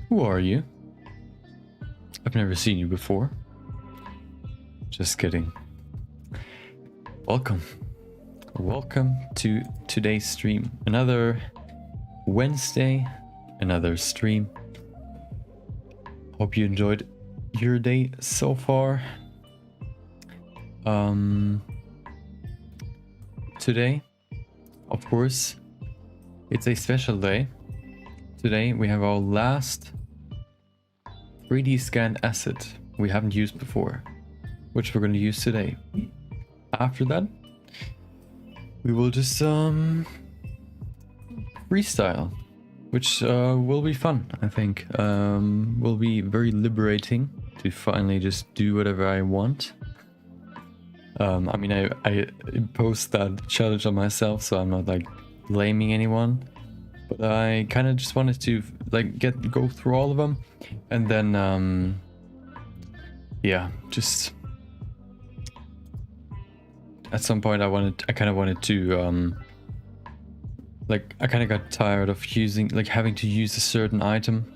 Who are you? I've never seen you before. Just kidding. Welcome. Welcome to today's stream. Another Wednesday, another stream. Hope you enjoyed your day so far. Today, of course, it's a special day. Today we have our last 3D scanned asset we haven't used before, which we're going to use today. After that, we will just freestyle, which will be fun, I think. Will be very liberating to finally just do whatever I want. I mean, I imposed that challenge on myself, so I'm not like blaming anyone, but I kind of just wanted to like go through all of them, and then yeah, just at some point I kind of wanted to like, I kind of got tired of having to use a certain item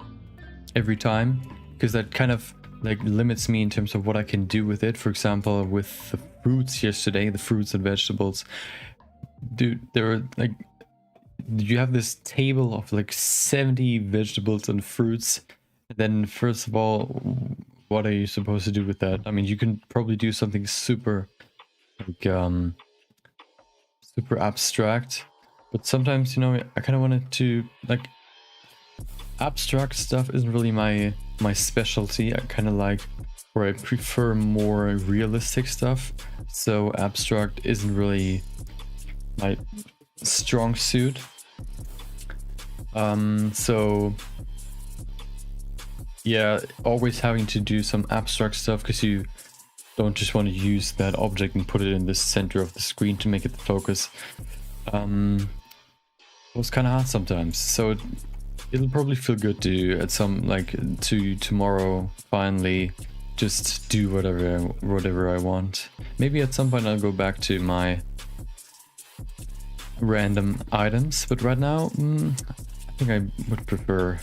every time, because that kind of like limits me in terms of what I can do with it. For example, with the fruits yesterday, the fruits and vegetables, dude, there were like, you have this table of like 70 vegetables and fruits, and then first of all, what are you supposed to do with that? I mean, you can probably do something super like super abstract, but sometimes, you know, I kind of wanted to like, abstract stuff isn't really my specialty. I kind of like, or I prefer more realistic stuff, so abstract isn't really my strong suit. So yeah, always having to do some abstract stuff, because you don't just want to use that object and put it in the center of the screen to make it the focus. It was kind of hard sometimes, so it'll probably feel good to tomorrow finally just do whatever I want. Maybe at some point I'll go back to my random items, but right now I think I would prefer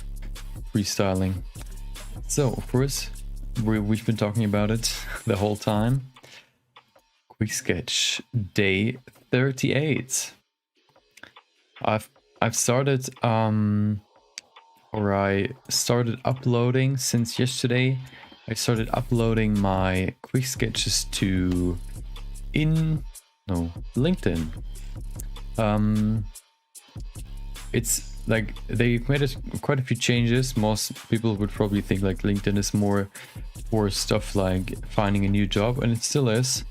freestyling. So of course we've been talking about it the whole time. Quick sketch day 38. I've started I started uploading since yesterday. I started uploading my quick sketches to LinkedIn. It's like they've made quite a few changes. Most people would probably think like LinkedIn is more for stuff like finding a new job, and it still is.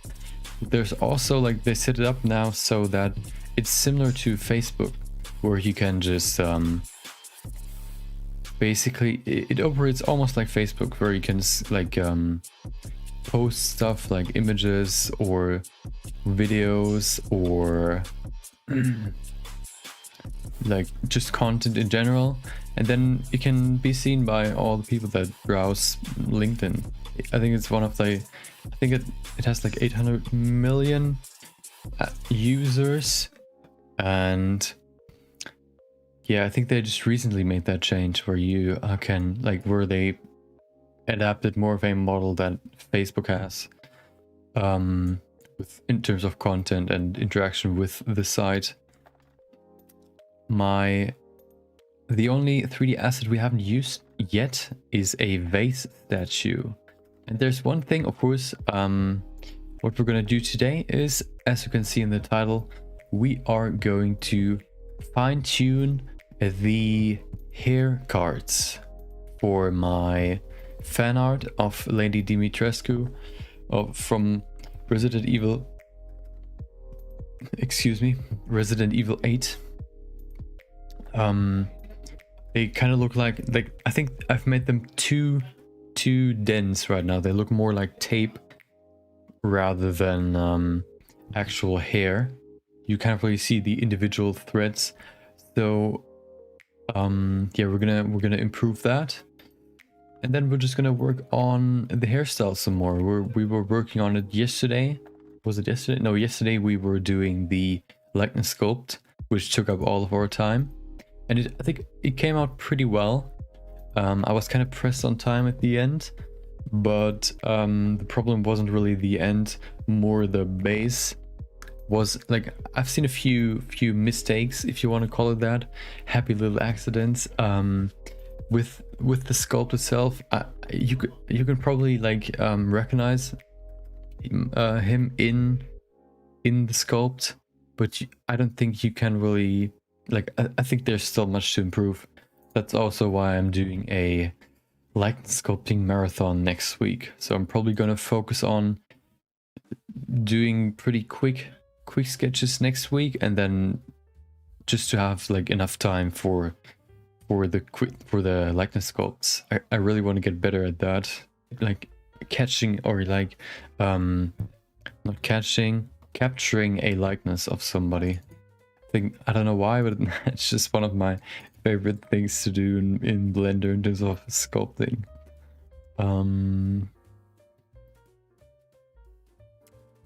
There's also like, they set it up now so that it's similar to Facebook, where you can just basically it operates almost like Facebook, where you can like post stuff like images or videos or like just content in general, and then it can be seen by all the people that browse LinkedIn. I think it's one of the, I think it has like 800 million users, and yeah, I think they just recently made that change where you can like, where they adapted more of a model that Facebook has in terms of content and interaction with the site. The only 3D asset we haven't used yet is a vase statue. And there's one thing, of course, what we're gonna do today is, as you can see in the title, we are going to fine-tune the hair cards for my fan art of Lady Dimitrescu from Resident Evil. Excuse me, Resident Evil 8. They kind of look like I think I've made them too dense right now. They look more like tape rather than actual hair. You can't really see the individual threads. So yeah, we're gonna improve that, and then we're just gonna work on the hairstyle some more. We were working on it yesterday. Was it yesterday? No, yesterday we were doing the likeness sculpt, which took up all of our time, and I think it came out pretty well. I was kind of pressed on time at the end, but the problem wasn't really the end, more the base. Was like, I've seen a few mistakes, if you want to call it that, happy little accidents with the sculpt itself. You can probably like recognize him in the sculpt, but I don't think you can really like, I think there's still much to improve. That's also why I'm doing a likeness sculpting marathon next week, so I'm probably going to focus on doing pretty quick sketches next week, and then just to have like enough time for the likeness sculpts. I really want to get better at that, like catching, or like not catching, capturing a likeness of somebody. I don't know why, but it's just one of my favorite things to do in Blender in terms of sculpting.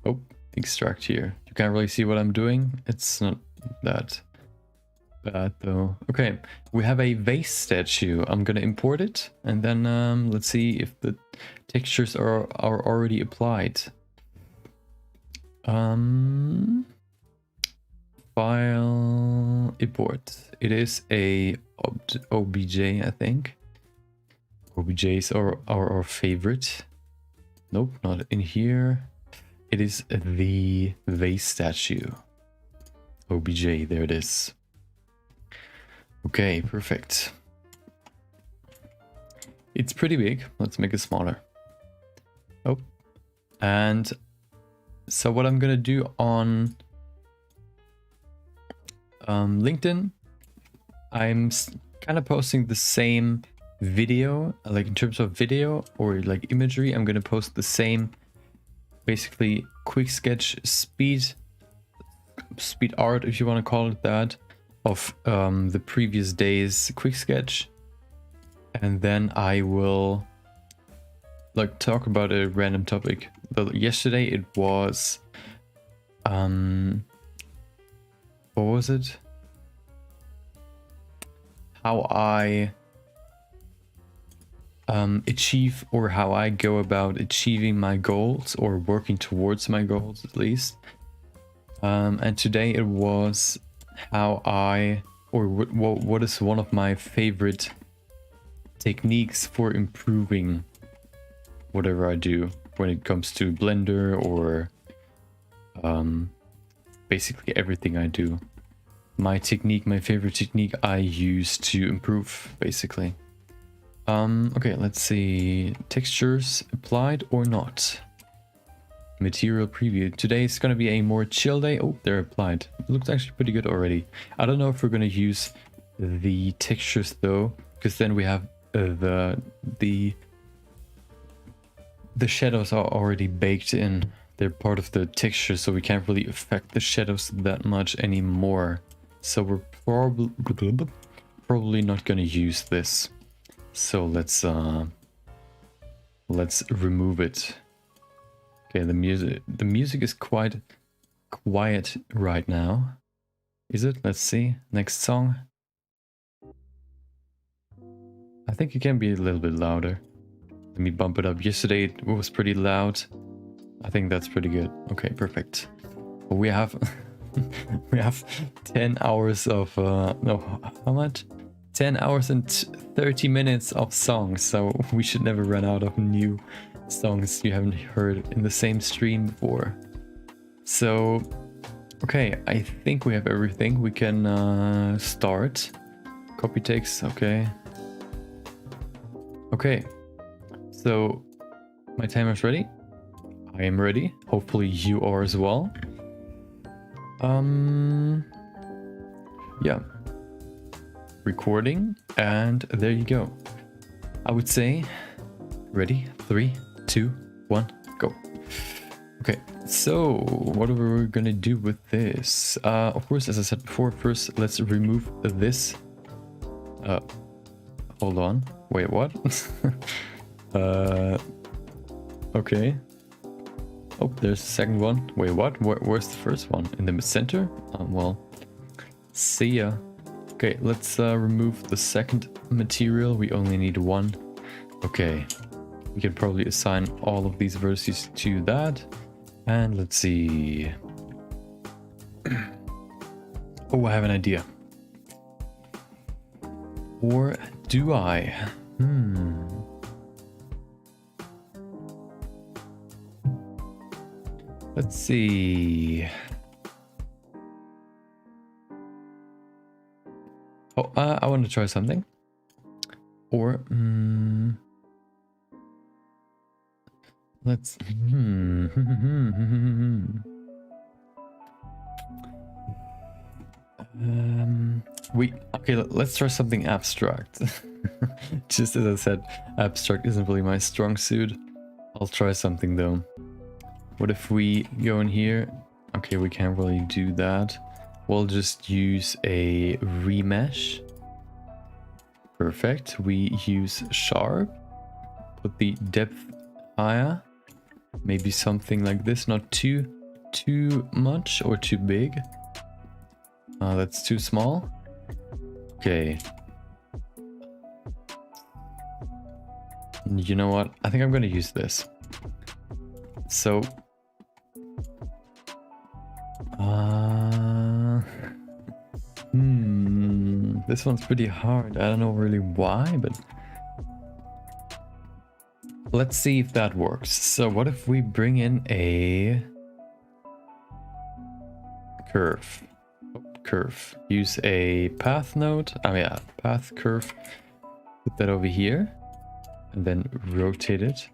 Oh, extract here. You can't really see what I'm doing. It's not that bad though. Okay, we have a vase statue. I'm gonna import it, and then let's see if the textures are already applied. File, import. It is a OBJ, I think. OBJs are our favorite. Nope, not in here. It is the vase statue. OBJ, there it is. Okay, perfect. It's pretty big. Let's make it smaller. Oh, and so what I'm gonna do on LinkedIn, I'm kind of posting the same video, like in terms of video or like imagery. I'm gonna post the same, basically quick sketch speed art, if you want to call it that, of the previous day's quick sketch, and then I will like talk about a random topic. Yesterday it was what was it? How I achieve, or how I go about achieving my goals, or working towards my goals at least. And today it was how I, or what is one of my favorite techniques for improving whatever I do when it comes to Blender, or basically everything I do. My technique, my favorite technique I use to improve, basically. Okay, let's see. Textures applied or not. Material preview. Today is going to be a more chill day. Oh, they're applied. It looks actually pretty good already. I don't know if we're going to use the textures though, because then we have the shadows are already baked in. They're part of the texture, so we can't really affect the shadows that much anymore. So we're probably not going to use this. So let's remove it. Okay, the music is quite quiet right now. Is it? Let's see. Next song. I think it can be a little bit louder. Let me bump it up. Yesterday it was pretty loud. I think that's pretty good. Okay, perfect. We have we have 10 hours of no, how much? 10 hours and 30 minutes of songs, so we should never run out of new songs you haven't heard in the same stream before. So, okay, I think we have everything. We can start. Copy text, okay. Okay, so my timer's ready. I am ready. Hopefully you are as well. Yeah. Recording, and there you go. I would say, ready? 3, 2, 1, go. Okay, so what are we gonna do with this? Of course, as I said before, first let's remove this. Hold on. Wait, what? Okay. Oh, there's the second one. Wait, what? Where's the first one? In the center? Well, see ya. Okay, let's remove the second material. We only need one. Okay, we can probably assign all of these vertices to that. And let's see. Oh, I have an idea. Or do I? Let's see. Oh, I want to try something. Or, let's, okay, let's try something abstract. Just as I said, abstract isn't really my strong suit. I'll try something though. What if we go in here? Okay, we can't really do that. We'll just use a remesh. Perfect. We use sharp. Put the depth higher. Maybe something like this. Not too much or too big. That's too small. Okay. You know what? I think I'm going to use this. So... this one's pretty hard. I don't know really why, but... let's see if that works. So what if we bring in a... curve. Curve. Use a path node. Path curve. Put that over here. And then rotate it.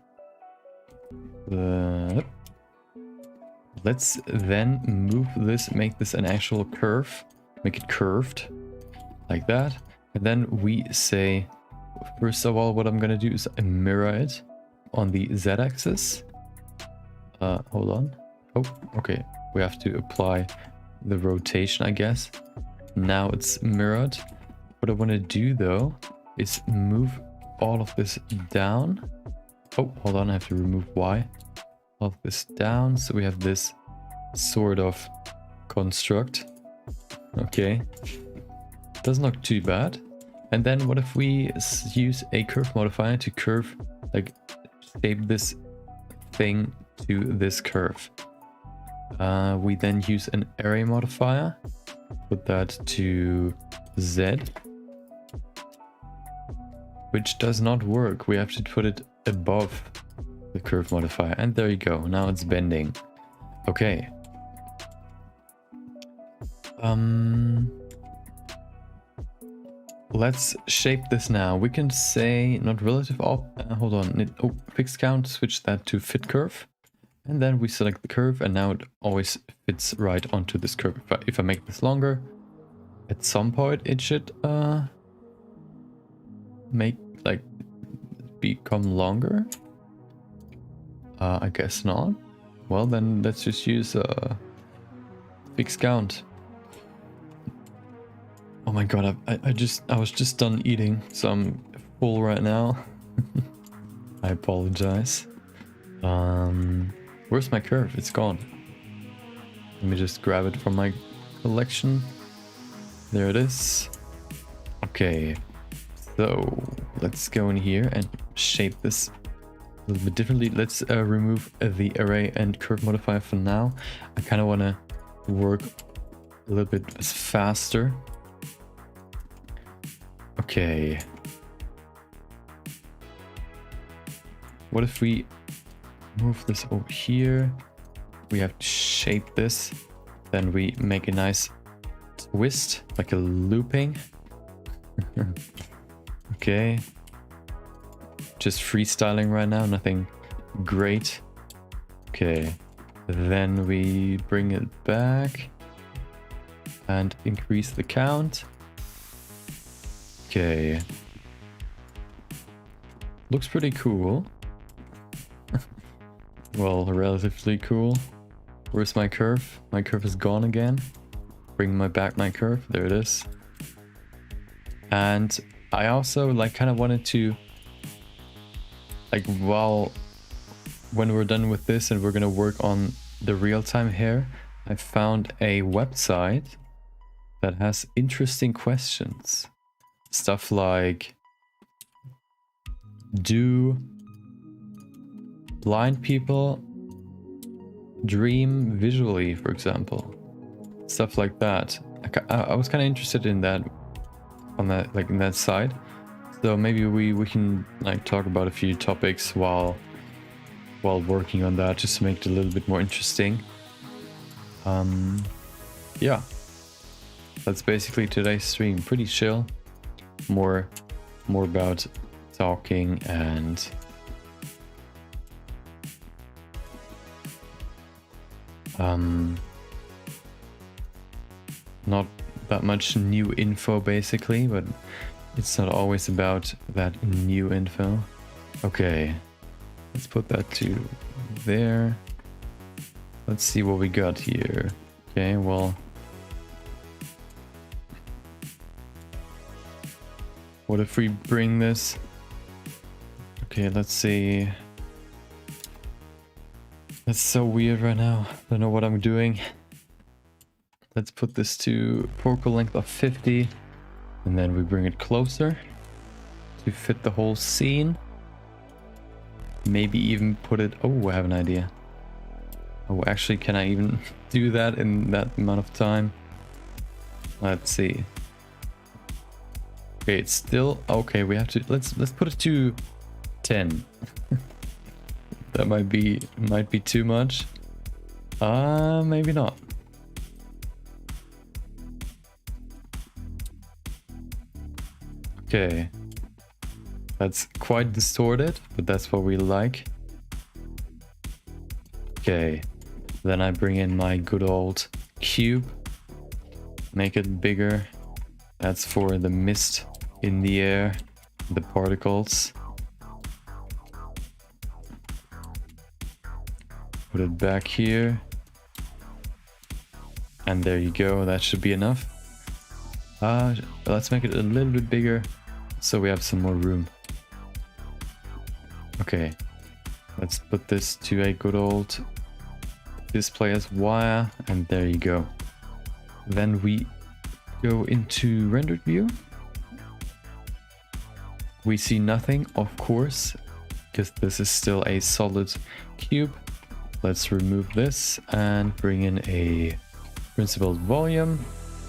Let's then move this, make this an actual curve. Make it curved. Like that. And then we say, first of all, what I'm gonna do is mirror it on the z-axis. Hold on. Oh, okay. We have to apply the rotation, I guess. Now it's mirrored. What I want to do though is move all of this down. Oh, hold on, I have to remove y. All of this down, so we have this sort of construct. Okay, doesn't look too bad. And then what if we use a curve modifier to curve, like shape this thing to this curve. We then use an array modifier, put that to Z, which does not work. We have to put it above the curve modifier, and there you go. Now it's bending. Okay. Let's shape this now. We can say not relative hold on. Fixed count, switch that to fit curve. And then we select the curve, and now it always fits right onto this curve. If I make this longer, at some point it should become longer. I guess not. Well, then let's just use fixed count. Oh my god, I was just done eating, so I'm full right now. I apologize. Where's my curve? It's gone. Let me just grab it from my collection. There it is. Okay, so let's go in here and shape this a little bit differently. Let's remove the array and curve modifier for now. I kind of want to work a little bit faster. Okay. What if we move this over here? We have to shape this. Then we make a nice twist, like a looping. Okay. Just freestyling right now, nothing great. Okay. Then we bring it back and increase the count. Okay. Looks pretty cool. Well, relatively cool. Where's my curve? My curve is gone again. Bring my curve. There it is. And I also kind of wanted to when we're done with this and we're gonna work on the real-time hair, I found a website that has interesting questions. Stuff like, do blind people dream visually, for example? Stuff like that. I was kind of interested in that, on that, like in that side. So maybe we can like talk about a few topics while working on that, just to make it a little bit more interesting. Yeah, that's basically today's stream. Pretty chill. More about talking and not that much new info basically, but it's not always about that new info. Okay, let's put that to there. Let's see what we got here. Okay, well, what if we bring this? Okay, let's see. That's so weird right now. I don't know what I'm doing. Let's put this to focal length of 50. And then we bring it closer to fit the whole scene. Maybe even put it... Oh, I have an idea. Oh, actually, can I even do that in that amount of time? Let's see. Okay, it's still... Okay, we have to... Let's put it to 10. That might be too much. Maybe not. Okay. That's quite distorted, but that's what we like. Okay. Then I bring in my good old cube. Make it bigger. That's for the mist in the air, the particles. Put it back here. And there you go, that should be enough. Let's make it a little bit bigger so we have some more room. Okay, let's put this to a good old display as wire, and there you go. Then we go into rendered view. We see nothing, of course, because this is still a solid cube. Let's remove this and bring in a principled volume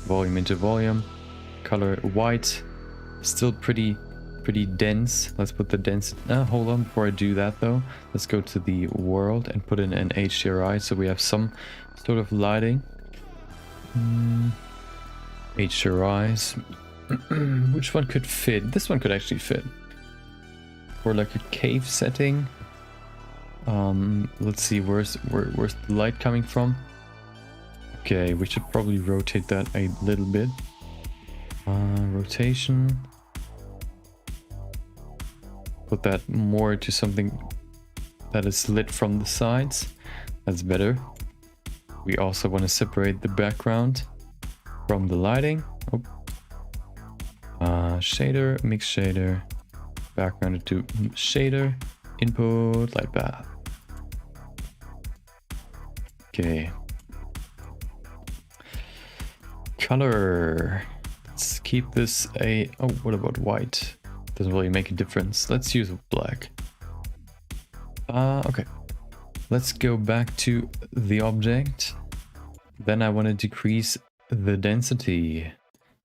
into volume, color white, still pretty dense. Let's put the density. Hold on, before I do that though, let's go to the world and put in an HDRI so we have some sort of lighting. HDRIs. Which one could fit? This one could actually fit for like a cave setting. Let's see, where's the light coming from? Okay, we should probably rotate that a little bit. Rotation. Put that more to something that is lit from the sides. That's better. We also want to separate the background from the lighting. Oh. Shader, mix shader, background to shader, input, light path. Okay. Color. Let's keep this a... Oh, what about white? Doesn't really make a difference. Let's use black. Okay. Let's go back to the object. Then I want to decrease the density.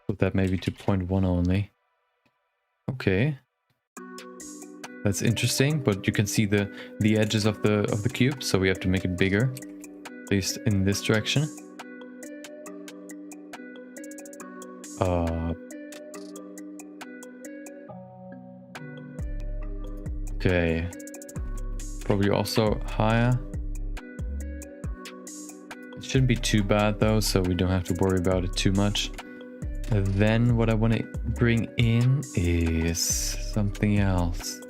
Put that maybe to 0.1 only. Okay. That's interesting, but you can see the edges of the cube, so we have to make it bigger. At least in this direction. Okay. Probably also higher. It shouldn't be too bad though, so we don't have to worry about it too much. And then what I want to bring in is something else.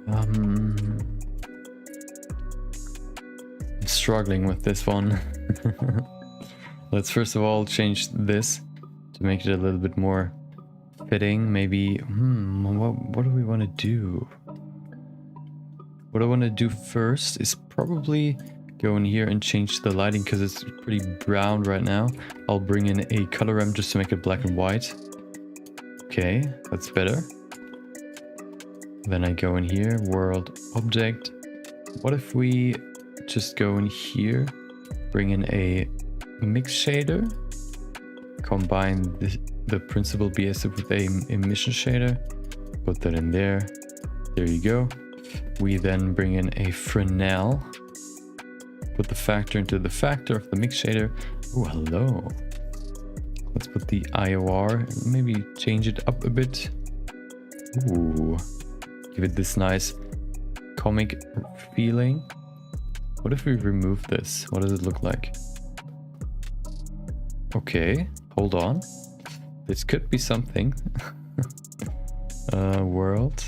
I'm struggling with this one. Let's first of all change this to make it a little bit more fitting. Maybe, what do we want to do? What I want to do first is probably go in here and change the lighting because it's pretty brown right now. I'll bring in a color ramp just to make it black and white. Okay, that's better. Then I go in here, world object. What if we just go in here, bring in a mix shader, combine the principal BS with a emission shader, put that in there. There you go. We then bring in a Fresnel, put the factor into the factor of the mix shader. Oh, hello. Let's put the IOR, maybe change it up a bit. Ooh, give it this nice comic feeling. What if we remove this? What does it look like? Okay, hold on. This could be something. World.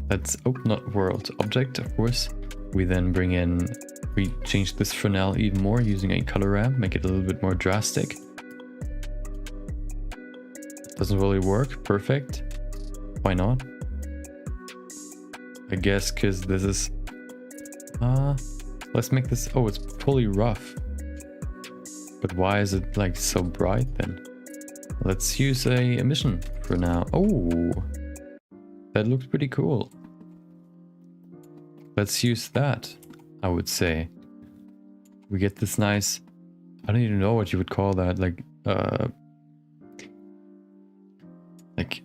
That's, oh, not world, object, of course. We then bring in, we change this Fresnel even more using a color ramp, make it a little bit more drastic. Doesn't really work, perfect. Why not? I guess because this is, let's make this, oh, it's fully rough. But why is it like so bright then? Let's use a emission for now. Oh, that looks pretty cool. Let's use that, I would say. We get this nice, I don't even know what you would call that, like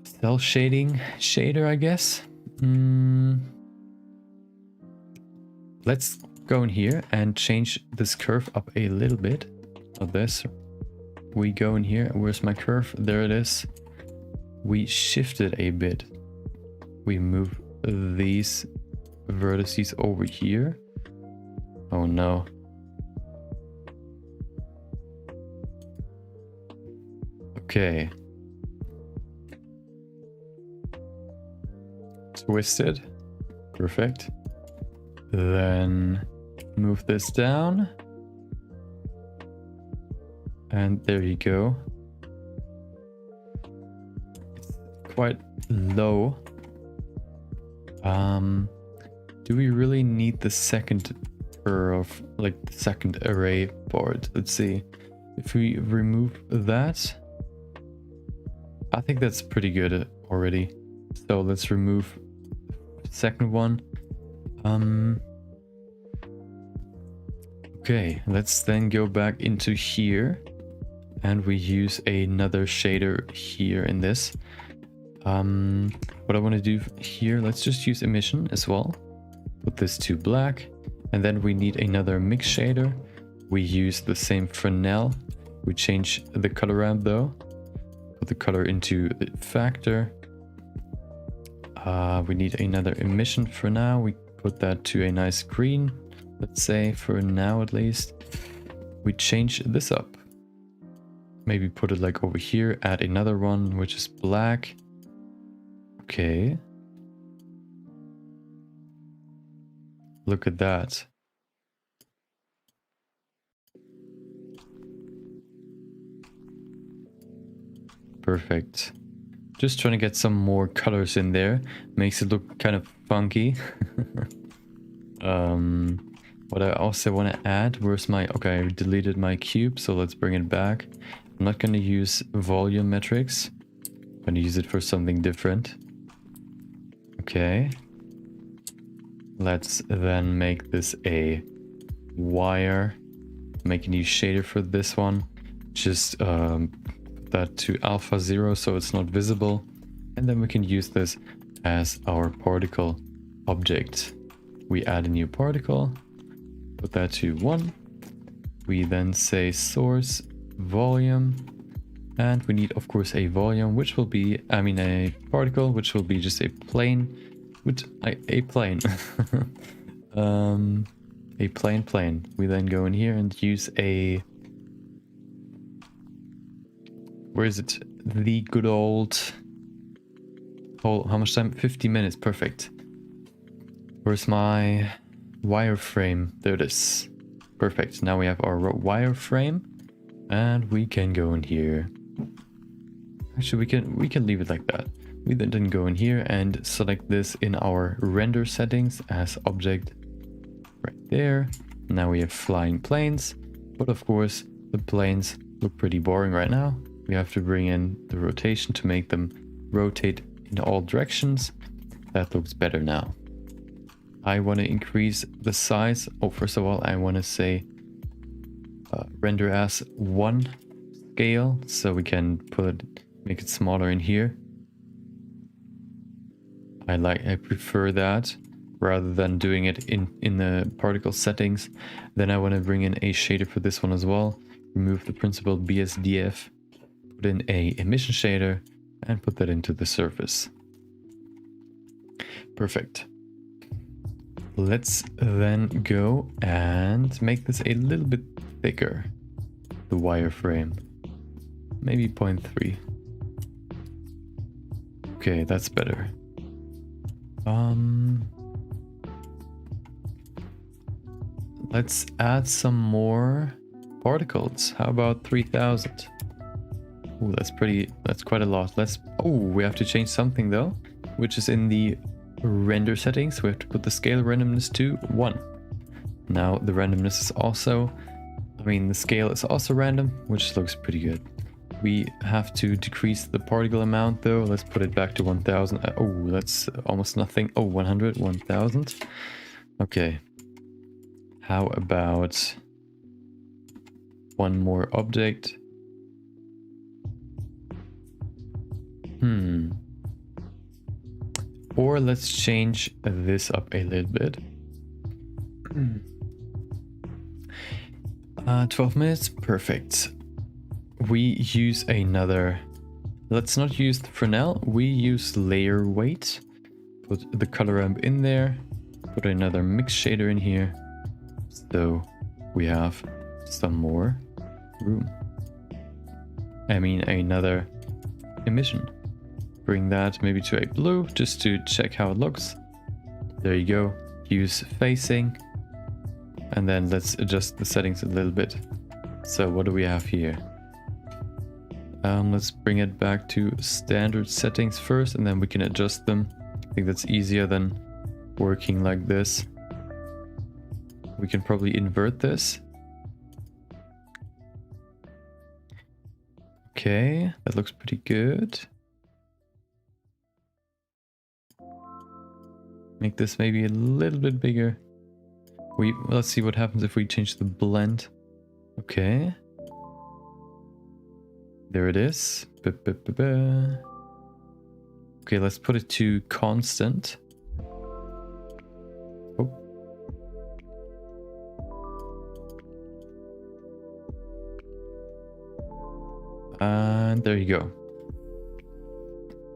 cell shading shader, I guess. Let's go in here and change this curve up a little bit. Of this, we go in here. Where's my curve? There it is. We shift it a bit. We move these vertices over here. Oh no. Okay. Twisted. Perfect. Then move this down. And there you go. It's quite low. Do we really need the second curve, like the second array board? Let's see. If we remove that, I think that's pretty good already. So let's remove the second one. Okay, let's then go back into here. And we use another shader here in this. What I want to do here, let's just use emission as well. Put this to black. And then we need another mix shader. We use the same Fresnel. We change the color ramp though. Put the color into the factor. We need another emission for now. We put that to a nice green, let's say, for now at least. We change this up. Maybe put it like over here, add another one, which is black. Okay. Look at that. Perfect. Just trying to get some more colors in there. Makes it look kind of funky. What I also want to add, where's my, okay, I deleted my cube, so let's bring it back. I'm not going to use volume metrics. I'm going to use it for something different. Okay. Let's then make this a wire. Make a new shader for this one. Just put that to alpha 0 so it's not visible. And then we can use this as our particle object. We add a new particle. Put that to 1. We then say source volume, and we need of course a volume, which will be, I mean a particle, which will be just a plane, a plane. A plane. We then go in here and use a, where is it? The good old, oh, how much time? 50 minutes, perfect. Where's my wireframe? There it is. Perfect. Now we have our wireframe, and we can go in here. Actually, we can leave it like that. We then go in here and select this in our render settings as object right there. Now we have flying planes, but of course the planes look pretty boring right now. We have to bring in the rotation to make them rotate in all directions. That looks better now. I want to increase the size. Oh, first of all, I want to say render as 1 scale, so we can make it smaller in here. I prefer that rather than doing it in the particle settings. Then I want to bring in a shader for this one as well. Remove the principal BSDF, put in a emission shader, and put that into the surface. Perfect. Let's then go and make this a little bit thicker, the wireframe. Maybe 0.3. Okay, that's better. Let's add some more particles. How about 3000? Oh, that's quite a lot. We have to change something though, which is in the render settings. We have to put the scale randomness to 1. Now the randomness is also, the scale is also random, which looks pretty good. We have to decrease the particle amount though. Let's put it back to 1000. Oh, that's almost nothing. Oh, 100, 1000. Okay. How about one more object? Or let's change this up a little bit. 12 minutes, perfect. We use another, let's not use the Fresnel, we use layer weight. Put the color ramp in there, put another mix shader in here. So we have some more room. Another emission. Bring that maybe to a blue just to check how it looks. There you go. Use facing. And then let's adjust the settings a little bit. So what do we have here? Let's bring it back to standard settings first, and then we can adjust them. I think that's easier than working like this. We can probably invert this. Okay, that looks pretty good. Make this maybe a little bit bigger. Let's see what happens if we change the blend. Okay. There it is. Okay, let's put it to constant. Oh. And there you go.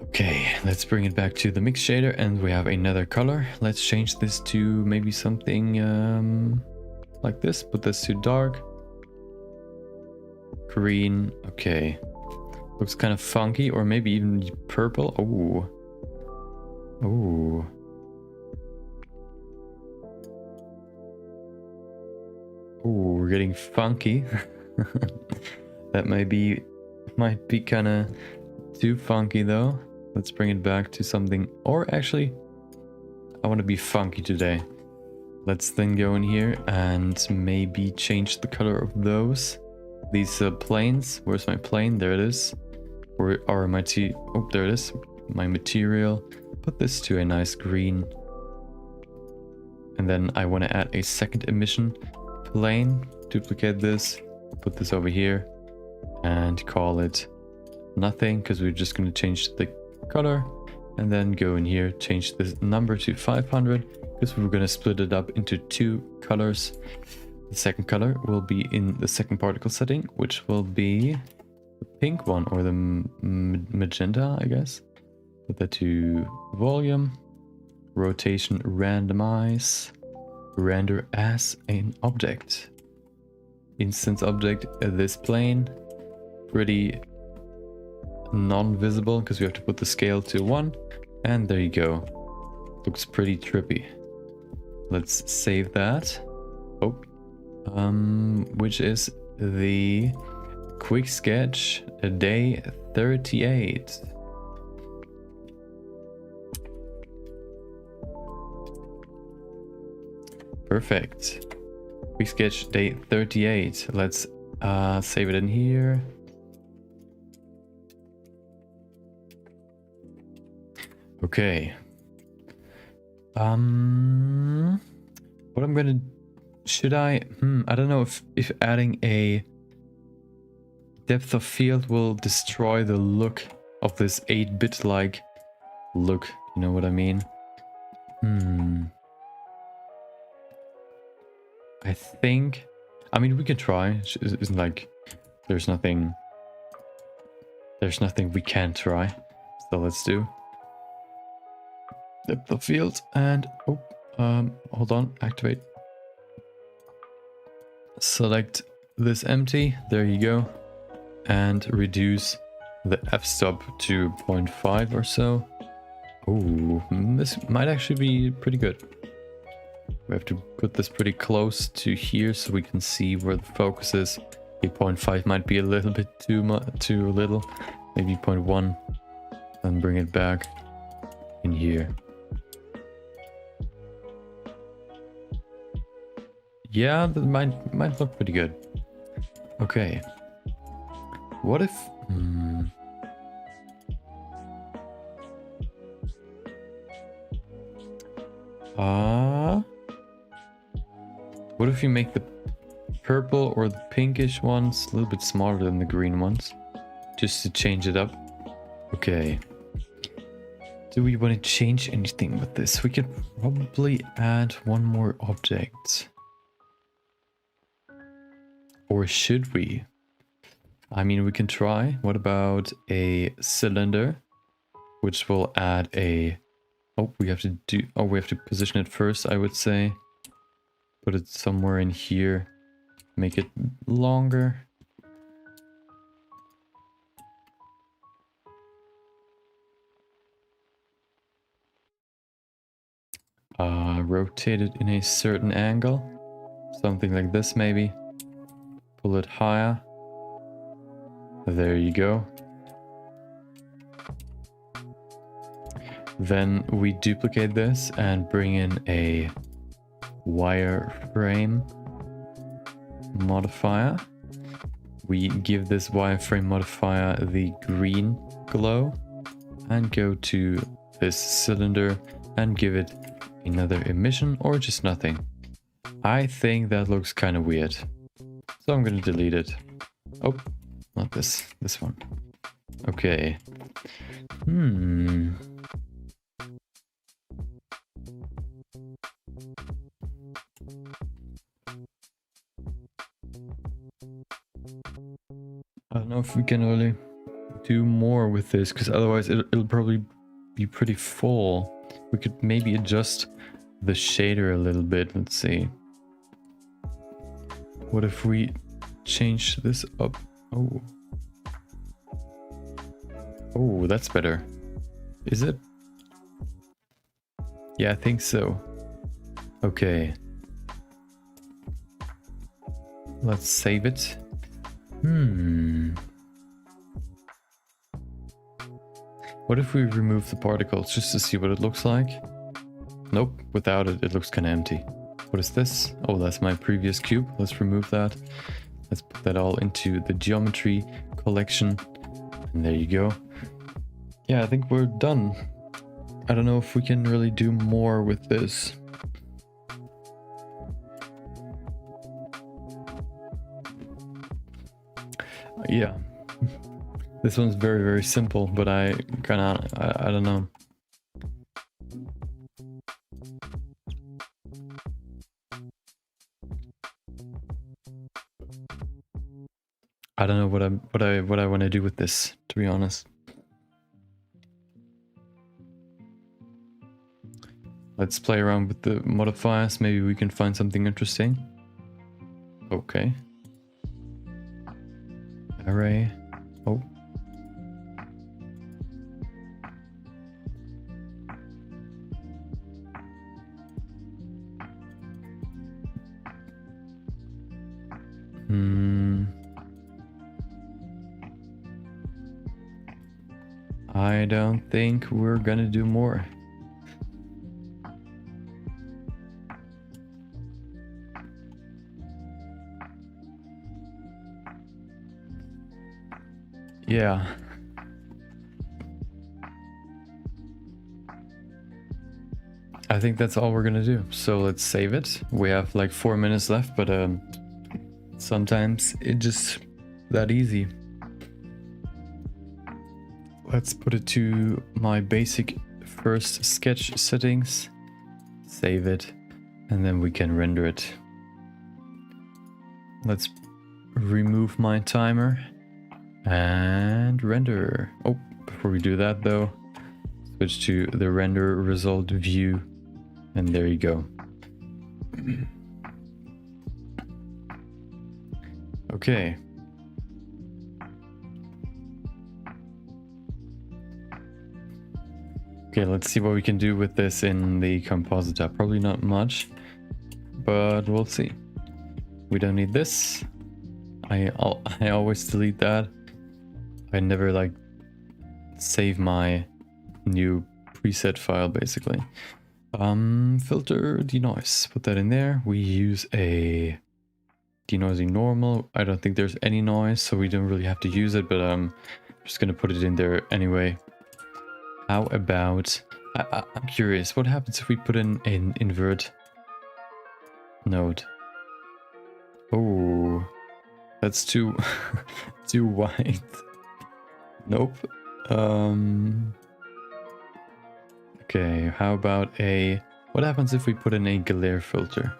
Okay, let's bring it back to the mix shader, and we have another color. Let's change this to maybe something like this. Put this to dark. Green, okay. Looks kind of funky, or maybe even purple. Oh. Oh. Oh, we're getting funky. That might be kind of too funky though. Let's bring it back to something, or actually, I want to be funky today. Let's then go in here and maybe change the color of these planes. Where's my plane? There it is. Where are my oh, there it is. My material. Put this to a nice green. And then I want to add a second emission plane. Duplicate this. Put this over here. And call it nothing, because we're just going to change the color. And then go in here, change this number to 500, because we're going to split it up into 2 colors. The second color will be in the second particle setting, which will be the pink one, or the magenta, I guess. Put that to volume, rotation, randomize, render as an object. Instance object, this plane, pretty non-visible because we have to put the scale to 1, and there you go. Looks pretty trippy. Let's save that. Oh, which is the quick sketch day 38. Perfect. Quick sketch day 38. Let's save it in here. Okay. What I'm gonna... Should I... I don't know if adding a depth of field will destroy the look of this 8-bit like look. You know what I mean? I think... I mean, we can try. It's like... There's nothing we can't try. So let's do depth of field and... Oh, hold on. Activate. Select this empty. There you go. And reduce the f-stop to 0.5 or so. Oh, this might actually be pretty good. We have to put this pretty close to here so we can see where the focus is. 0.5 might be a little bit too little. Maybe 0.1. And bring it back in here. Yeah, that might look pretty good. Okay. What if... What if you make the purple or the pinkish ones a little bit smaller than the green ones? Just to change it up. Okay. Do we want to change anything with this? We could probably add one more object. Or should we? I mean, we can try. What about a cylinder? Which will add a... Oh, we have to position it first, I would say. Put it somewhere in here. Make it longer. Rotate it in a certain angle. Something like this, maybe. Pull it higher. There you go. Then we duplicate this and bring in a wireframe modifier. We give this wireframe modifier the green glow and go to this cylinder and give it another emission or just nothing. I think that looks kind of weird. So I'm going to delete it. Oh, not this one. Okay. I don't know if we can really do more with this, because otherwise it'll probably be pretty full. We could maybe adjust the shader a little bit. Let's see. What if we change this up? Oh. Oh, that's better. Is it? Yeah, I think so. Okay. Let's save it. What if we remove the particles just to see what it looks like? Nope, without it, it looks kind of empty. What is this? Oh, that's my previous cube. Let's remove that. Let's put that all into the geometry collection. And there you go. Yeah, I think we're done. I don't know if we can really do more with this. Yeah. This one's very, very simple, but I don't know. I don't know what I want to do with this, to be honest. Let's play around with the modifiers. Maybe we can find something interesting. Okay. Array. Oh. I don't think we're gonna do more. yeah. I think that's all we're gonna do. So let's save it. We have like 4 minutes left, but sometimes it just that easy. Let's put it to my basic first sketch settings, save it, and then we can render it. Let's remove my timer and render. Oh, before we do that though, switch to the render result view, and there you go. Okay. Okay, let's see what we can do with this in the compositor. Probably not much, but we'll see. We don't need this. I always delete that. I never like save my new preset file basically. Filter denoise, put that in there. We use a denoising normal. I don't think there's any noise, so we don't really have to use it, but I'm just gonna put it in there anyway. How about, I'm curious, what happens if we put in an invert node? Oh, that's too too wide. Nope. Okay, how about what happens if we put in a glare filter?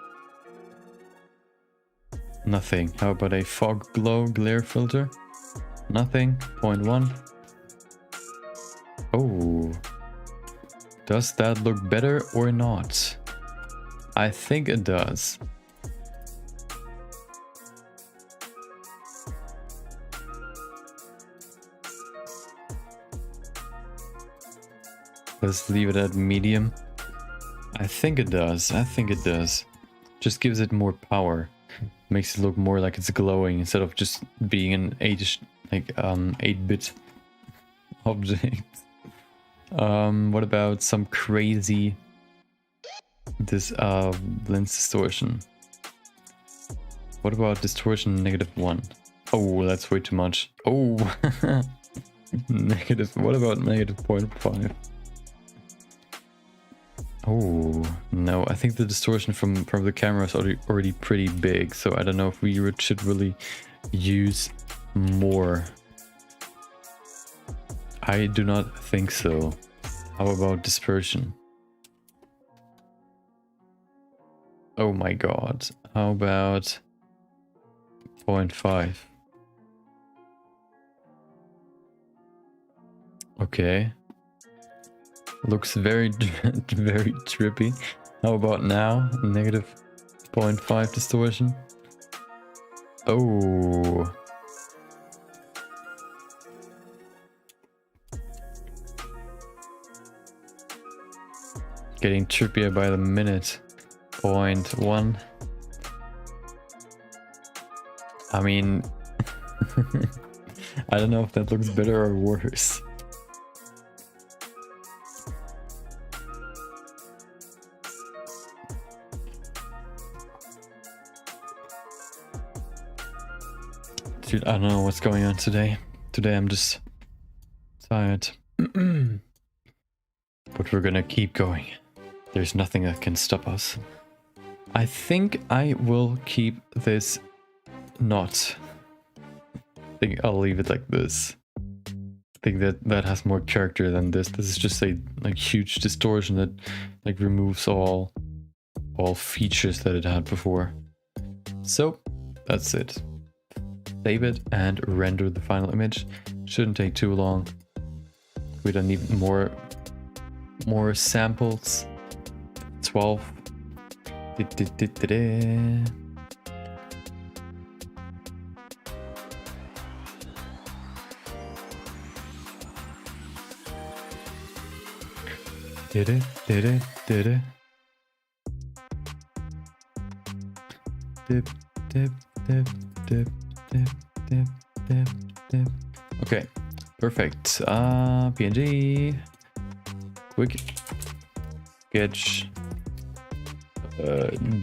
Nothing. How about a fog glow glare filter? Nothing. 0.1. Oh, does that look better or not? I think it does. Let's leave it at medium. I think it does. I think it does. Just gives it more power. Makes it look more like it's glowing instead of just being an 8-bit object. What about some crazy lens distortion? What about distortion -1? Oh, that's way too much. Oh, negative. What about -0.5? Oh no, I think the distortion from the camera is already pretty big, so I don't know if we should really use more. I do not think so. How about dispersion? Oh my god. How about 0.5? Okay. Looks very, very trippy. How about now? -0.5 distortion. Oh. Getting trippier by the minute. 0.1. I mean, I don't know if that looks better or worse. Dude, I don't know what's going on today. Today I'm just tired. But we're gonna keep going. There's nothing that can stop us. I think I will keep this not. I think I'll leave it like this. I think that has more character than this. This is just a huge distortion that removes all features that it had before. So that's it. Save it and render the final image. Shouldn't take too long. We don't need more samples. 12. Okay, perfect. PNG, quick sketch,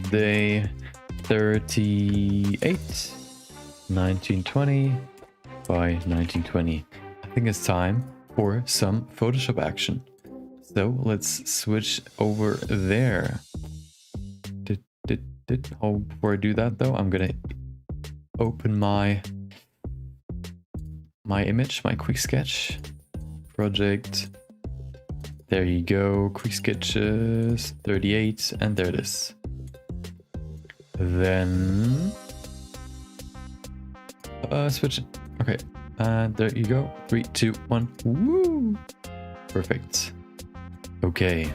day 38, 1920, by 1920. I think it's time for some Photoshop action. So let's switch over there. Oh, before I do that though, I'm gonna open my image, my quick sketch project. There you go, quick sketches 38, and there it is. Then switch it. Okay, and there you go. 3, 2, 1. Woo! Perfect. Okay.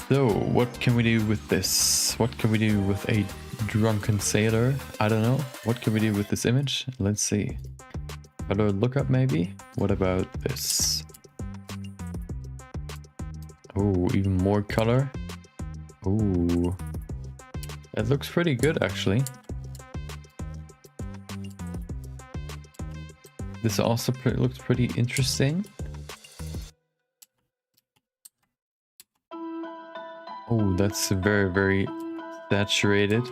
So, what can we do with this? What can we do with a drunken sailor? I don't know. What can we do with this image? Let's see. Color lookup maybe? What about this? Oh, even more color. Oh, that looks pretty good actually. This also looks pretty interesting. Oh, that's very, very saturated.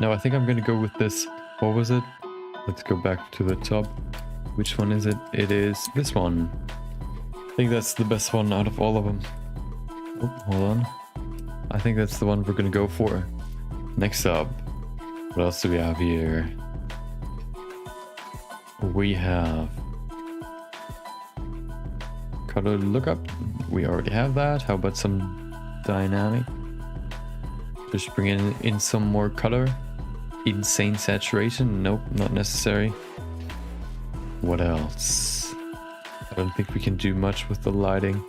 No, I think I'm gonna go with this. What was it? Let's go back to the top. Which one is it? It is this one. I think that's the best one out of all of them. Oh, hold on. I think that's the one we're gonna go for. Next up, what else do we have here? We have color lookup. We already have that. How about some dynamic? Just bring in some more color. Insane saturation. Nope, not necessary. What else? I don't think we can do much with the lighting.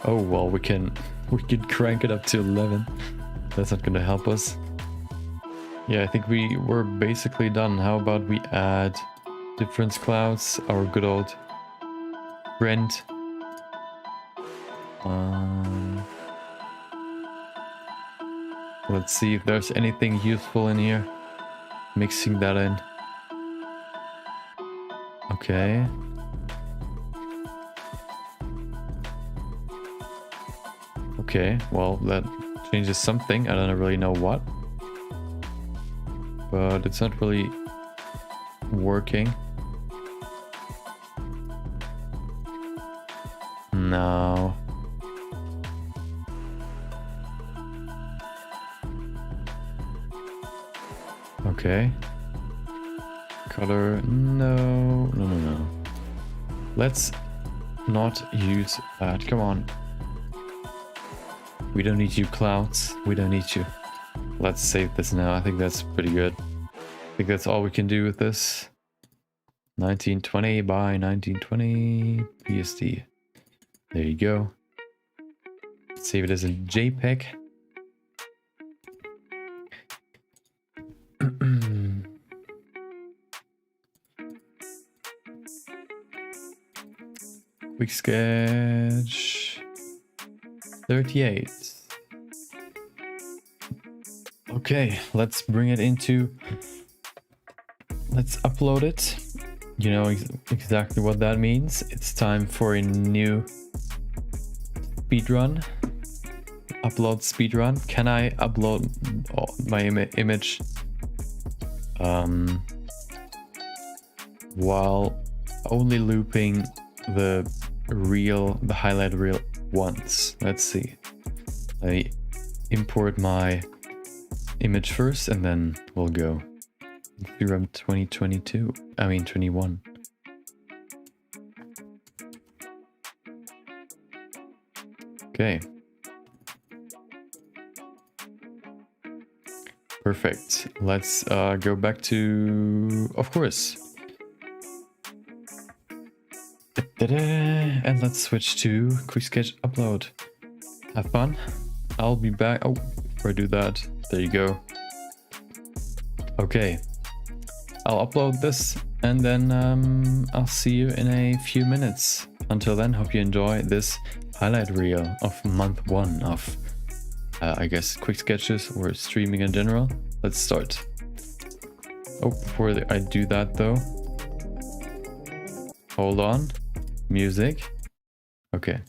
Oh well, we can crank it up to 11. That's not gonna help us. Yeah, I think we're basically done. How about we add difference clouds, our good old friend. Let's see if there's anything useful in here. Mixing that in. Okay. Okay, well that changes something. I don't really know what. But it's not really working. No. Okay. Color, no. Let's not use that. Come on. We don't need you, clouds. We don't need you. Let's save this now. I think that's pretty good. I think that's all we can do with this. 1920 by 1920 PSD. There you go. Save it as a JPEG. Quick sketch 38. Okay, let's bring it into, let's upload it. You know exactly what that means. It's time for a new speedrun. Upload speedrun. Can I upload my image while only looping the highlight reel once? Let's see. I import my image first and then we'll go through 2022. I mean 21. Okay. Perfect. Let's go back to, of course. And let's switch to quick sketch upload. Have fun. I'll be back. Oh, before I do that, there you go. Okay, I'll upload this and then I'll see you in a few minutes. Until then, hope you enjoy this highlight reel of month 1 of I guess quick sketches or streaming in general. Let's start. Oh, before I do that though, hold on. Music. Okay.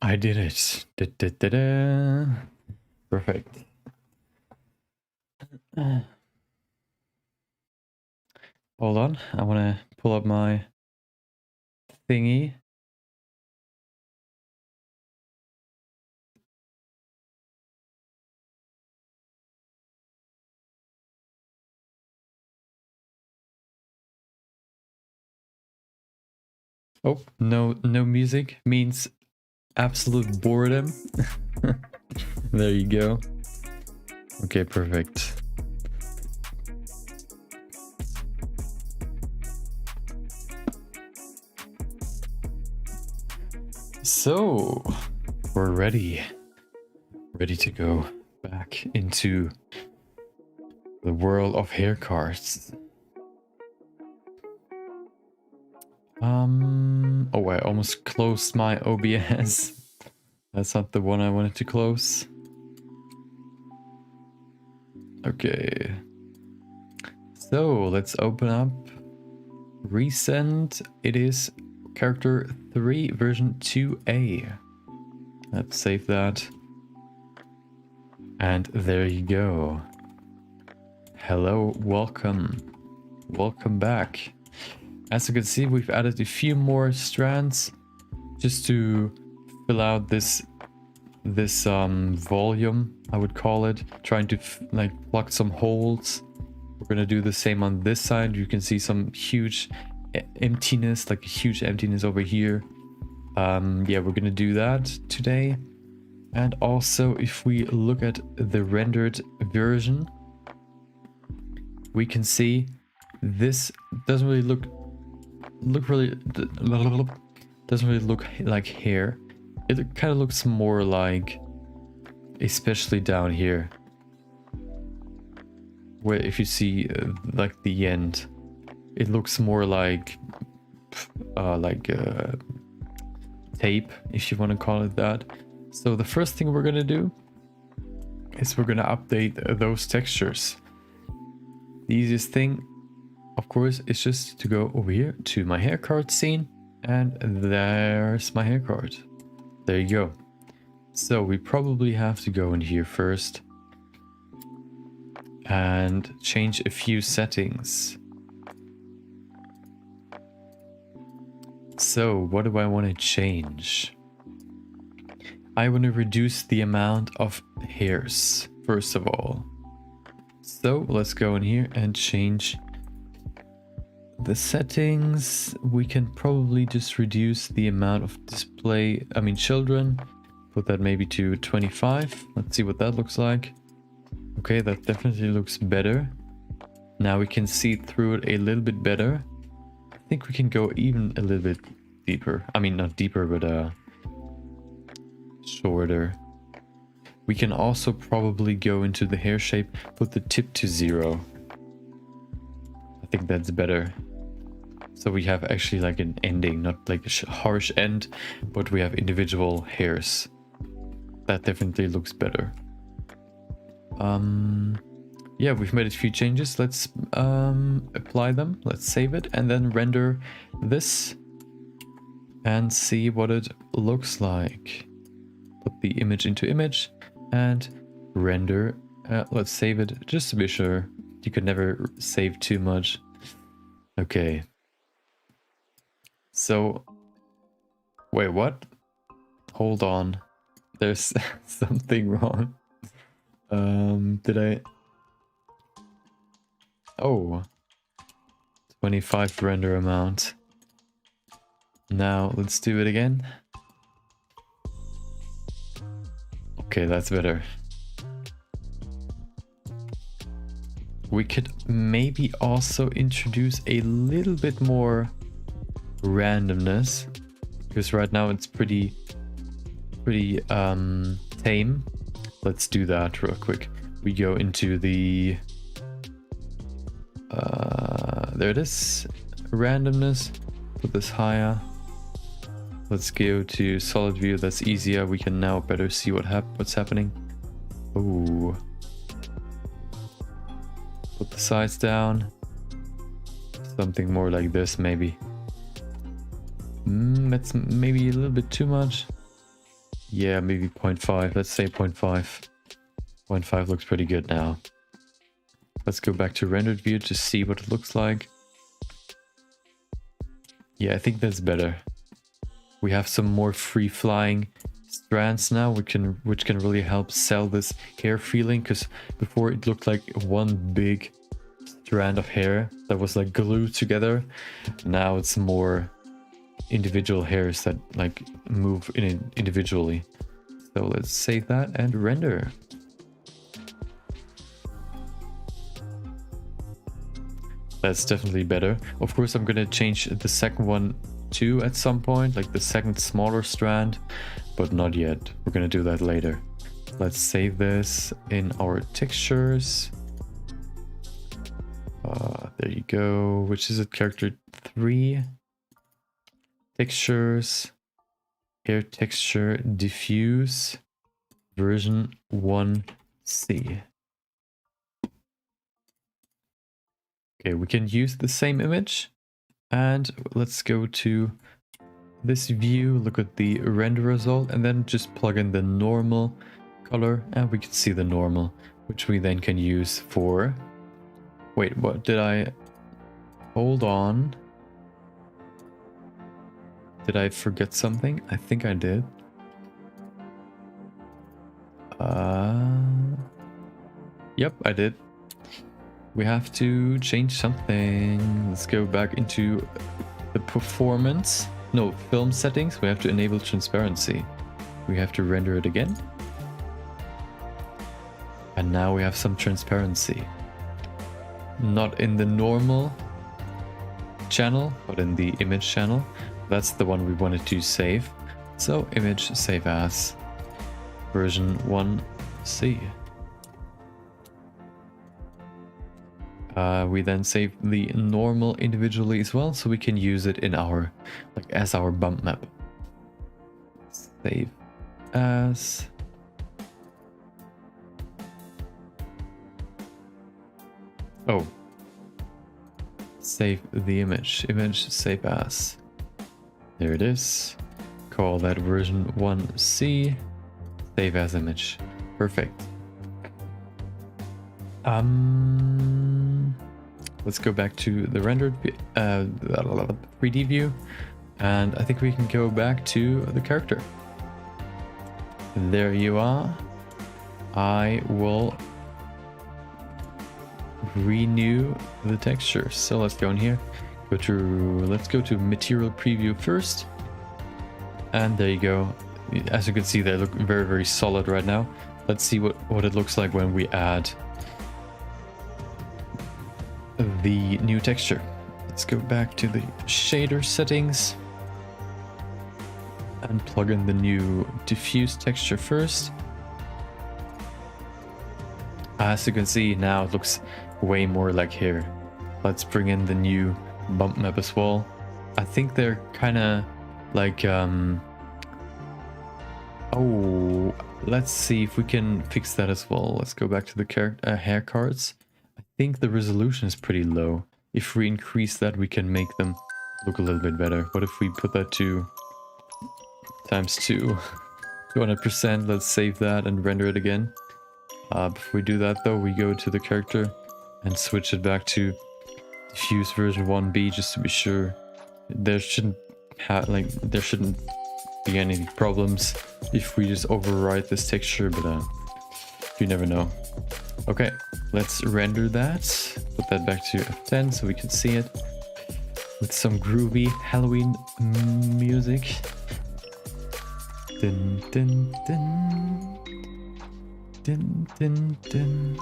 I did it. Da, da, da, da. Perfect. Hold on. I want to pull up my thingy. Oh, no music means absolute boredom. There you go. Okay, perfect. So, we're ready to go back into the world of hair cards. Oh, I almost closed my OBS. That's not the one I wanted to close. Okay. So, let's open up recent. It is character 3 version 2A. Let's save that. And there you go. Hello, welcome. Welcome back. As you can see, we've added a few more strands just to fill out this volume, I would call it, trying to like plug some holes. We're gonna do the same on this side. You can see some huge emptiness, like a huge emptiness over here. Yeah, we're gonna do that today. And also, if we look at the rendered version, we can see this doesn't really doesn't really look like hair. It kind of looks more like, especially down here, where if you see like the end, it looks more like tape, if you want to call it that. So the first thing we're gonna do is we're gonna update those textures. The easiest thing, of course, is just to go over here to my hair card scene, and there's my hair card. There you go. So we probably have to go in here first and change a few settings. So what do I want to change? I want to reduce the amount of hairs, first of all. So let's go in here and change the settings. We can probably just reduce the amount of display, children. Put that maybe to 25. Let's see what that looks like. Okay, that definitely looks better. Now we can see through it a little bit better. I think we can go even a little bit deeper. Not deeper, but shorter. We can also probably go into the hair shape, put the tip to 0. I think that's better. So we have actually like an ending, not like a harsh end, but we have individual hairs. That definitely looks better. Yeah, we've made a few changes. Let's apply them. Let's save it and then render this and see what it looks like. Put the image into image and render. Let's save it just to be sure. You could never save too much. Okay. So, wait, what? Hold on. There's something wrong. Did I? Oh. 25 render amount. Now, let's do it again. Okay, that's better. We could maybe also introduce a little bit more randomness, because right now it's pretty tame. Let's do that real quick. We go into the there it is, randomness. Put this higher. Let's go to solid view. That's easier. We can now better see what's happening. Oh, put the size down. Something more like this, maybe. That's maybe a little bit too much. Yeah, maybe 0.5. Let's say 0.5. 0.5 looks pretty good now. Let's go back to rendered view to see what it looks like. Yeah, I think that's better. We have some more free-flying strands now, which can really help sell this hair feeling, because before it looked like one big strand of hair that was like glued together. Now it's more individual hairs that like move individually. So let's save that and render. That's definitely better. Of course, I'm gonna change the second one too at some point, like the second smaller strand, but not yet. We're gonna do that later. Let's save this in our textures. There you go. Which is it? Character 3. Textures. Hair texture diffuse. Version 1C. Okay, we can use the same image. And let's go to this view, look at the render result, and then just plug in the normal color, and we can see the normal, which we then can use for... Wait, what did I... Hold on. Did I forget something? I think I did. Yep, I did. We have to change something. Let's go back into the performance. No, film settings. We have to enable transparency. We have to render it again. And now we have some transparency. Not in the normal channel, but in the image channel. That's the one we wanted to save. So image save as version 1C. We then save the normal individually as well, so we can use it in our, like, as our bump map. Save as. Oh. Save the image. Image save as. There it is. Call that version 1C. Save as image. Perfect. Let's go back to the rendered 3D view, and I think we can go back to the character. There you are. I will renew the texture. So let's go in here. Let's go to material preview first, and there you go. As you can see, they look very, very solid right now. Let's see what it looks like when we add the new texture. Let's go back to the shader settings and plug in the new diffuse texture first. As you can see, now it looks way more like here. Let's bring in the new bump map as well. I think they're kind of like oh, let's see if we can fix that as well. Let's go back to the hair cards. I think the resolution is pretty low. If we increase that, we can make them look a little bit better. What if we put that to ×2, 200%? Let's save that and render it again. Before we do that though, we go to the character and switch it back to diffuse version 1B just to be sure. There shouldn't be any problems if we just overwrite this texture, but you never know. Okay, let's render that. Put that back to F10 so we can see it with some groovy Halloween music. Dun, dun, dun. Dun, dun, dun.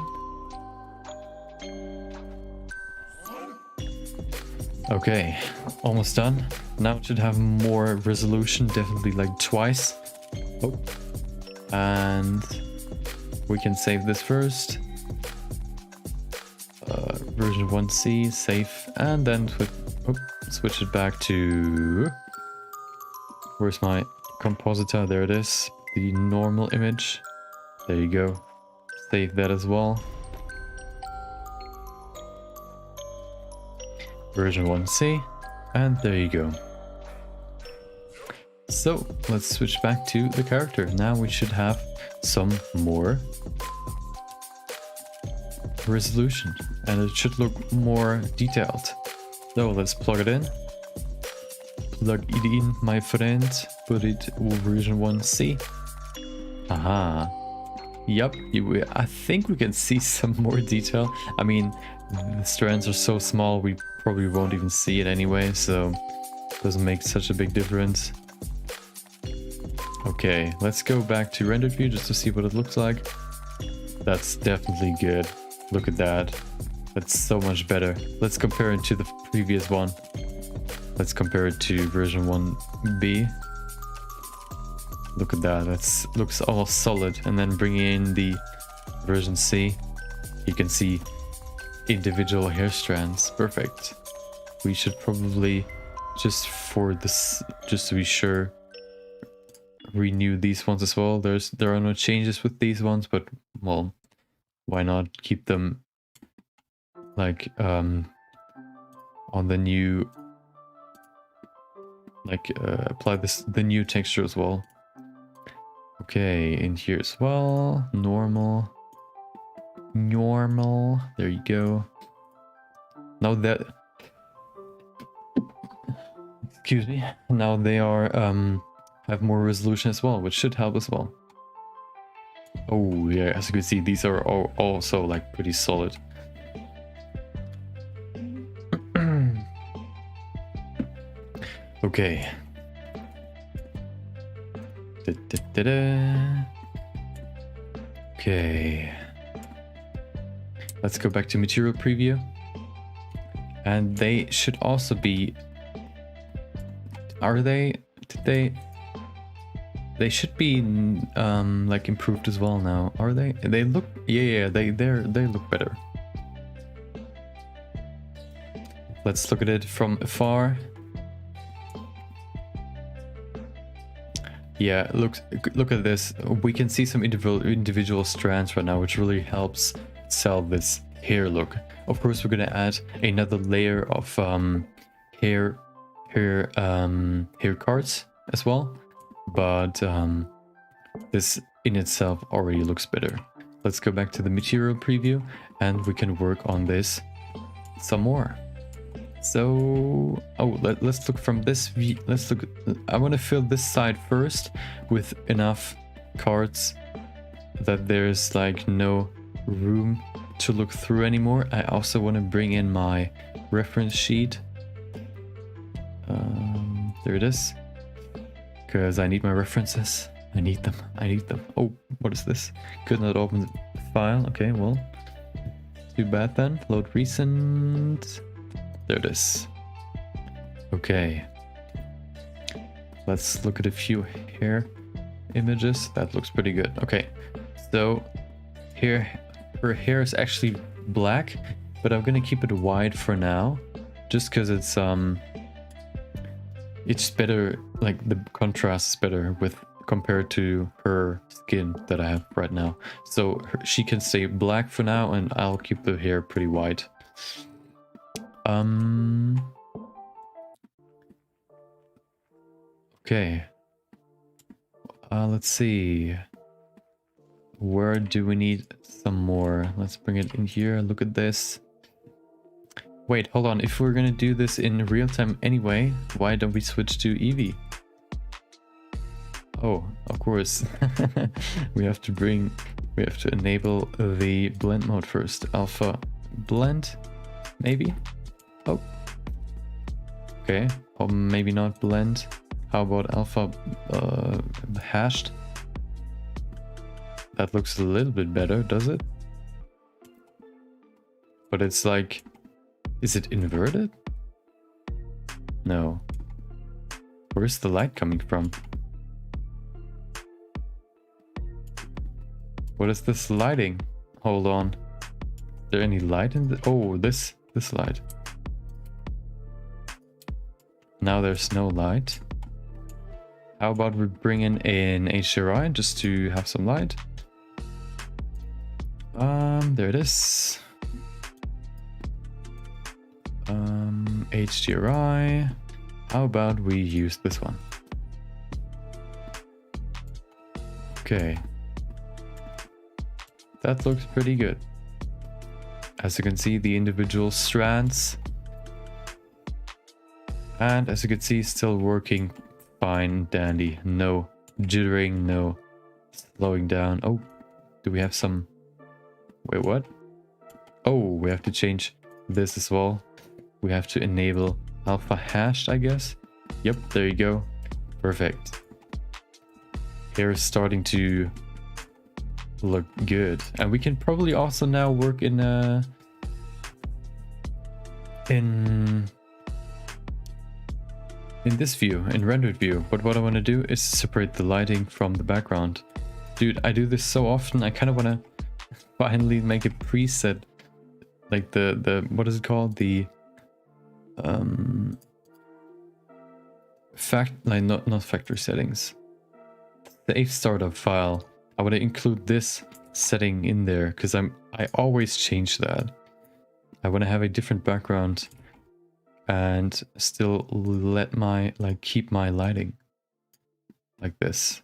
Okay, almost done. Now it should have more resolution, definitely like twice. Oh, and we can save this first. Version 1C, save, and then switch it back to, where's my compositor? There it is, the normal image. There you go. Save that as well. Version 1C, and there you go. So let's switch back to the character. Now we should have some more resolution, and it should look more detailed. So let's plug it in. Plug it in, my friend. Put it version 1C. Aha. Yep, I think we can see some more detail. I mean, the strands are so small, we probably won't even see it anyway, so it doesn't make such a big difference. Okay, let's go back to rendered view just to see what it looks like. That's definitely good. Look at that. That's so much better. Let's compare it to the previous one. Let's compare it to version 1B. Look at that. That looks all solid. And then bring in the version C. You can see individual hair strands. Perfect. We should probably, just for this, just to be sure, renew these ones as well. There are no changes with these ones, but well, why not keep them like on the new, like apply the new texture as well. Okay, in here as well, normal, there you go. Now that, excuse me, now they are have more resolution as well, which should help as well. Oh yeah, as you can see, these are also like pretty solid. Okay. Okay. Let's go back to material preview. And they should also be... Are they? Did they... They should be like improved as well now. Are they? They look... Yeah, they look better. Let's look at it from afar. Yeah, look at this. We can see some individual strands right now, which really helps sell this hair look. Of course, we're gonna add another layer of hair cards as well, but this in itself already looks better. Let's go back to the material preview and we can work on this some more. So, let's look from this view. Let's look. I want to fill this side first with enough cards that there's like no room to look through anymore. I also want to bring in my reference sheet. There it is. Because I need my references. I need them. Oh, what is this? Could not open the file. Okay, well, too bad then. Load recent. There it is. Okay. Let's look at a few hair images. That looks pretty good. Okay. So here, her hair is actually black, but I'm gonna keep it white for now, just because it's better. Like the contrast is better with compared to her skin that I have right now. So she can stay black for now, and I'll keep the hair pretty white. Okay. Let's see. Where do we need some more? Let's bring it in here. Look at this. Wait, hold on. If we're gonna do this in real time anyway, why don't we switch to Eevee? Oh, of course. we have to enable the blend mode first. Alpha blend, maybe? Oh. Okay. Or maybe not blend. How about alpha hashed? That looks a little bit better, does it? But it's like... Is it inverted? No. Where's the light coming from? What is this lighting? Hold on. Is there any light in the... Oh, this light. Now there's no light. How about we bring in an HDRI just to have some light? There it is. HDRI. How about we use this one? Okay. That looks pretty good. As you can see, the individual strands. And as you can see, still working fine, dandy. No jittering, no slowing down. Oh, do we have some... Wait, what? Oh, we have to change this as well. We have to enable alpha hashed, I guess. Yep, there you go. Perfect. Hair is starting to look good. And we can probably also now work in this view, in rendered view. But what I want to do is separate the lighting from the background. Dude, I do this so often. I kind of want to finally make a preset, like the what is it called, the not factory settings, save startup file. I want to include this setting in there because I always change that. I want to have a different background and still let my keep my lighting like this.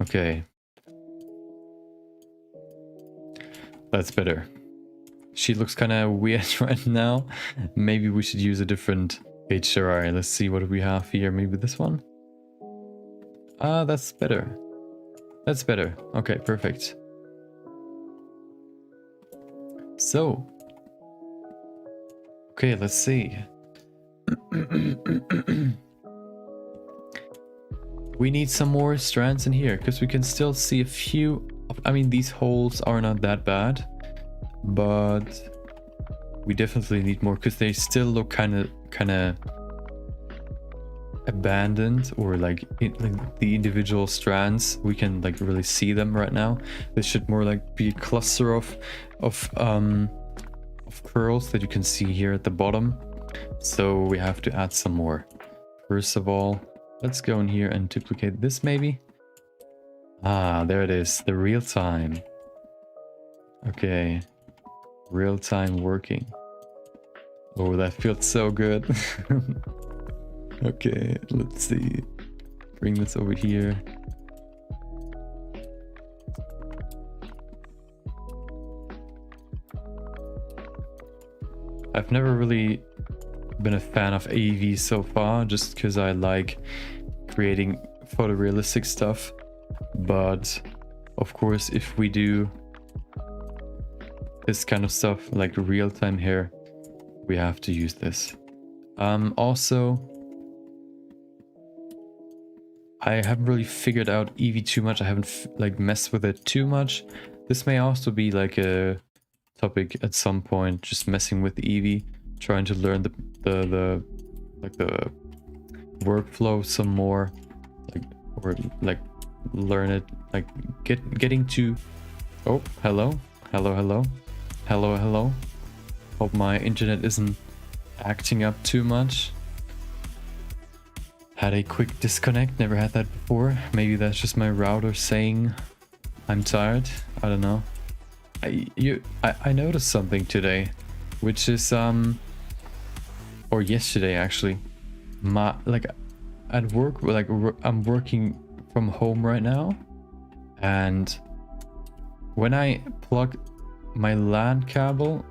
Okay. That's better. She looks kind of weird right now. Maybe we should use a different HDRI. Let's see what we have here. Maybe this one? Ah, that's better. That's better. Okay, perfect. So. Okay, let's see. We need some more strands in here because we can still see a few. I mean, these holes are not that bad. but we definitely need more because they still look kind of abandoned, or like the individual strands, we can like really see them right now. This should more like be a cluster of curls that you can see here at the bottom. So we have to add some more. First of all, let's go in here and duplicate this maybe. Ah, there it is, the real time. Okay, real time working. Oh, that feels so good. Okay, let's see. Bring this over here. I've never really been a fan of AEV so far, just because I like creating photorealistic stuff. But of course, if we do this kind of stuff, like real-time hair, we have to use this. Also, I haven't really figured out Eevee too much. I haven't like messed with it too much. This may also be like a topic at some point, just messing with Eevee, trying to learn the workflow some more, like, or like learn it, like getting to. Oh, hello. Hope my internet isn't acting up too much. Had a quick disconnect, never had that before. Maybe that's just my router saying I'm tired. I don't know. I noticed something today, which is or yesterday actually. Like at work, like I'm working from home right now, and when I plug my LAN cable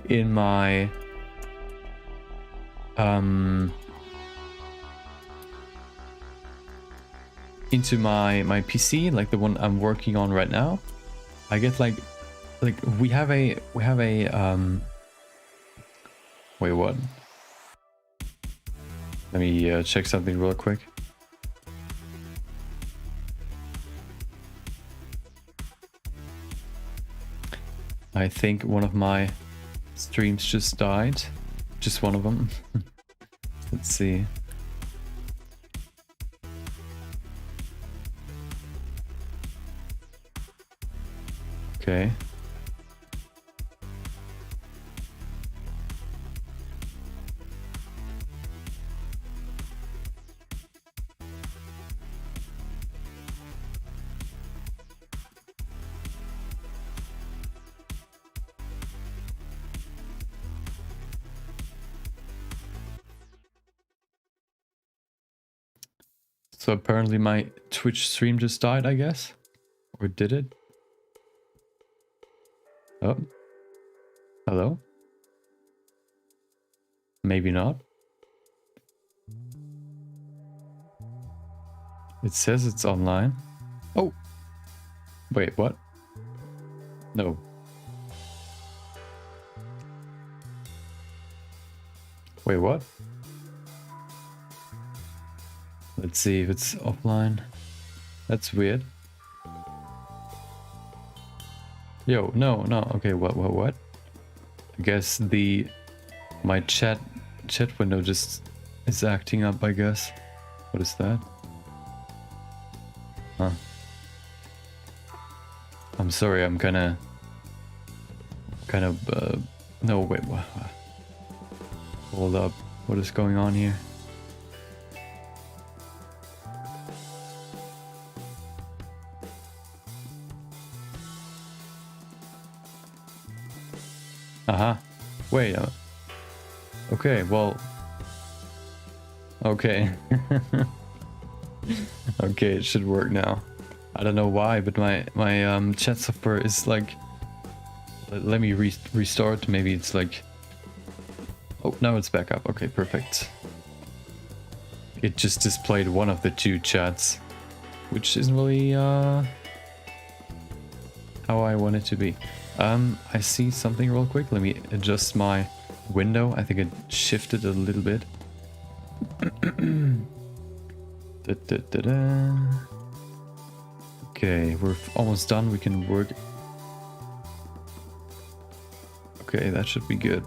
in my into my PC, like the one I'm working on right now, I get like we have a wait, what? Let me check something real quick. I think one of my streams just died. Just one of them. Let's see. Okay. So apparently my Twitch stream just died, I guess. Or did it? Oh. Hello? Maybe not. It says it's online. Oh! Wait, what? No. Wait, what? Let's see if it's offline. That's weird. Yo, no. Okay, what? I guess my chat window just is acting up, I guess. What is that? Huh. I'm sorry, I'm kind of no, wait, what? Hold up. What is going on here? Uh-huh. Wait. Okay, well. Okay. Okay, it should work now. I don't know why, but my chat software is like. Let me restart. Maybe it's like. Oh, now it's back up. Okay, perfect. It just displayed one of the two chats, which isn't really how I want it to be. I see something real quick. Let me adjust my window. I think it shifted a little bit. Okay, we're almost done. We can work Okay, that should be good.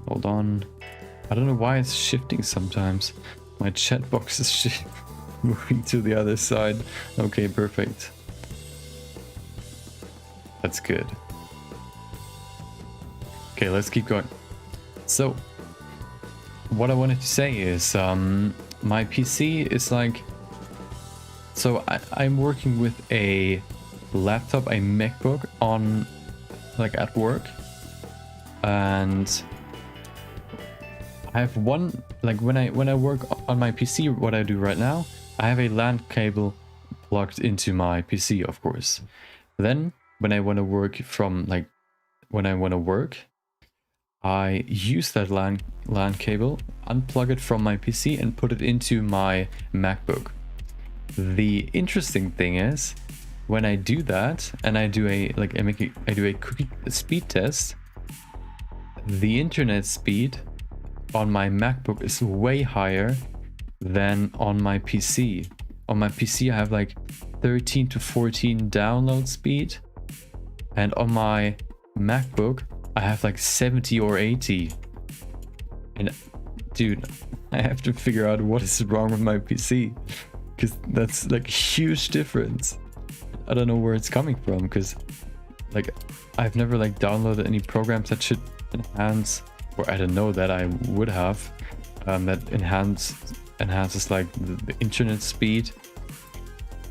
Hold on. I don't know why it's shifting sometimes. My chat box is moving to the other side. Okay, perfect. That's good. Okay, let's keep going. So, what I wanted to say is, my PC is like... So I'm working with a laptop, a MacBook on, like, at work. And I have one, like, when I work on my PC, what I do right now, I have a LAN cable plugged into my PC, of course. Then when I want to work from, like, when I want to work, I use that LAN cable, unplug it from my PC and put it into my MacBook. The interesting thing is, when I do that and I do a cookie speed test, the internet speed on my MacBook is way higher than on my PC. On my PC I have like 13 to 14 download speed, and on my MacBook I have like 70 or 80. And dude, I have to figure out what is wrong with my PC, because that's like a huge difference. I don't know where it's coming from, because like I've never like downloaded any programs that should enhance, or I don't know that I would have, that enhances like the internet speed.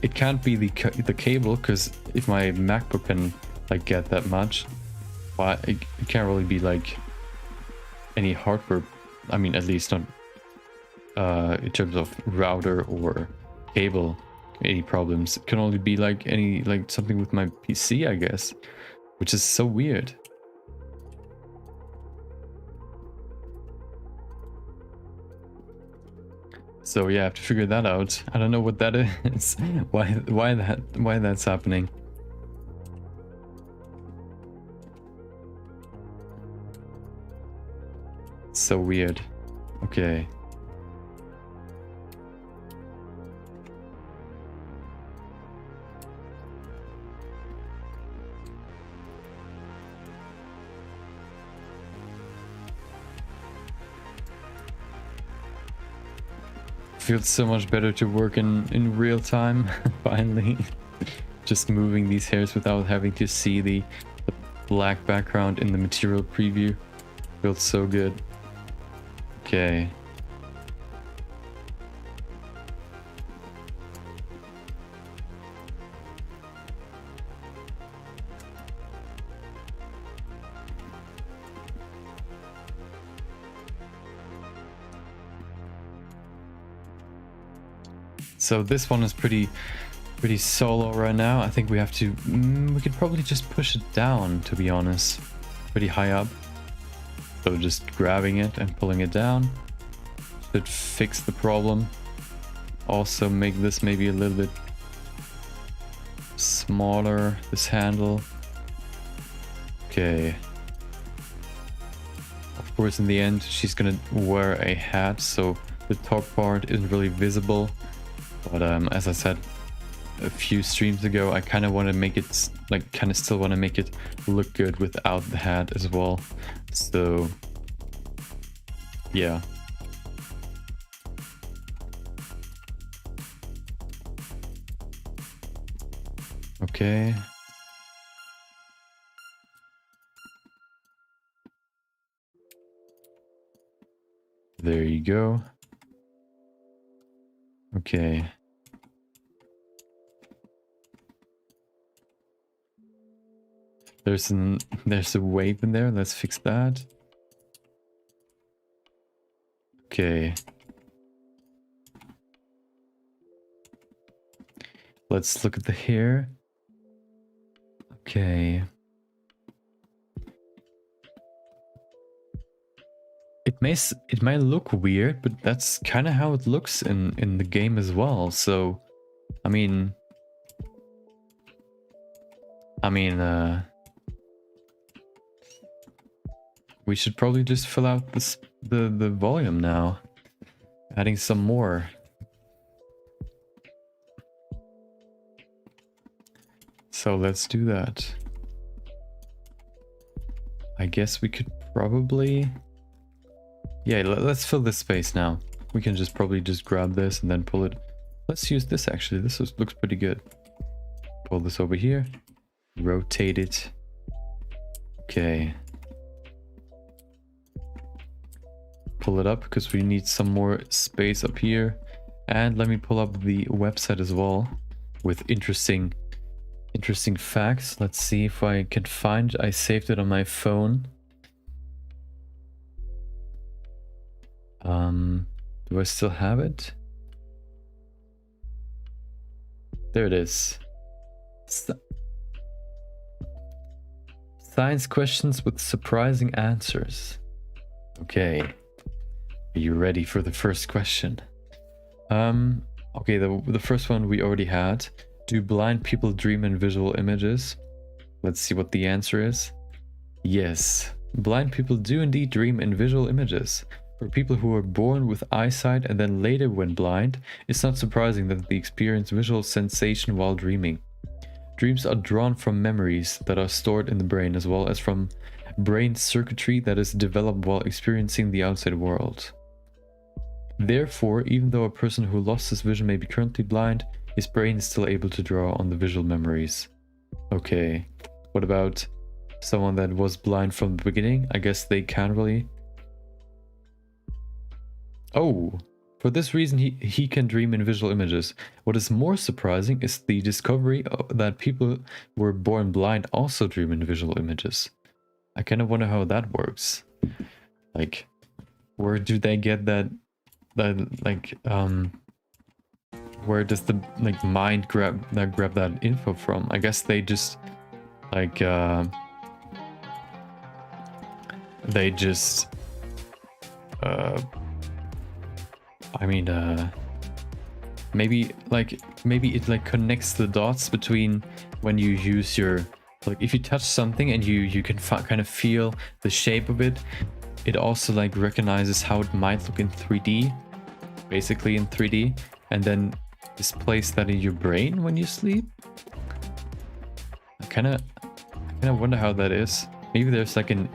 It can't be the cable, because if my MacBook can like get that much, but it can't really be like any hardware. I mean, at least not in terms of router or cable, any problems. It can only be like something with my PC, I guess, which is so weird. So yeah, I have to figure that out. I don't know what that is. why that's happening. So weird. Okay. Feels so much better to work in real time, finally. Just moving these hairs without having to see the black background in the material preview. Feels so good. Okay. So this one is pretty solo right now. I think we have to, we could probably just push it down, to be honest. Pretty high up. So just grabbing it and pulling it down should fix the problem. Also make this maybe a little bit smaller, this handle. Okay. Of course, in the end, she's gonna wear a hat, so the top part isn't really visible. But as I said a few streams ago, I kind of want to make it, like, kind of still want to make it look good without the hat as well. So, yeah. Okay. There you go. Okay. There's a wave in there. Let's fix that. Okay. Let's look at the hair. Okay. It might look weird, but that's kind of how it looks in the game as well. So, I mean, we should probably just fill out the volume now, adding some more. So let's do that. I guess we could probably... Yeah, let's fill this space now. We can just probably just grab this and then pull it. Let's use this actually. Looks pretty good. Pull this over here. Rotate it. Okay. Pull it up because we need some more space up here. And let me pull up the website as well with interesting facts. Let's see if I can find it. I saved it on my phone. Do I still have it? There it is. Science questions with surprising answers. Okay. Are you ready for the first question? Okay, the first one we already had. Do blind people dream in visual images? Let's see what the answer is. Yes, blind people do indeed dream in visual images. For people who are born with eyesight and then later went blind, it's not surprising that they experience visual sensation while dreaming. Dreams are drawn from memories that are stored in the brain as well as from brain circuitry that is developed while experiencing the outside world. Therefore, even though a person who lost his vision may be currently blind, his brain is still able to draw on the visual memories. Okay, what about someone that was blind from the beginning? I guess they can't really... Oh, for this reason he can dream in visual images. What is more surprising is the discovery that people who were born blind also dream in visual images. I kind of wonder how that works. Like, where do they get that where does the mind grab that info from? I guess they just maybe it connects the dots between when you use your, if you touch something and you can kind of feel the shape of it. It also recognizes how it might look in 3D, basically in 3D, and then displays that in your brain when you sleep. I kind of wonder how that is. Maybe there's an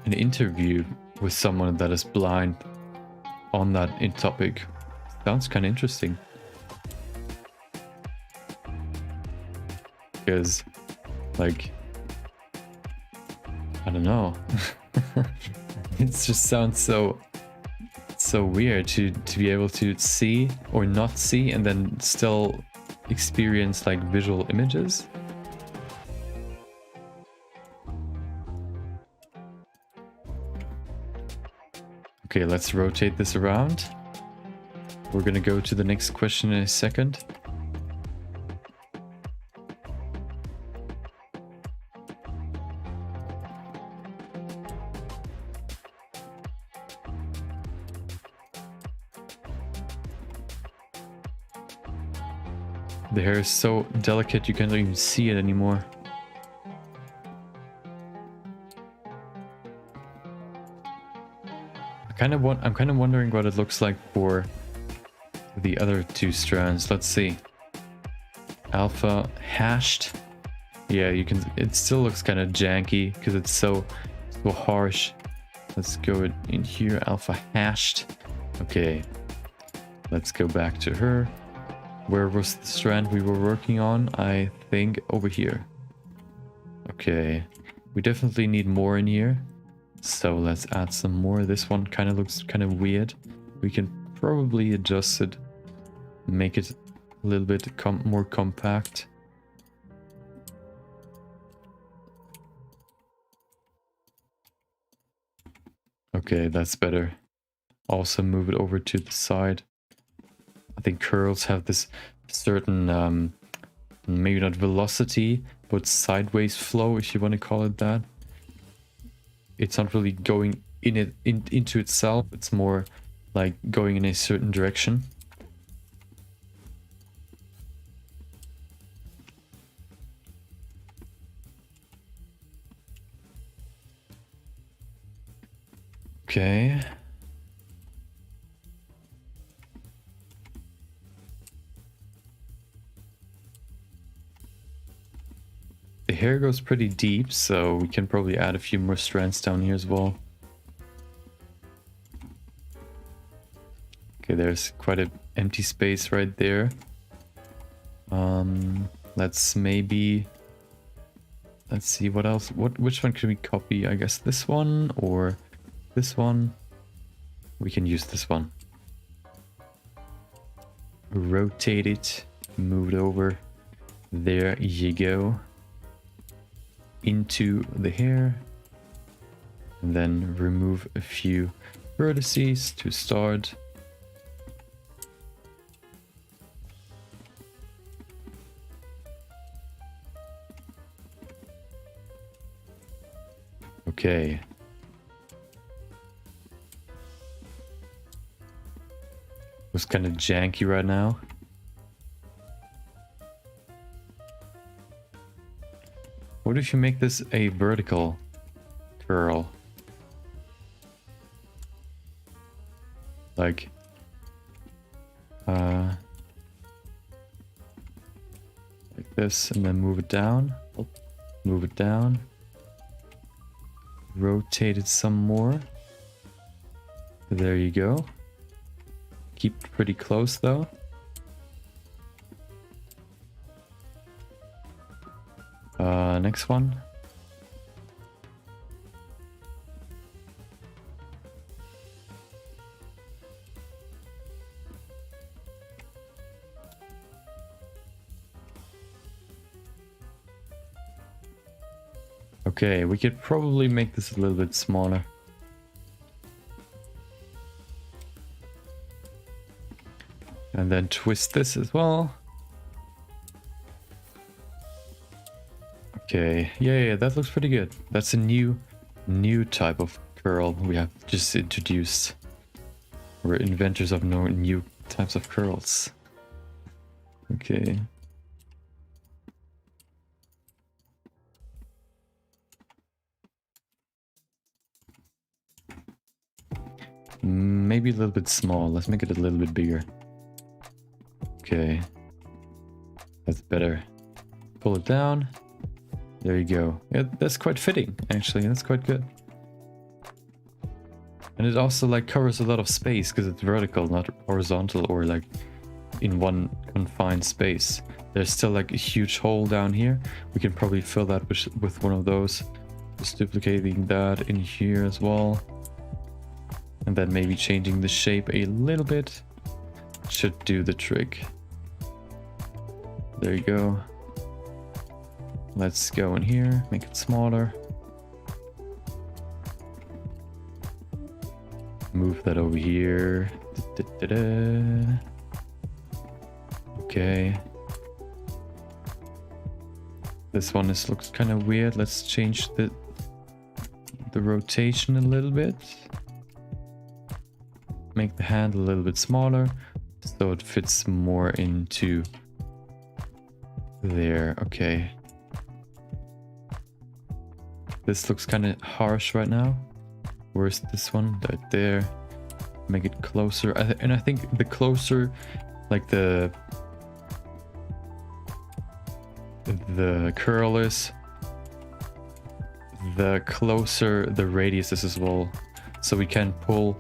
interview with someone that is blind on that topic. Sounds kind of interesting. Because, I don't know. It just sounds so weird to be able to see or not see and then still experience visual images. Okay, let's rotate this around. We're gonna go to the next question in a second. The hair is so delicate you can't even see it anymore. I'm kind of wondering what it looks like for the other two strands. Let's see. Alpha hashed. Yeah, you can. It still looks kind of janky because it's so harsh. Let's go in here. Alpha hashed. Okay. Let's go back to her. Where was the strand we were working on? I think over here. Okay. We definitely need more in here. So let's add some more. This one kind of looks kind of weird. We can probably adjust it. Make it a little bit more compact. Okay, that's better. Also move it over to the side. I think curls have this certain, maybe not velocity, but sideways flow, if you want to call it that. It's not really going into itself. It's more like going in a certain direction. Okay. The hair goes pretty deep, so we can probably add a few more strands down here as well. Okay, there's quite an empty space right there. Let's see what else. Which one can we copy? I guess this one or this one. We can use this one. Rotate it, move it over. There you go. Into the hair. And then remove a few vertices to start. Okay. It's kind of janky right now. What if you make this a vertical curl? Like, like this, and then move it down. Move it down. Rotate it some more. There you go. Keep it pretty close though. Next one. Okay, we could probably make this a little bit smaller. And then twist this as well. Okay, yeah, that looks pretty good. That's a new type of curl we have just introduced. We're inventors of new types of curls. Okay. Maybe a little bit small. Let's make it a little bit bigger. Okay. That's better. Pull it down. There you go. Yeah, that's quite fitting, actually. That's quite good. And it also like covers a lot of space because it's vertical, not horizontal or like in one confined space. There's still like a huge hole down here. We can probably fill that with one of those. Just duplicating that in here as well. And then maybe changing the shape a little bit. Should do the trick. There you go. Let's go in here, make it smaller. Move that over here. Okay. This one looks kind of weird. Let's change the rotation a little bit. Make the hand a little bit smaller so it fits more into there. Okay. This looks kind of harsh right now. Where's this one? Right there. Make it closer. And I think the closer, like the curl is, the closer the radius is as well. So we can pull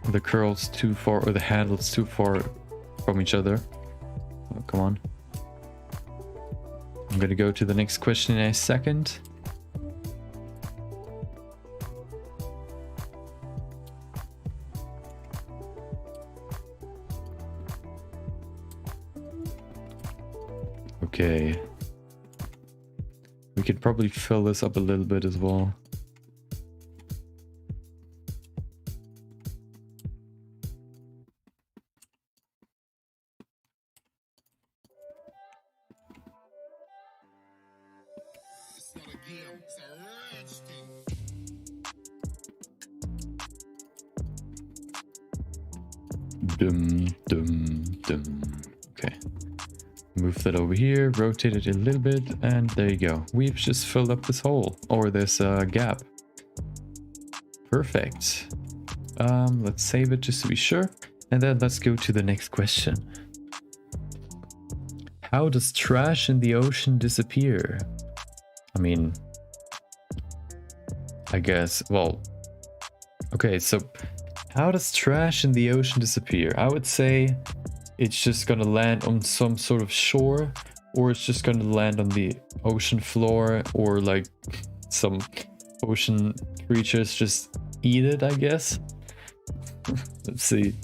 the curls too far or the handles too far from each other. Oh, come on. I'm gonna go to the next question in a second. Okay. We could probably fill this up a little bit as well. Okay. Move that over here, rotate it a little bit, and there you go. We've just filled up this hole, or this gap. Perfect. Let's save it just to be sure. And then let's go to the next question. How does trash in the ocean disappear? I mean, I guess, well, okay, so how does trash in the ocean disappear? I would say it's just gonna land on some sort of shore, or it's just gonna land on the ocean floor, or like some ocean creatures just eat it, I guess. Let's see.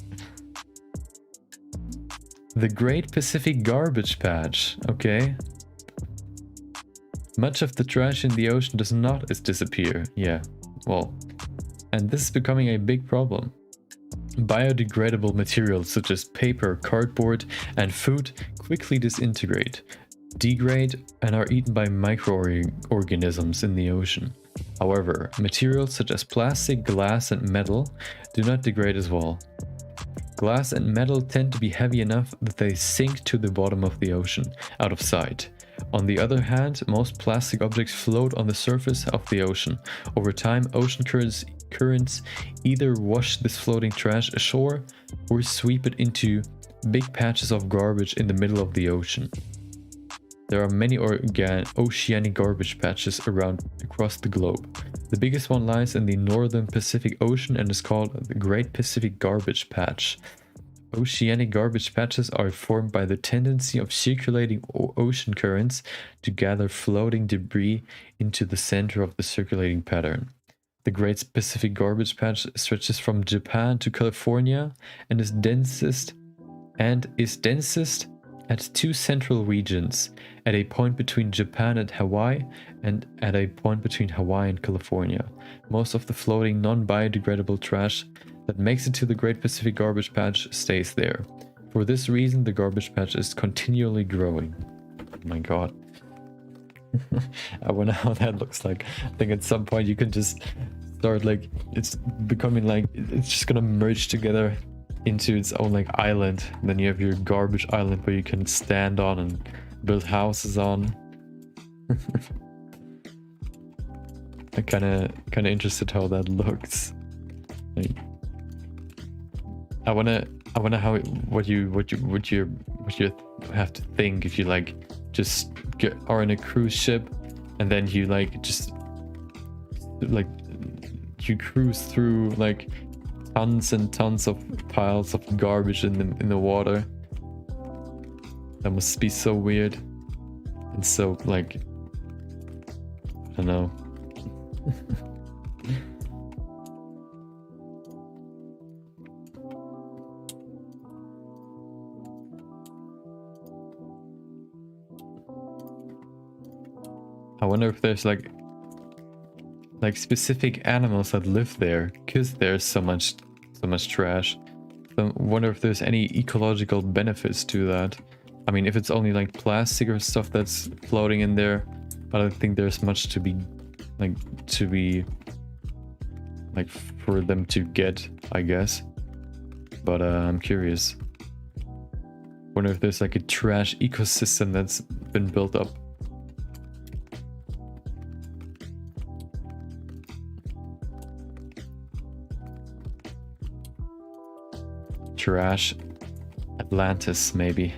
The Great Pacific Garbage Patch. Okay. Much of the trash in the ocean does not disappear. Yeah, well, and this is becoming a big problem. Biodegradable materials such as paper, cardboard, and food quickly disintegrate, degrade, and are eaten by microorganisms in the ocean. However, materials such as plastic, glass, and metal do not degrade as well. Glass and metal tend to be heavy enough that they sink to the bottom of the ocean, out of sight. On the other hand, most plastic objects float on the surface of the ocean. Over time, ocean currents either wash this floating trash ashore or sweep it into big patches of garbage in the middle of the ocean. There are many oceanic garbage patches across the globe. The biggest one lies in the northern Pacific Ocean and is called the Great Pacific Garbage Patch. Oceanic garbage patches are formed by the tendency of circulating ocean currents to gather floating debris into the center of the circulating pattern. The Great Pacific Garbage Patch stretches from Japan to California and is densest at two central regions, at a point between Japan and Hawaii, and at a point between Hawaii and California. Most of the floating non-biodegradable trash that makes it to the Great Pacific Garbage Patch stays there. For this reason, the garbage patch is continually growing. Oh my god. I wonder how that looks like. I think at some point you can just start like, it's becoming like, it's just gonna merge together into its own like island. And then you have your garbage island where you can stand on and build houses on. I'm kind of interested how that looks. Like, I wanna what you have to think if you like just are in a cruise ship and then you like just like you cruise through like tons and tons of piles of garbage in the water. That must be so weird and so like, I don't know. I wonder if there's like specific animals that live there, because there's so much trash. So I wonder if there's any ecological benefits to that. I mean, if it's only like plastic or stuff that's floating in there, I don't think there's much to be for them to get, I guess. But I'm curious. Wonder if there's like a trash ecosystem that's been built up. Trash Atlantis, maybe.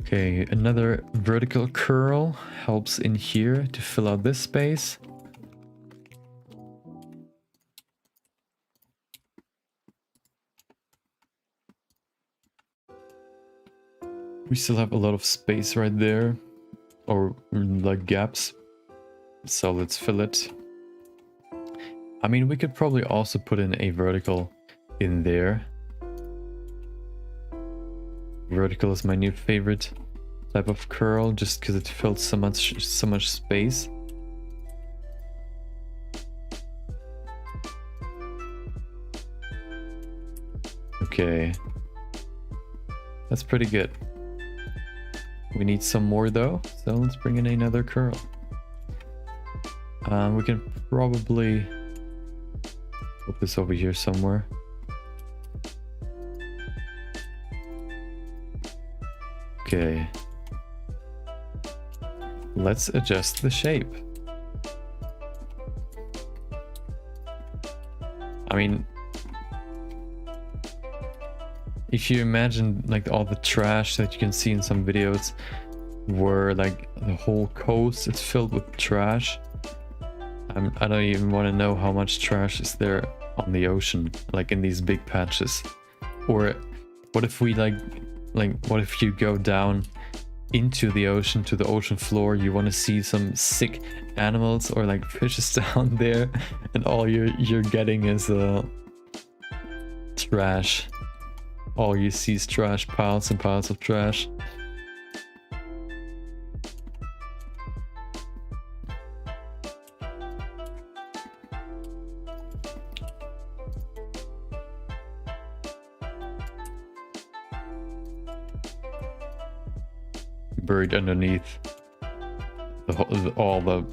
Okay, another vertical curl helps in here to fill out this space. We still have a lot of space right there, or like gaps, so let's fill it. I mean, we could probably also put in a vertical in there. Vertical is my new favorite type of curl, just because it fills so much space. Okay, that's pretty good. We need some more though, so let's bring in another curl. We can probably put this over here somewhere. Okay. let's adjust the shape. I mean, if you imagine like all the trash that you can see in some videos where like the whole coast is filled with trash, I don't even want to know how much trash is there on the ocean, like in these big patches. Or what if we what if you go down into the ocean, to the ocean floor, you want to see some sick animals or like fishes down there, and all you're getting is trash. All you see is trash, piles and piles of trash. Buried underneath all the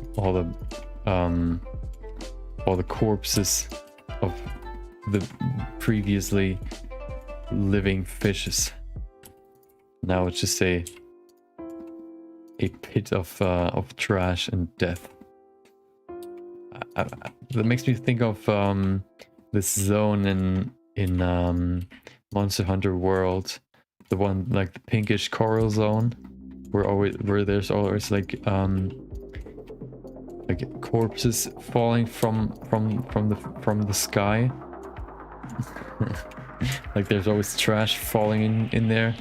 corpses of the previously living fishes. Now it's just a pit of trash and death. That makes me think of this zone in Monster Hunter World, the one like the pinkish coral zone, where there's always like corpses falling from the sky. Like there's always trash falling in there.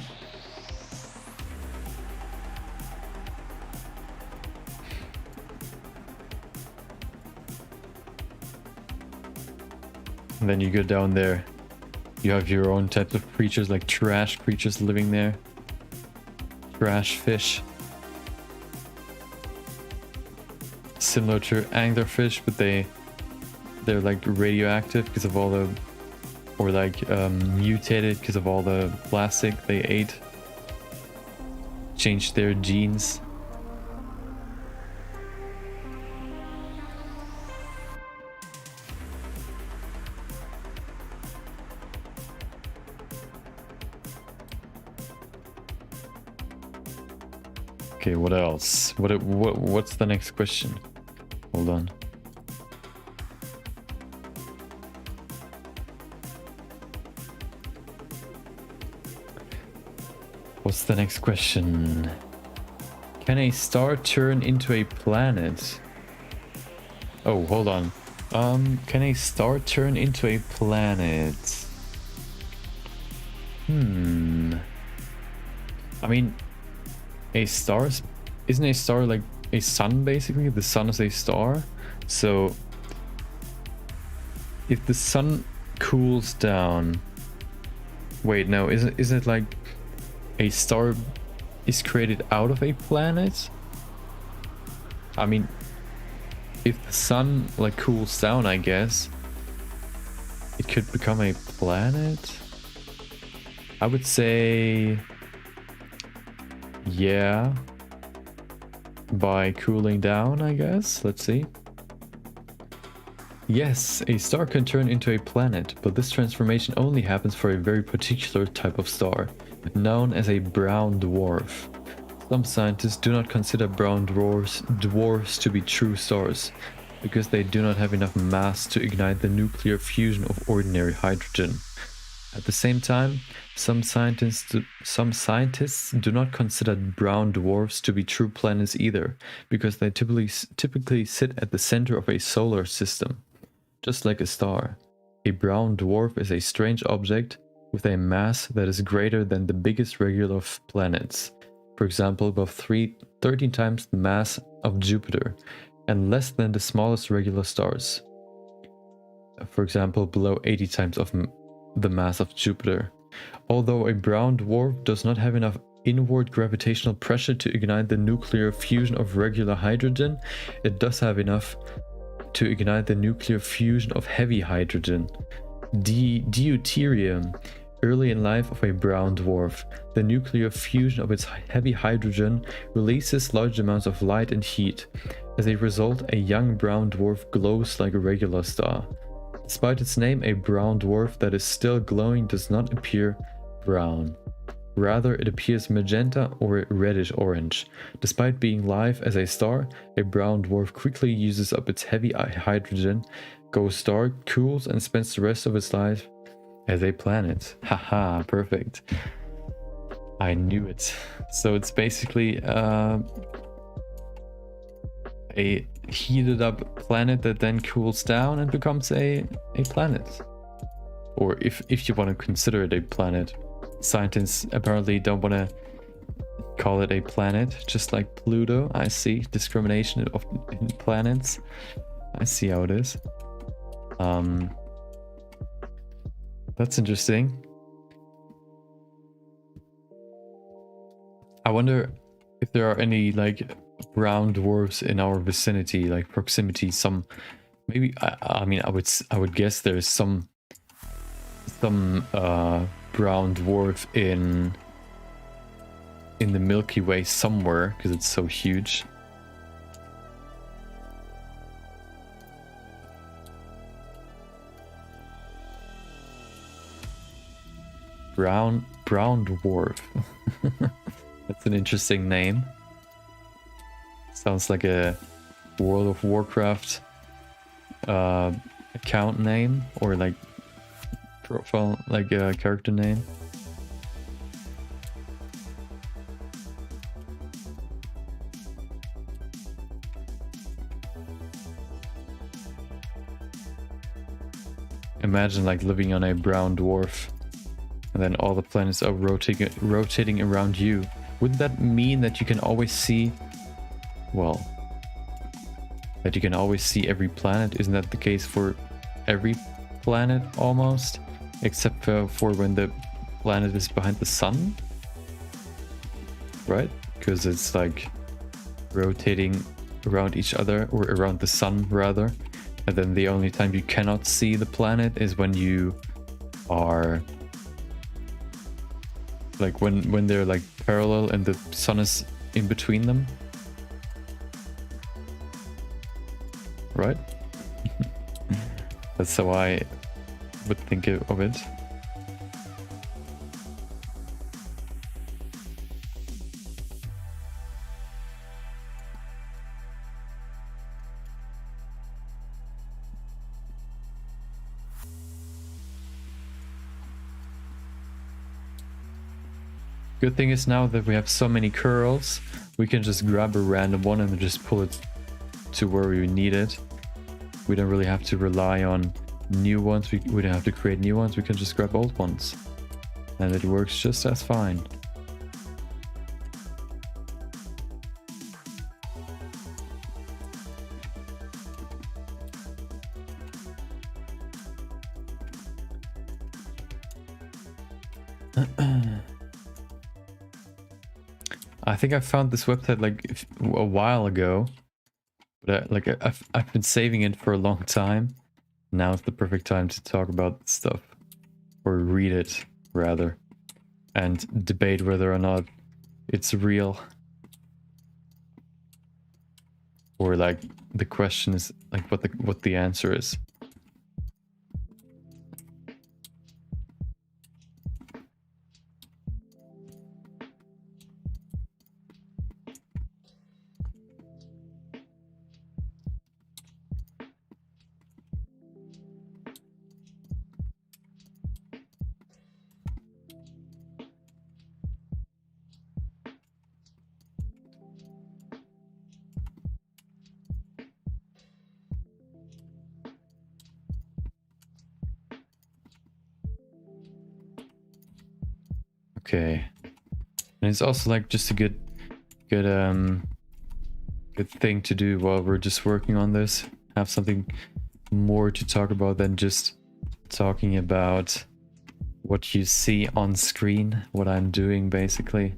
And then you go down there, you have your own types of creatures, like trash creatures living there. Trash fish. Similar to anglerfish, but they're like radioactive because of all the, or like mutated because of all the plastic they ate. Changed their genes. Okay, what else? What's the next question? Hold on. What's the next question? Can a star turn into a planet? Oh, hold on. Can a star turn into a planet? I mean, isn't a star like a sun basically? The sun is a star. So if the sun cools down, wait, no, is it like a star is created out of a planet? I mean, if the sun like cools down, I guess it could become a planet. I would say yeah, by cooling down, I guess. Let's see. Yes, a star can turn into a planet, but this transformation only happens for a very particular type of star, known as a brown dwarf. Some scientists do not consider brown dwarfs to be true stars, because they do not have enough mass to ignite the nuclear fusion of ordinary hydrogen. At the same time, some scientists do not consider brown dwarfs to be true planets either, because they typically sit at the center of a solar system. Just like a star, a brown dwarf is a strange object with a mass that is greater than the biggest regular planets, for example above 13 times the mass of Jupiter, and less than the smallest regular stars, for example below 80 times of the mass of Jupiter. Although a brown dwarf does not have enough inward gravitational pressure to ignite the nuclear fusion of regular hydrogen, it does have enough to ignite the nuclear fusion of heavy hydrogen, deuterium. Early in life of a brown dwarf, the nuclear fusion of its heavy hydrogen releases large amounts of light and heat. As a result, a young brown dwarf glows like a regular star. Despite its name, a brown dwarf that is still glowing does not appear brown. Rather, it appears magenta or reddish orange. Despite being live as a star, a brown dwarf quickly uses up its heavy hydrogen, goes dark, cools, and spends the rest of its life as a planet. Haha, perfect. I knew it. So it's basically a heated up planet that then cools down and becomes a planet. Or if you want to consider it a planet. Scientists apparently don't want to call it a planet, just like Pluto. I see discrimination of in planets. I see how it is. That's interesting. I wonder if there are any like brown dwarfs in our vicinity, like proximity. Some maybe I mean I would guess there's some brown dwarf in the Milky Way somewhere because it's so huge. Brown dwarf. That's an interesting name. Sounds like a World of Warcraft account name or like profile, like a character name. Imagine like living on a brown dwarf and then all the planets are rotating around you. Wouldn't that mean that you can always see, well, that you can always see every planet? Isn't that the case for every planet almost? Except for when the planet is behind the sun? Right? Because it's like rotating around each other, or around the sun rather. And then the only time you cannot see the planet is when you are like when they're like parallel and the sun is in between them. Right? That's how I would think of it. Good thing is now that we have so many curls, we can just grab a random one and just pull it to where we need it. We don't really have to rely on new ones. We don't have to create new ones. We can just grab old ones. And it works just as fine. I think I found this website like a while ago, but I've been saving it for a long time. Now is the perfect time to talk about this stuff, or read it rather, and debate whether or not it's real, or like the question is like what the answer is. Okay, and it's also like just a good thing to do while we're just working on this. Have something more to talk about than just talking about what you see on screen, what I'm doing basically.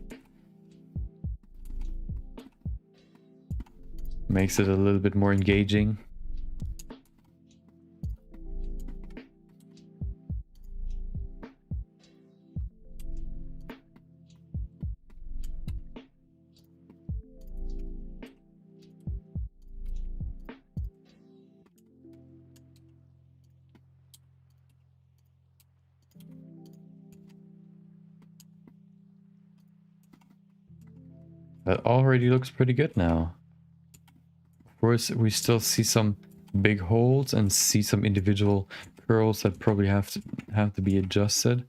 Makes it a little bit more engaging. That already looks pretty good now. Of course, we still see some big holes and see some individual curls that probably have to be adjusted.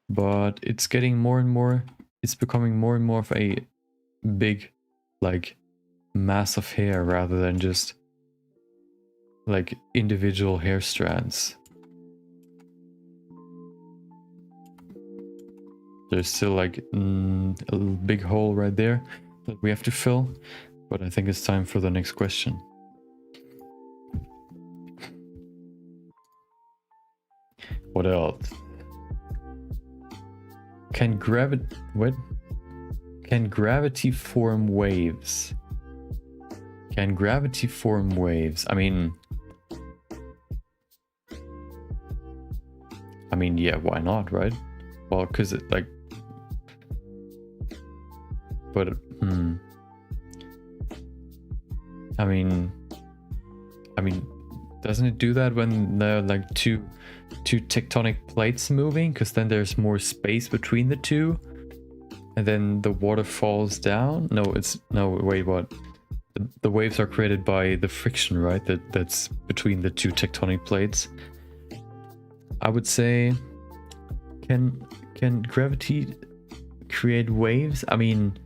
But it's getting more and more, it's becoming more and more of a big, like, mass of hair rather than just like individual hair strands. There's still like a big hole right there that we have to fill, but I think it's time for the next question. What else? Can gravity form waves? Can gravity form waves? I mean, yeah, why not, right? Well, because it like, but I mean, doesn't it do that when there are like two tectonic plates moving? Because then there's more space between the two, and then the water falls down. No, wait, what? The waves are created by the friction, right? That's between the two tectonic plates. I would say, can gravity create waves? I mean,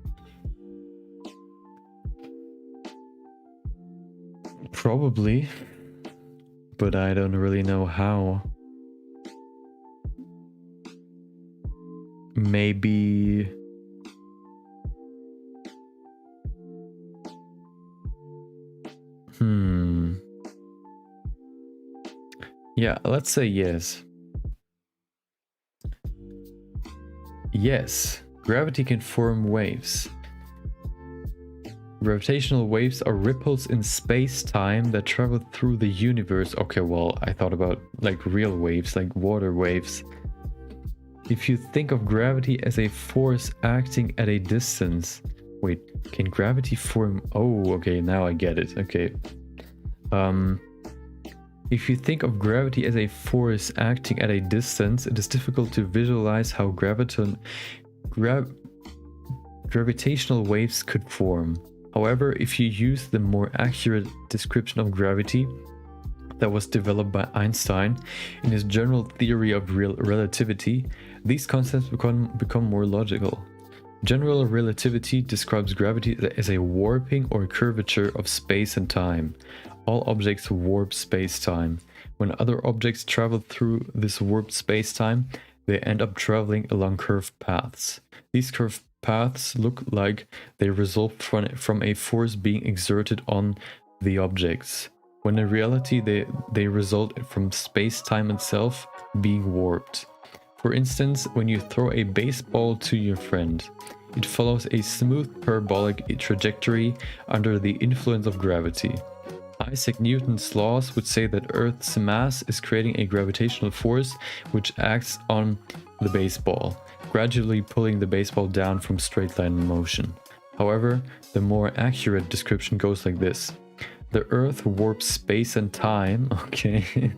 probably, but I don't really know how. Maybe yeah, let's say yes. Yes, gravity can form waves. Gravitational waves are ripples in space-time that travel through the universe. Okay, well, I thought about like real waves, like water waves. If you think of gravity as a force acting at a distance... Wait, can gravity form... Oh, okay, now I get it. Okay. If you think of gravity as a force acting at a distance, it is difficult to visualize how gravitational waves could form. However, if you use the more accurate description of gravity that was developed by Einstein in his general theory of relativity, these concepts become more logical. General relativity describes gravity as a warping or curvature of space and time. All objects warp space-time. When other objects travel through this warped space-time, they end up traveling along curved paths. These curved paths look like they result from a force being exerted on the objects, when in reality they result from space-time itself being warped. For instance, when you throw a baseball to your friend, it follows a smooth parabolic trajectory under the influence of gravity. Isaac Newton's laws would say that Earth's mass is creating a gravitational force which acts on the baseball, gradually pulling the baseball down from straight line motion. However, the more accurate description goes like this. The Earth warps space and time, okay.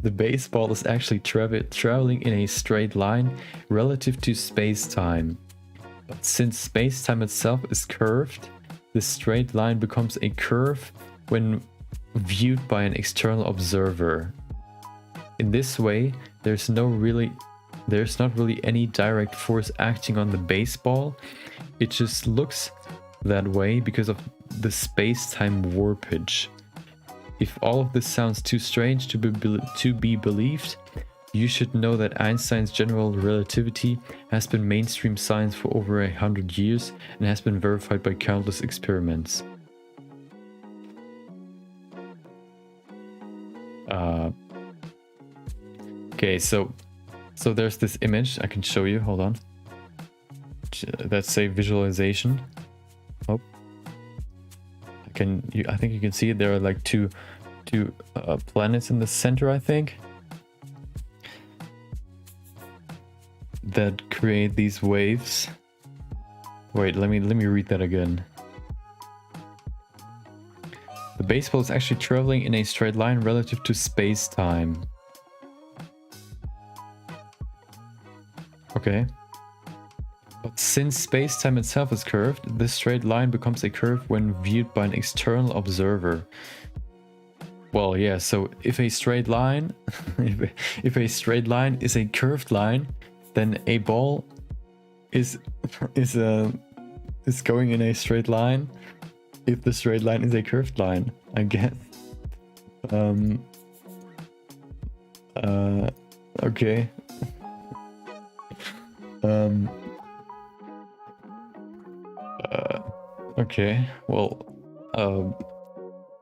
The baseball is actually traveling in a straight line relative to space-time. But since space-time itself is curved, the straight line becomes a curve when viewed by an external observer. In this way, there's not really any direct force acting on the baseball. It just looks that way because of the space-time warpage. If all of this sounds too strange to be believed, you should know that Einstein's general relativity has been mainstream science for over 100 years and has been verified by countless experiments. Okay, so there's this image I can show you. Hold on. That's a visualization. Oh, I think you can see it. There are like two planets in the center, I think, that create these waves. Wait, let me read that again. The baseball is actually traveling in a straight line relative to space-time. Okay. But Since space-time itself is curved, this straight line becomes a curve when viewed by an external observer. Well, yeah, so if a straight line, if a straight line is a curved line, then a ball is going in a straight line if the straight line is a curved line, I guess. Okay. Okay, well,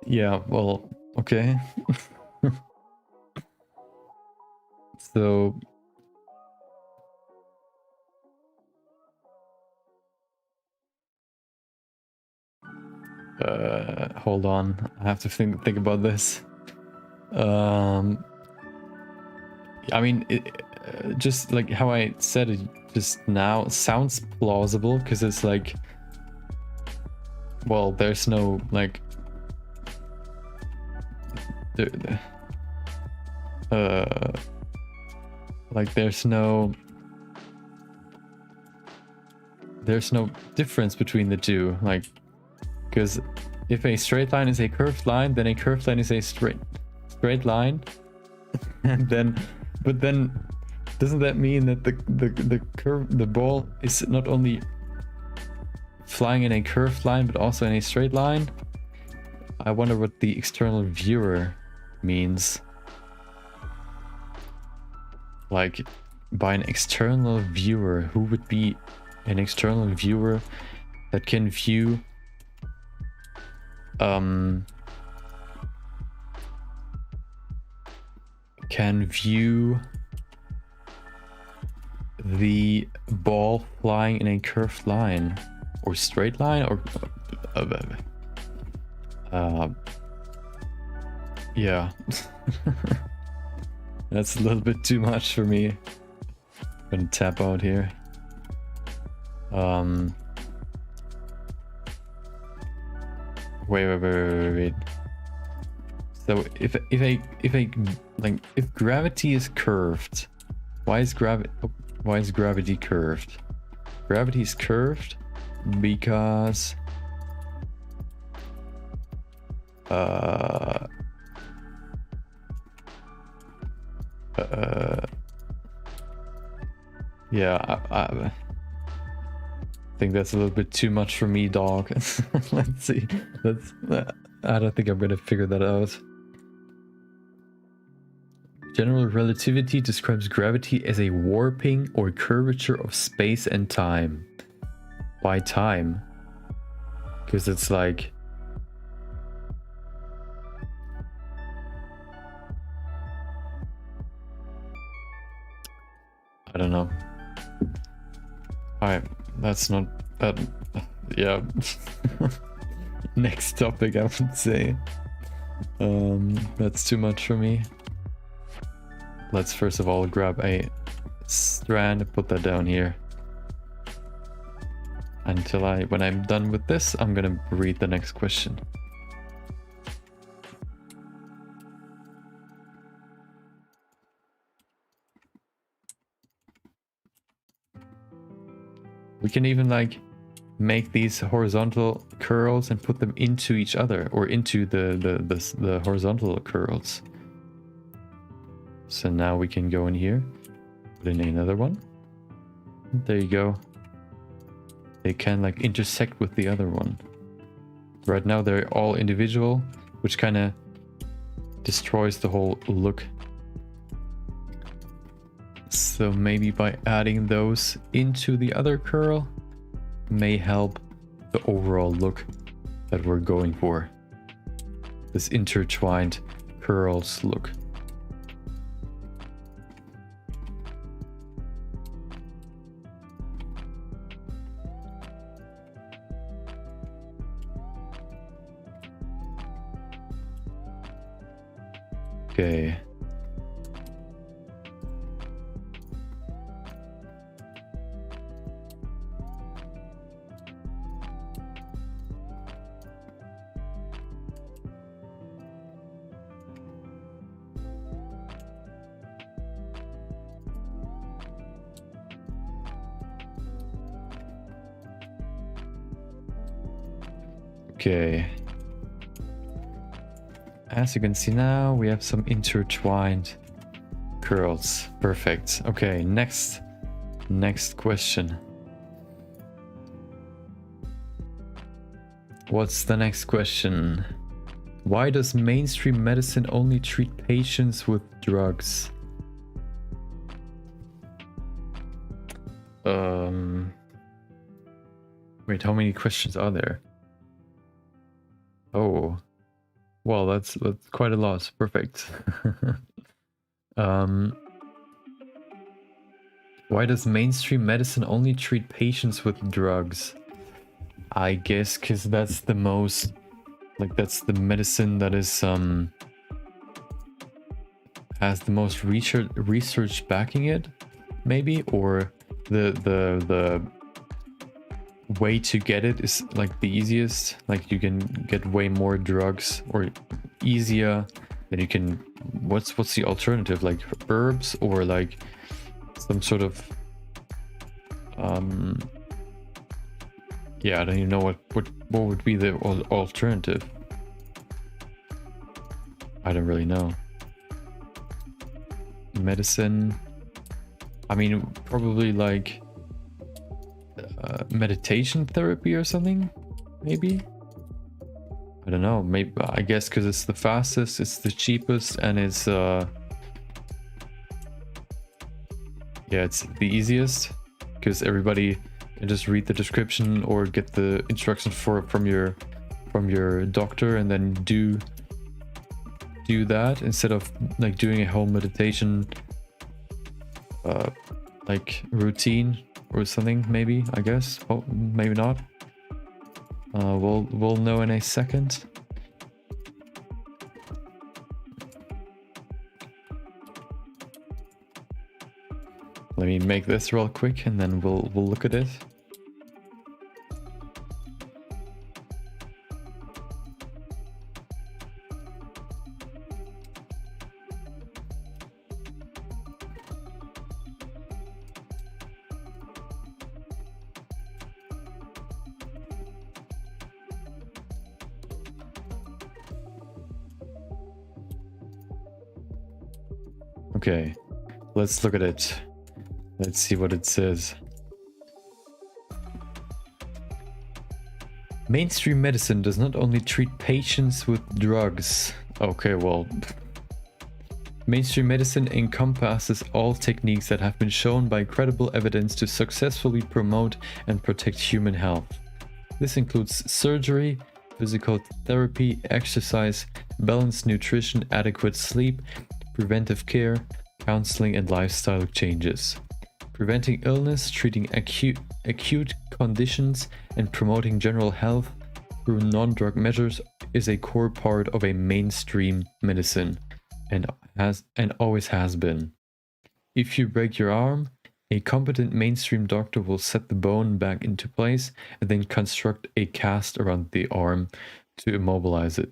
yeah, well, okay. So, hold on, I have to think about this. I mean, just like how I said it just now, sounds plausible because it's like, well, there's no like, like there's no difference between the two, like, because if a straight line is a curved line, then a curved line is a straight line, and then, but then, doesn't that mean that the ball is not only flying in a curved line but also in a straight line? I wonder what the external viewer means. Like, by an external viewer, who would be an external viewer that can view the ball flying in a curved line or straight line, or yeah. That's a little bit too much for me. I'm gonna tap out here. Wait. So if gravity is curved, why is gravity curved? Gravity is curved because yeah, I think that's a little bit too much for me, dog. Let's see. I don't think I'm gonna figure that out. General relativity describes gravity as a warping or curvature of space and time. Why time? Because it's like, I don't know. Alright, that's not that. Yeah. Next topic, I would say. That's too much for me. Let's first of all grab a strand and put that down here. Until when I'm done with this, I'm gonna read the next question. We can even like make these horizontal curls and put them into each other, or into the horizontal curls. So now we can go in here, put in another one. There you go. They can like intersect with the other one. Right now they're all individual, which kind of destroys the whole look. So maybe by adding those into the other curl may help the overall look that we're going for. This intertwined curls look. Okay. Okay. As you can see now, we have some intertwined curls. Perfect. Okay, next question. What's the next question? Why does mainstream medicine only treat patients with drugs? Wait, how many questions are there? Oh, well, that's quite a lot. Perfect. Why does mainstream medicine only treat patients with drugs? I guess because that's the most, like, that's the medicine that is has the most research backing it, maybe, or the way to get it is like the easiest. Like you can get way more drugs or easier than you can. What's the alternative? Like herbs or like some sort of yeah, I don't even know what would be the alternative. I don't really know. Medicine, I mean, probably like meditation therapy or something, maybe. I don't know, maybe, I guess because it's the fastest, it's the cheapest, and it's yeah, it's the easiest because everybody can just read the description or get the instructions from your doctor and then do that instead of like doing a whole meditation like routine or something, maybe, I guess. Oh, maybe not. We'll know in a second. Let me make this real quick and then we'll look at it. Okay, let's look at it. Let's see what it says. Mainstream medicine does not only treat patients with drugs. Okay, well, mainstream medicine encompasses all techniques that have been shown by credible evidence to successfully promote and protect human health. This includes surgery, physical therapy, exercise, balanced nutrition, adequate sleep, preventive care, counseling, and lifestyle changes. Preventing illness, treating acute conditions, and promoting general health through non-drug measures is a core part of a mainstream medicine and always has been. If you break your arm, a competent mainstream doctor will set the bone back into place and then construct a cast around the arm to immobilize it.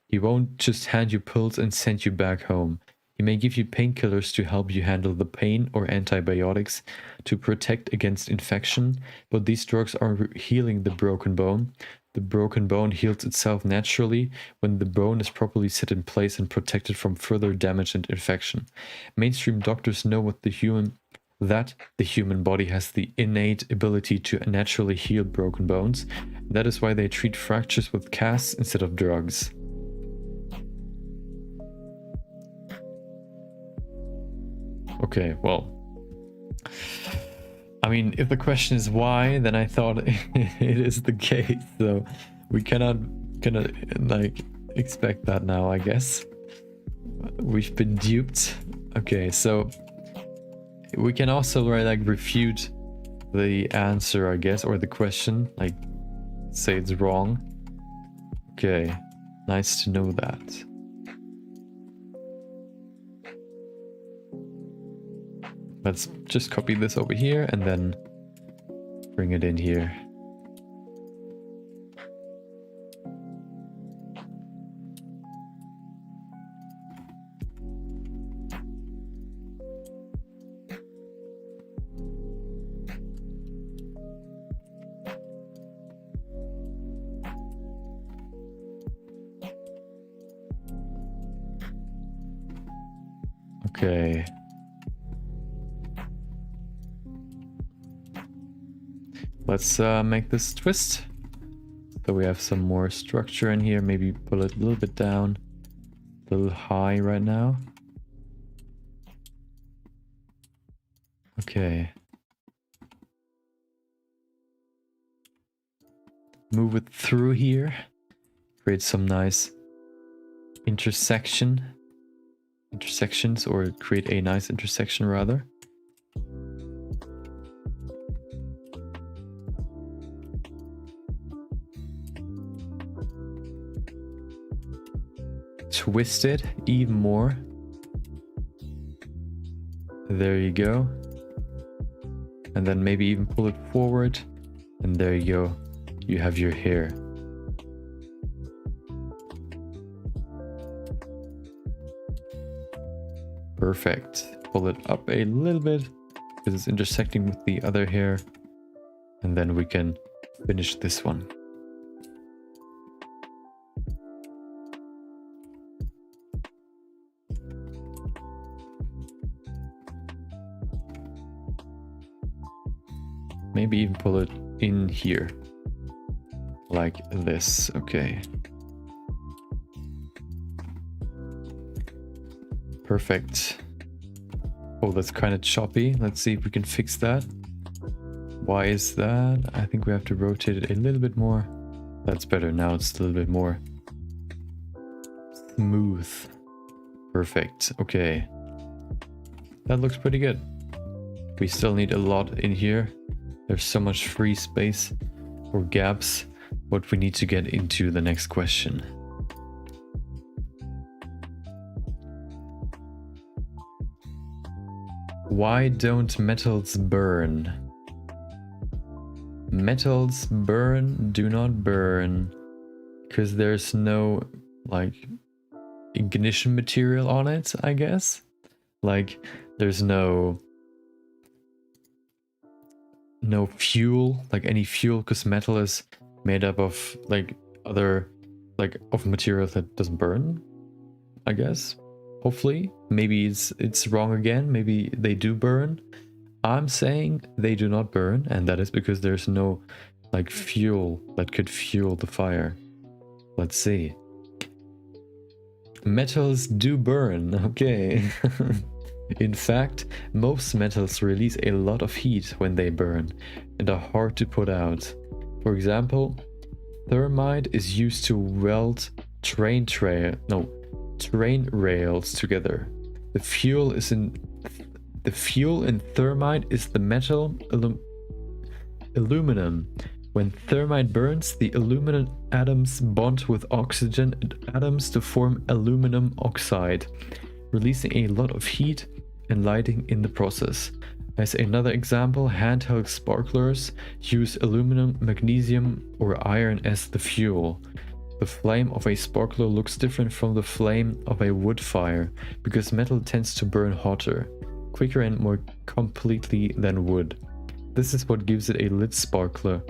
He won't just hand you pills and send you back home. He may give you painkillers to help you handle the pain or antibiotics to protect against infection, but these drugs aren't healing the broken bone. The broken bone heals itself naturally when the bone is properly set in place and protected from further damage and infection. Mainstream doctors know that the human body has the innate ability to naturally heal broken bones. That is why they treat fractures with casts instead of drugs. Okay, well, I mean, if the question is why, then I thought it is the case, so we cannot like expect that now, I guess. We've been duped. Okay, so we can also like refute the answer, I guess, or the question, like say it's wrong. Okay, nice to know that. Let's just copy this over here and then bring it in here. Okay. Let's make this twist. So we have some more structure in here. Maybe pull it a little bit down. A little high right now. Okay. Move it through here. Create some nice intersections, or create a nice intersection rather. Twist it even more. There you go. And then maybe even pull it forward. And there you go. You have your hair. Perfect. Pull it up a little bit because it's intersecting with the other hair. And then we can finish this one. Maybe even pull it in here. Like this. Okay. Perfect. Oh, that's kind of choppy. Let's see if we can fix that. Why is that? I think we have to rotate it a little bit more. That's better. Now it's a little bit more smooth. Perfect. Okay. That looks pretty good. We still need a lot in here. There's so much free space or gaps. What we need to get into the next question. Why don't metals burn? Metals do not burn because there's no like ignition material on it, I guess. Like there's no fuel, like any fuel, because metal is made up of like other of material that doesn't burn, I guess. Hopefully. Maybe it's wrong again. Maybe they do burn. I'm saying they do not burn, and that is because there's no like fuel that could fuel the fire. Let's see. Metals do burn. Okay. In fact, most metals release a lot of heat when they burn and are hard to put out. For example, thermite is used to weld train rails together. The fuel in thermite is the metal aluminum. When thermite burns, the aluminum atoms bond with oxygen atoms to form aluminum oxide, releasing a lot of heat and lighting in the process. As another example, handheld sparklers use aluminum, magnesium, or iron as the fuel. The flame of a sparkler looks different from the flame of a wood fire because metal tends to burn hotter, quicker and more completely than wood. This is what gives it a lit sparkler.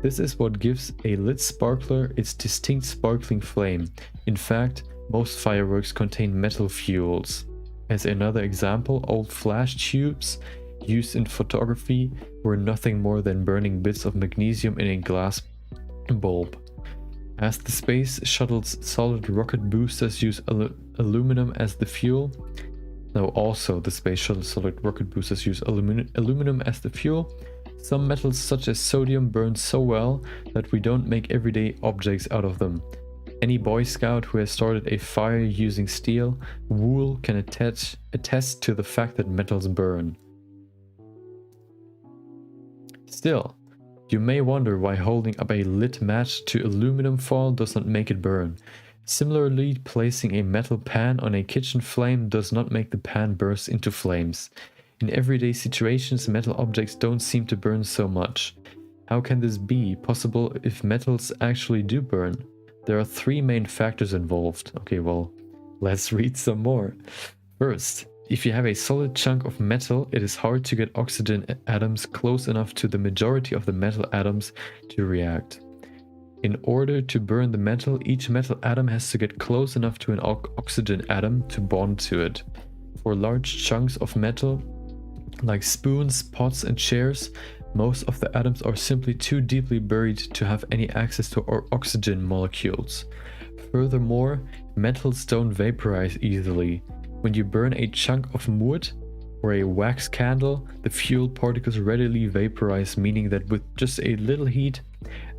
This is what gives a lit sparkler its distinct sparkling flame. In fact, most fireworks contain metal fuels. As another example, old flash tubes used in photography were nothing more than burning bits of magnesium in a glass bulb. As the space shuttle's solid rocket boosters use aluminum as the fuel, also the space shuttle solid rocket boosters use aluminum as the fuel, some metals such as sodium burn so well that we don't make everyday objects out of them. Any Boy Scout who has started a fire using steel wool can attest to the fact that metals burn. Still, you may wonder why holding up a lit match to aluminum foil does not make it burn. Similarly, placing a metal pan on a kitchen flame does not make the pan burst into flames. In everyday situations, metal objects don't seem to burn so much. How can this be possible if metals actually do burn? There are three main factors involved. Okay, well, let's read some more. First, if you have a solid chunk of metal, it is hard to get oxygen atoms close enough to the majority of the metal atoms to react. In order to burn the metal, each metal atom has to get close enough to an oxygen atom to bond to it. For large chunks of metal, like spoons, pots, and chairs, most of the atoms are simply too deeply buried to have any access to oxygen molecules. Furthermore, metals don't vaporize easily. When you burn a chunk of wood or a wax candle, the fuel particles readily vaporize, meaning that with just a little heat,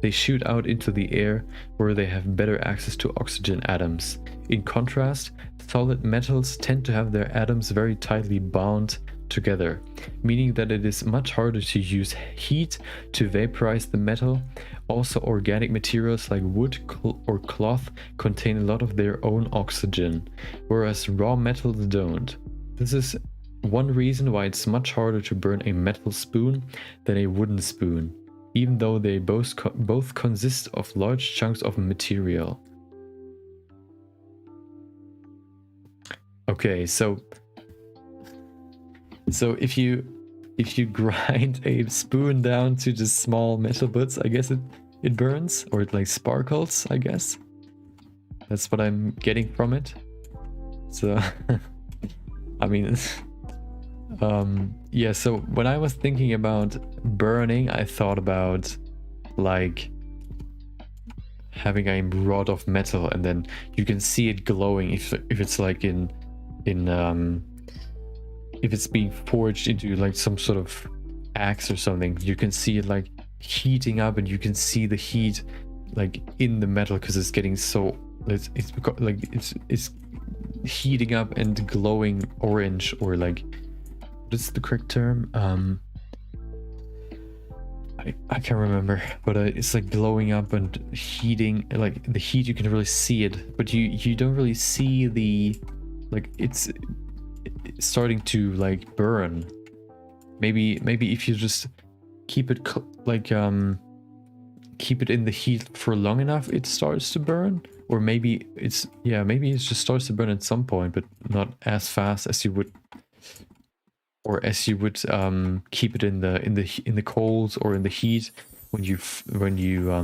they shoot out into the air where they have better access to oxygen atoms. In contrast, solid metals tend to have their atoms very tightly bound together, meaning that it is much harder to use heat to vaporize the metal. Also, organic materials like wood or cloth contain a lot of their own oxygen, whereas raw metals don't. This is one reason why it's much harder to burn a metal spoon than a wooden spoon, even though they both consist of large chunks of material. Okay, so if you grind a spoon down to just small metal bits, I guess it burns, or it like sparkles, I guess. That's what I'm getting from it. So I mean, yeah, so when I was thinking about burning, I thought about like having a rod of metal and then you can see it glowing if it's like if it's being forged into like some sort of axe or something. You can see it like heating up and you can see the heat like in the metal because it's getting so it's heating up and glowing orange, or like, what is the correct term? I can't remember, but it's like glowing up and heating. Like the heat, you can really see it, but you don't really see the, like, it's starting to like burn. Maybe if you just keep it keep it in the heat for long enough, it starts to burn. Or maybe it's, yeah, maybe it just starts to burn at some point, but not as fast as you would, or as you would keep it in the cold or in the heat when you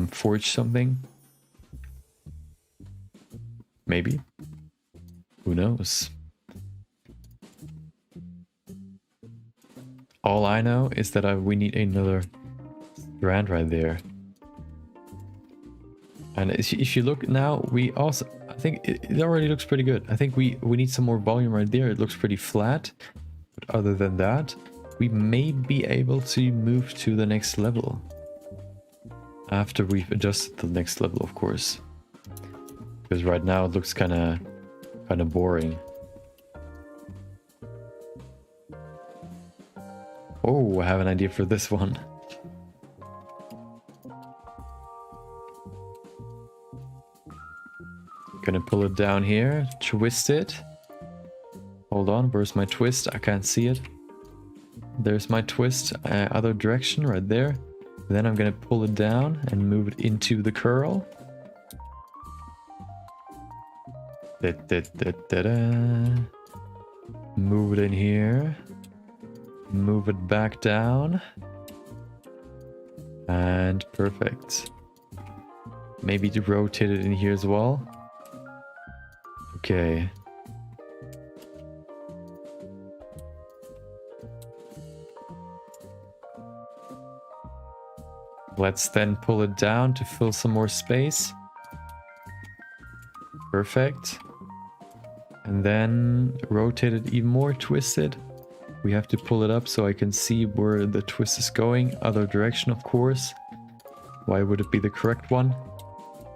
forge something. Maybe, who knows? All I know is that we need another strand right there. And if you look now, we also, I think it already looks pretty good. I think we need some more volume right there. It looks pretty flat. But other than that, we may be able to move to the next level. After we've adjusted the next level, of course. Because right now it looks kind of boring. Oh, I have an idea for this one. Gonna pull it down here, twist it. Hold on, where's my twist? I can't see it. There's my twist, other direction right there. Then I'm gonna pull it down and move it into the curl. Move it in here. Move it back down. And perfect. Maybe to rotate it in here as well. Okay. Let's then pull it down to fill some more space. Perfect. And then rotate it even more, twist it. We have to pull it up so I can see where the twist is going. Other direction, of course. Why would it be the correct one?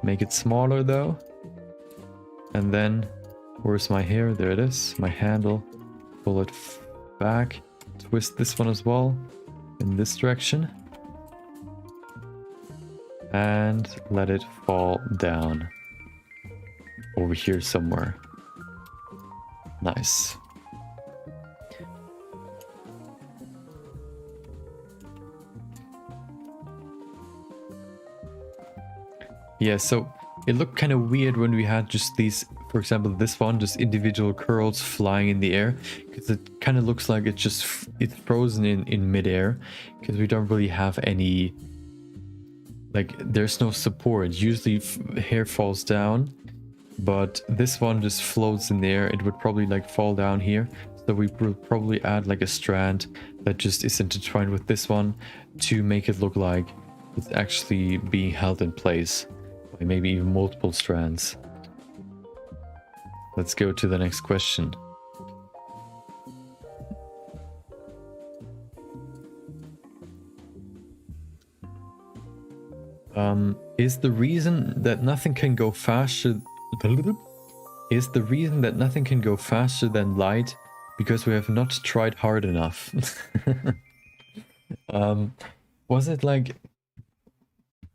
Make it smaller though. And then, where's my hair? There it is. My handle. Pull it back. Twist this one as well. In this direction. And let it fall down. Over here somewhere. Nice. Yeah, so it looked kind of weird when we had just these, for example, this one, just individual curls flying in the air, because it kind of looks like it's frozen in midair, because we don't really have any, like, there's no support. Usually hair falls down, but this one just floats in the air. It would probably like fall down here. So we will probably add like a strand that just is intertwined with this one to make it look like it's actually being held in place by maybe even multiple strands. Let's go to the next question. Is the reason that nothing can go faster than light because we have not tried hard enough? Was it like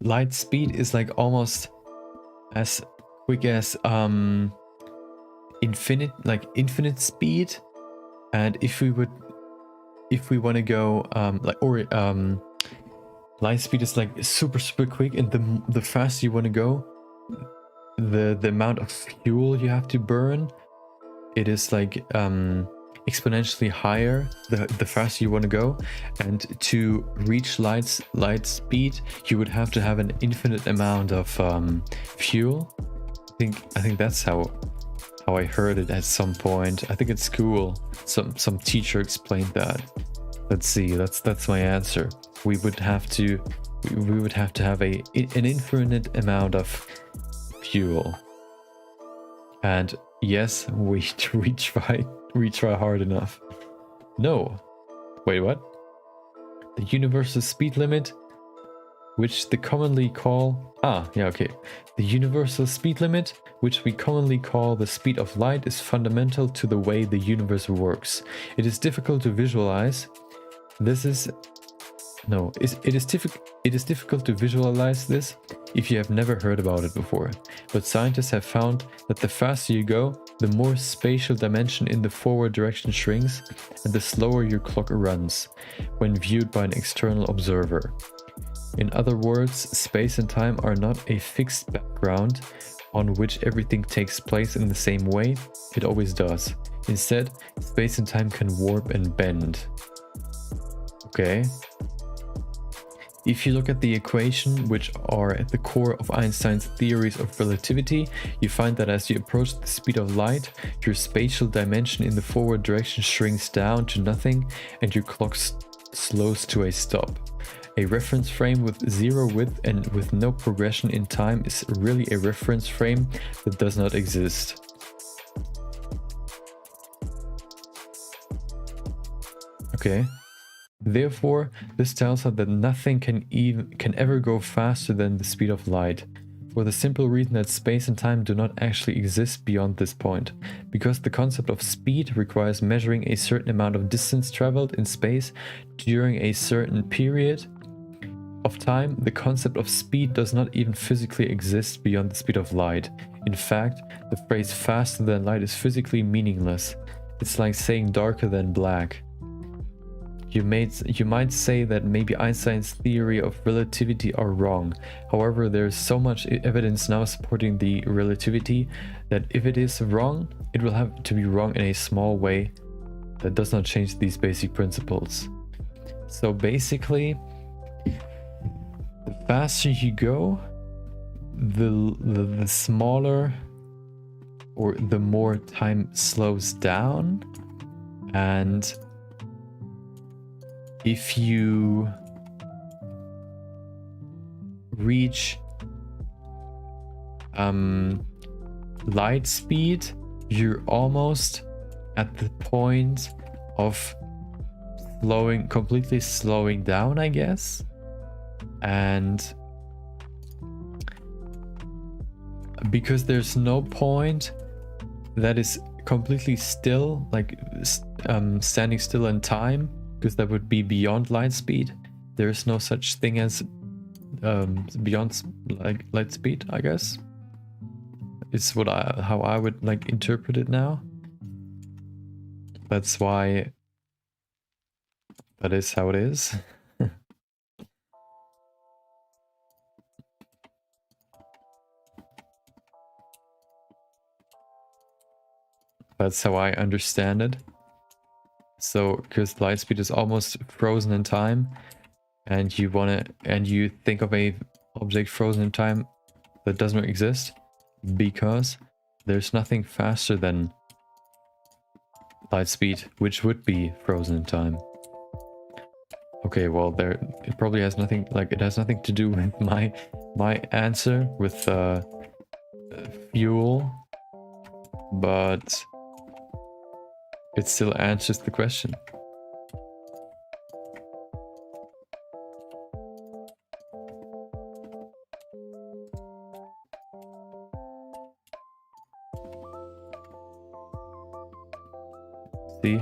light speed is like almost as quick as infinite speed, and if we want to go light speed is like super quick, and the faster you want to go, the amount of fuel you have to burn, it is like exponentially higher the faster you want to go. And to reach light speed, you would have to have an infinite amount of fuel. I think that's how I heard it at some point. I think at school some teacher explained that. Let's see, that's my answer. We would have to have an infinite amount of fuel. And yes, we try hard enough. No. Wait, what? The universal speed limit, which they commonly call... The universal speed limit, which we commonly call the speed of light, is fundamental to the way the universe works. It is difficult to visualize. It is difficult to visualize this if you have never heard about it before. But scientists have found that the faster you go, the more spatial dimension in the forward direction shrinks, and the slower your clock runs when viewed by an external observer. In other words, space and time are not a fixed background on which everything takes place in the same way it always does. Instead, space and time can warp and bend. Okay. If you look at the equation, which are at the core of Einstein's theories of relativity, you find that as you approach the speed of light, your spatial dimension in the forward direction shrinks down to nothing and your clock slows to a stop. A reference frame with zero width and with no progression in time is really a reference frame that does not exist. Okay. Therefore, this tells us that nothing can ever go faster than the speed of light, for the simple reason that space and time do not actually exist beyond this point. Because the concept of speed requires measuring a certain amount of distance traveled in space during a certain period of time, the concept of speed does not even physically exist beyond the speed of light. In fact, the phrase faster than light is physically meaningless. It's like saying darker than black. You might say that maybe Einstein's theory of relativity are wrong. However, there's so much evidence now supporting the relativity that if it is wrong, it will have to be wrong in a small way that does not change these basic principles. So basically, the faster you go, the smaller or the more time slows down. And if you reach light speed, you're almost at the point of completely slowing down, I guess. And because there's no point that is completely still, like standing still in time, because that would be beyond light speed. There is no such thing as beyond light speed, I guess. It's how I would like interpret it now. That's why that is how it is. That's how I understand it. So, because light speed is almost frozen in time, and you think of a object frozen in time that does not exist, because there's nothing faster than light speed, which would be frozen in time. Okay, well, there it probably has nothing, like it has nothing to do with my answer with fuel, but it still answers the question. See,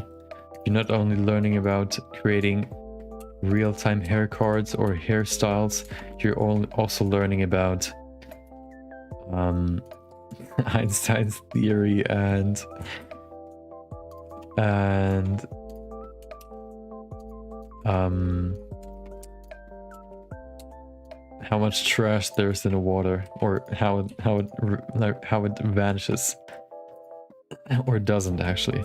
you're not only learning about creating real-time hair cards or hairstyles, you're also learning about Einstein's theory and how much trash there's in the water, or how it vanishes or doesn't actually.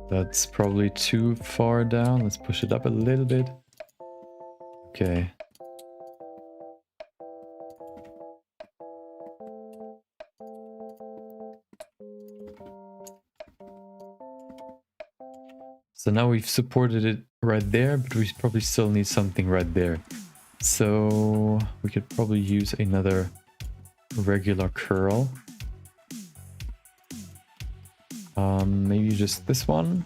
That's probably too far down. Let's push it up a little bit. Okay. So now we've supported it right there, but we probably still need something right there. So we could probably use another regular curl. Maybe just this one.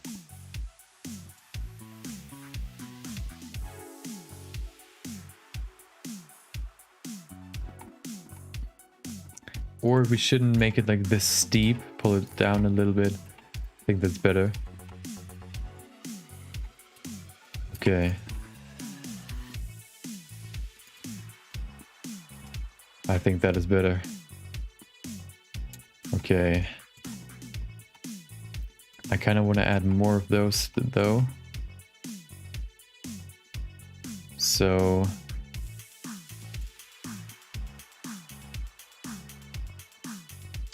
Or we shouldn't make it like this steep, pull it down a little bit. I think that's better. Okay. I think that is better. Okay. I kind of want to add more of those though. So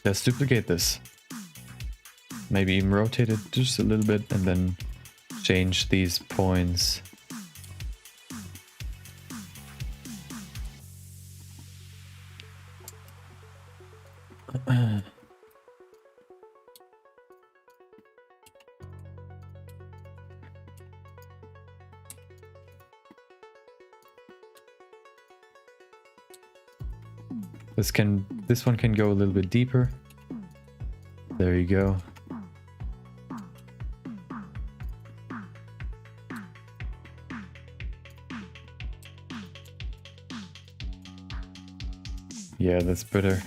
let's duplicate this. Maybe even rotate it just a little bit and then change these points. This one can go a little bit deeper. There you go. Yeah, that's better.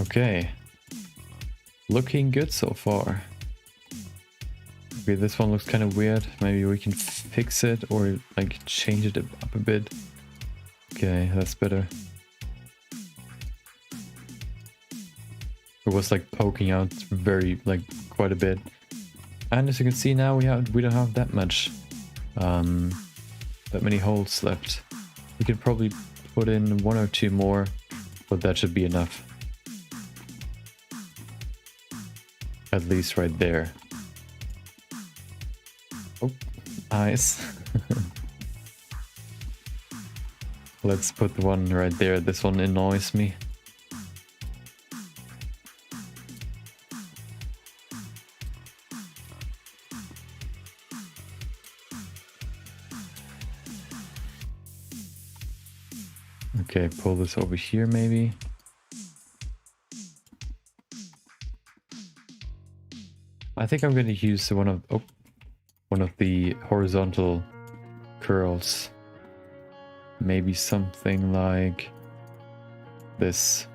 Okay. Looking good so far. Okay, this one looks kind of weird. Maybe we can fix it or like change it up a bit. Okay, that's better. It was like poking out quite a bit. And as you can see now, we don't have that many holes left. We could probably put in 1 or 2 more, but that should be enough. At least right there. Oh, nice. Let's put the one right there. This one annoys me. Okay, pull this over here maybe. I think I'm going to use one of the horizontal curls. Maybe something like this.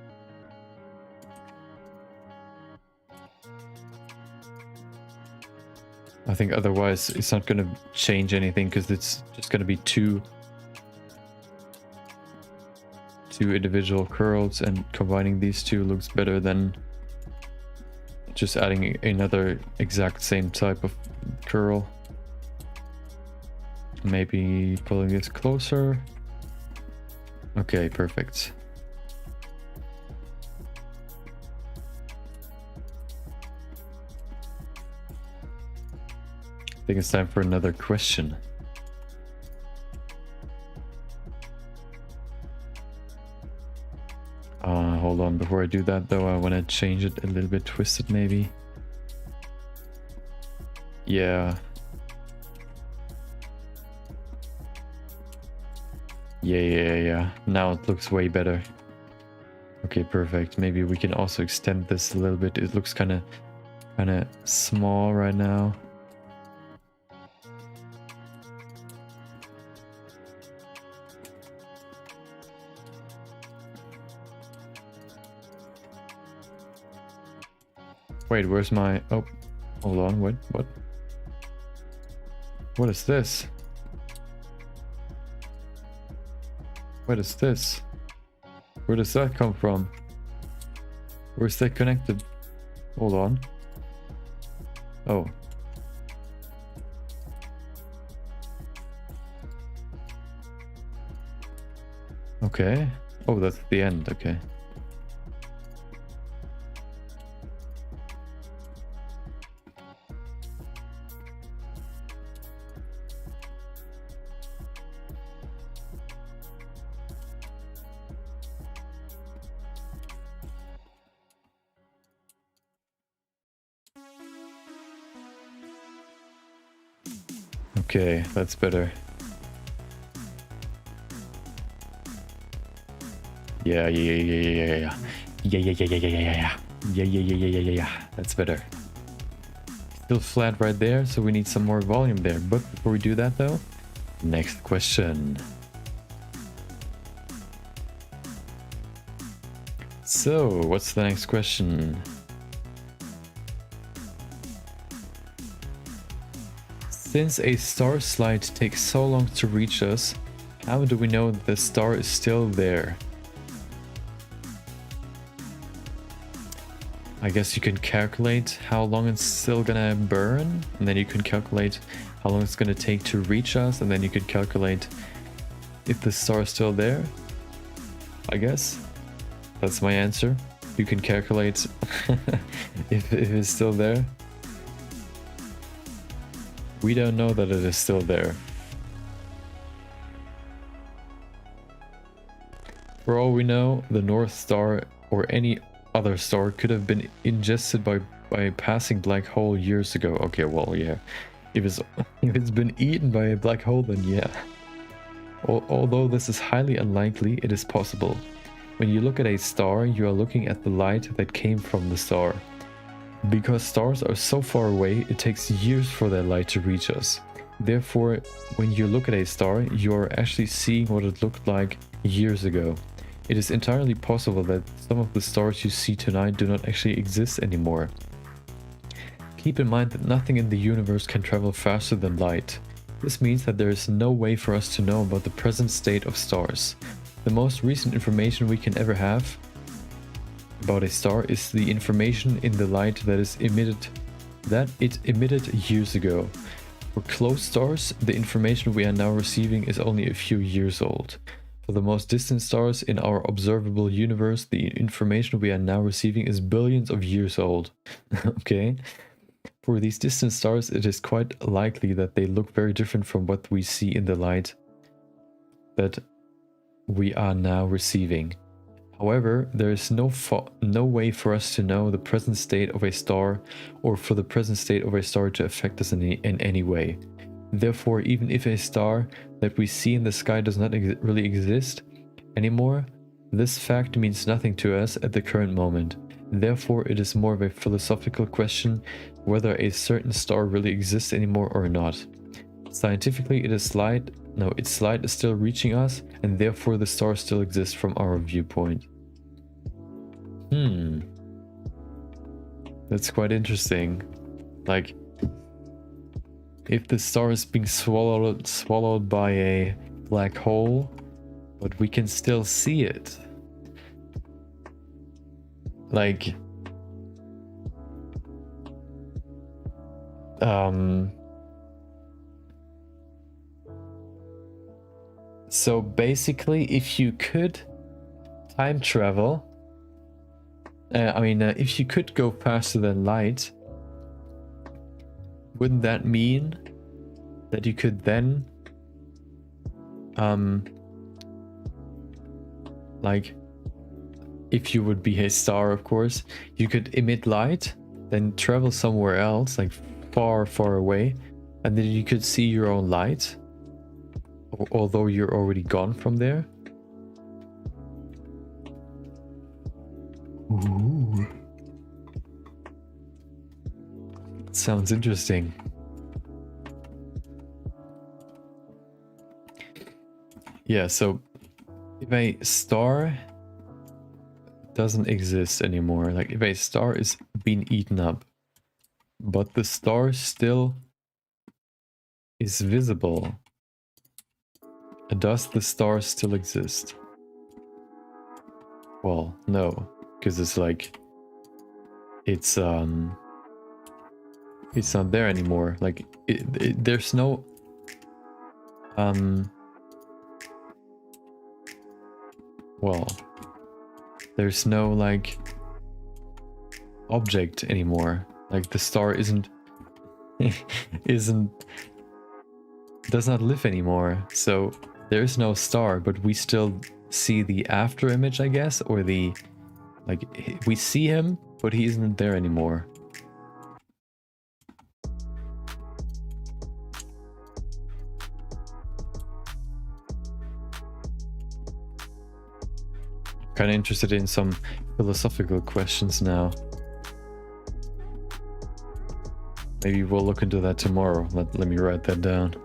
I think otherwise it's not going to change anything because it's just going to be two individual curls, and combining these two looks better than just adding another exact same type of curl. Maybe pulling this closer. Okay, perfect. I think it's time for another question. Hold on, before I do that though, I want to change it a little bit, twist it maybe. Yeah. Yeah. Now it looks way better. Okay, perfect. Maybe we can also extend this a little bit. It looks kind of small right now. Wait, where's my... Oh, hold on. What? What is this? What is this? Where does that come from? Where's that connected? Hold on. Oh. Okay. Oh, that's the end. Okay. Okay, that's better. Yeah. Yeah. That's better. Still flat right there, so we need some more volume there. But before we do that though, next question. So, what's the next question? Since a star slide takes so long to reach us, how do we know that the star is still there? I guess you can calculate how long it's still gonna burn, and then you can calculate how long it's gonna take to reach us, and then you can calculate if the star is still there. I guess that's my answer. You can calculate if it's still there. We don't know that it is still there. For all we know, the North Star or any other star could have been ingested by a passing black hole years ago. Okay, well, yeah. If it's been eaten by a black hole, then yeah. Although this is highly unlikely, it is possible. When you look at a star, you are looking at the light that came from the star. Because stars are so far away, it takes years for their light to reach us. Therefore, when you look at a star, you are actually seeing what it looked like years ago. It is entirely possible that some of the stars you see tonight do not actually exist anymore. Keep in mind that nothing in the universe can travel faster than light. This means that there is no way for us to know about the present state of stars. The most recent information we can ever have about a star is the information in the light that it emitted years ago. For close stars, the information we are now receiving is only a few years old. For the most distant stars in our observable universe, the information we are now receiving is billions of years old. Okay? For these distant stars, it is quite likely that they look very different from what we see in the light that we are now receiving. However, there is no way for us to know the present state of a star or for the present state of a star to affect us in any way. Therefore, even if a star that we see in the sky does not really exist anymore, this fact means nothing to us at the current moment. Therefore, it is more of a philosophical question whether a certain star really exists anymore or not. Scientifically, its light is still reaching us, and therefore the star still exists from our viewpoint. That's quite interesting. Like, if the star is being swallowed by a black hole, but we can still see it. Like, So basically, if you could time travel, if you could go faster than light, wouldn't that mean that you could then, like, if you would be a star, of course, you could emit light, then travel somewhere else, like far, far away, and then you could see your own light, although you're already gone from there. Ooh. Sounds interesting. Yeah, so if a star doesn't exist anymore, like if a star is being eaten up, but the star still is visible, does the star still exist? Well, no, because it's like, it's not there anymore. Like there's no well, there's no like object anymore. Like the star isn't does not live anymore. So there's no star, but we still see the after image, I guess, or the, like, we see him, but he isn't there anymore. Kind of interested in some philosophical questions now. Maybe we'll look into that tomorrow. Let me write that down.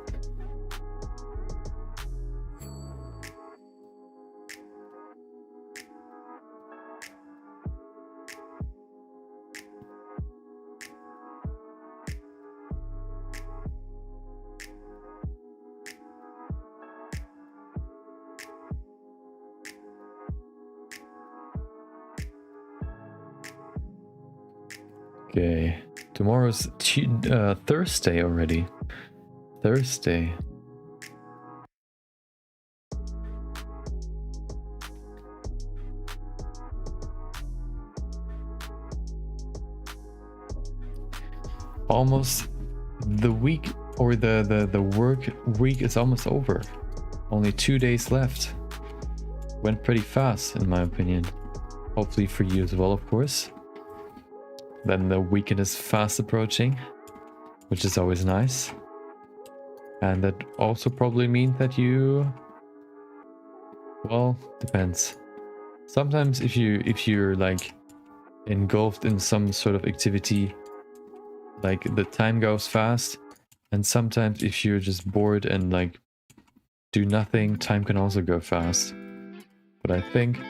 Okay, tomorrow's Thursday already. Thursday. Almost the week, or the work week is almost over. Only 2 days left. Went pretty fast, in my opinion. Hopefully for you as well, of course. Then the weekend is fast approaching, which is always nice. And that also probably means that you, well, depends. Sometimes if you're like engulfed in some sort of activity, like the time goes fast. And sometimes if you're just bored and like do nothing, time can also go fast. But I think,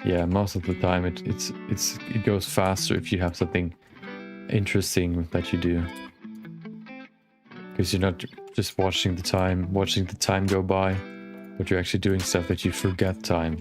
yeah, most of the time it goes faster if you have something interesting that you do, because you're not just watching the time go by, but you're actually doing stuff that you forget time.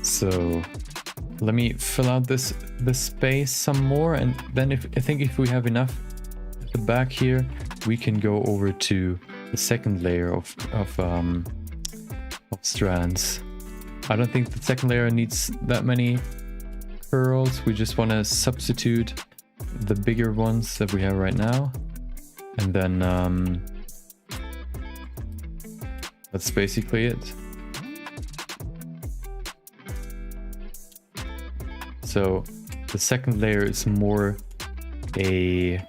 So let me fill out this space some more, and then I think if we have enough at the back here, we can go over to the second layer of strands. I don't think the second layer needs that many curls. We just want to substitute the bigger ones that we have right now, and then that's basically it. So the second layer is more a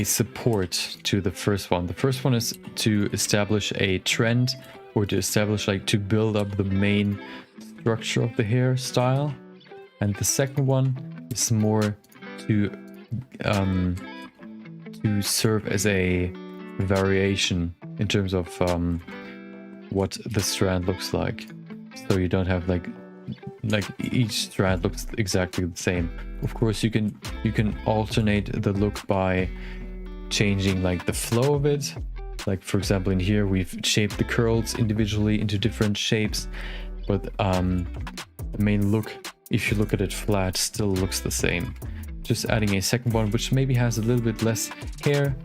support to the first one. The first one is to establish a trend, or to establish, like, to build up the main structure of the hairstyle. And the second one is more to serve as a variation in terms of what the strand looks like. So you don't have like each strand looks exactly the same. Of course, you can alternate the look by changing like the flow of it. Like for example, in here we've shaped the curls individually into different shapes, but the main look, if you look at it flat, still looks the same. Just adding a second one which maybe has a little bit less hair,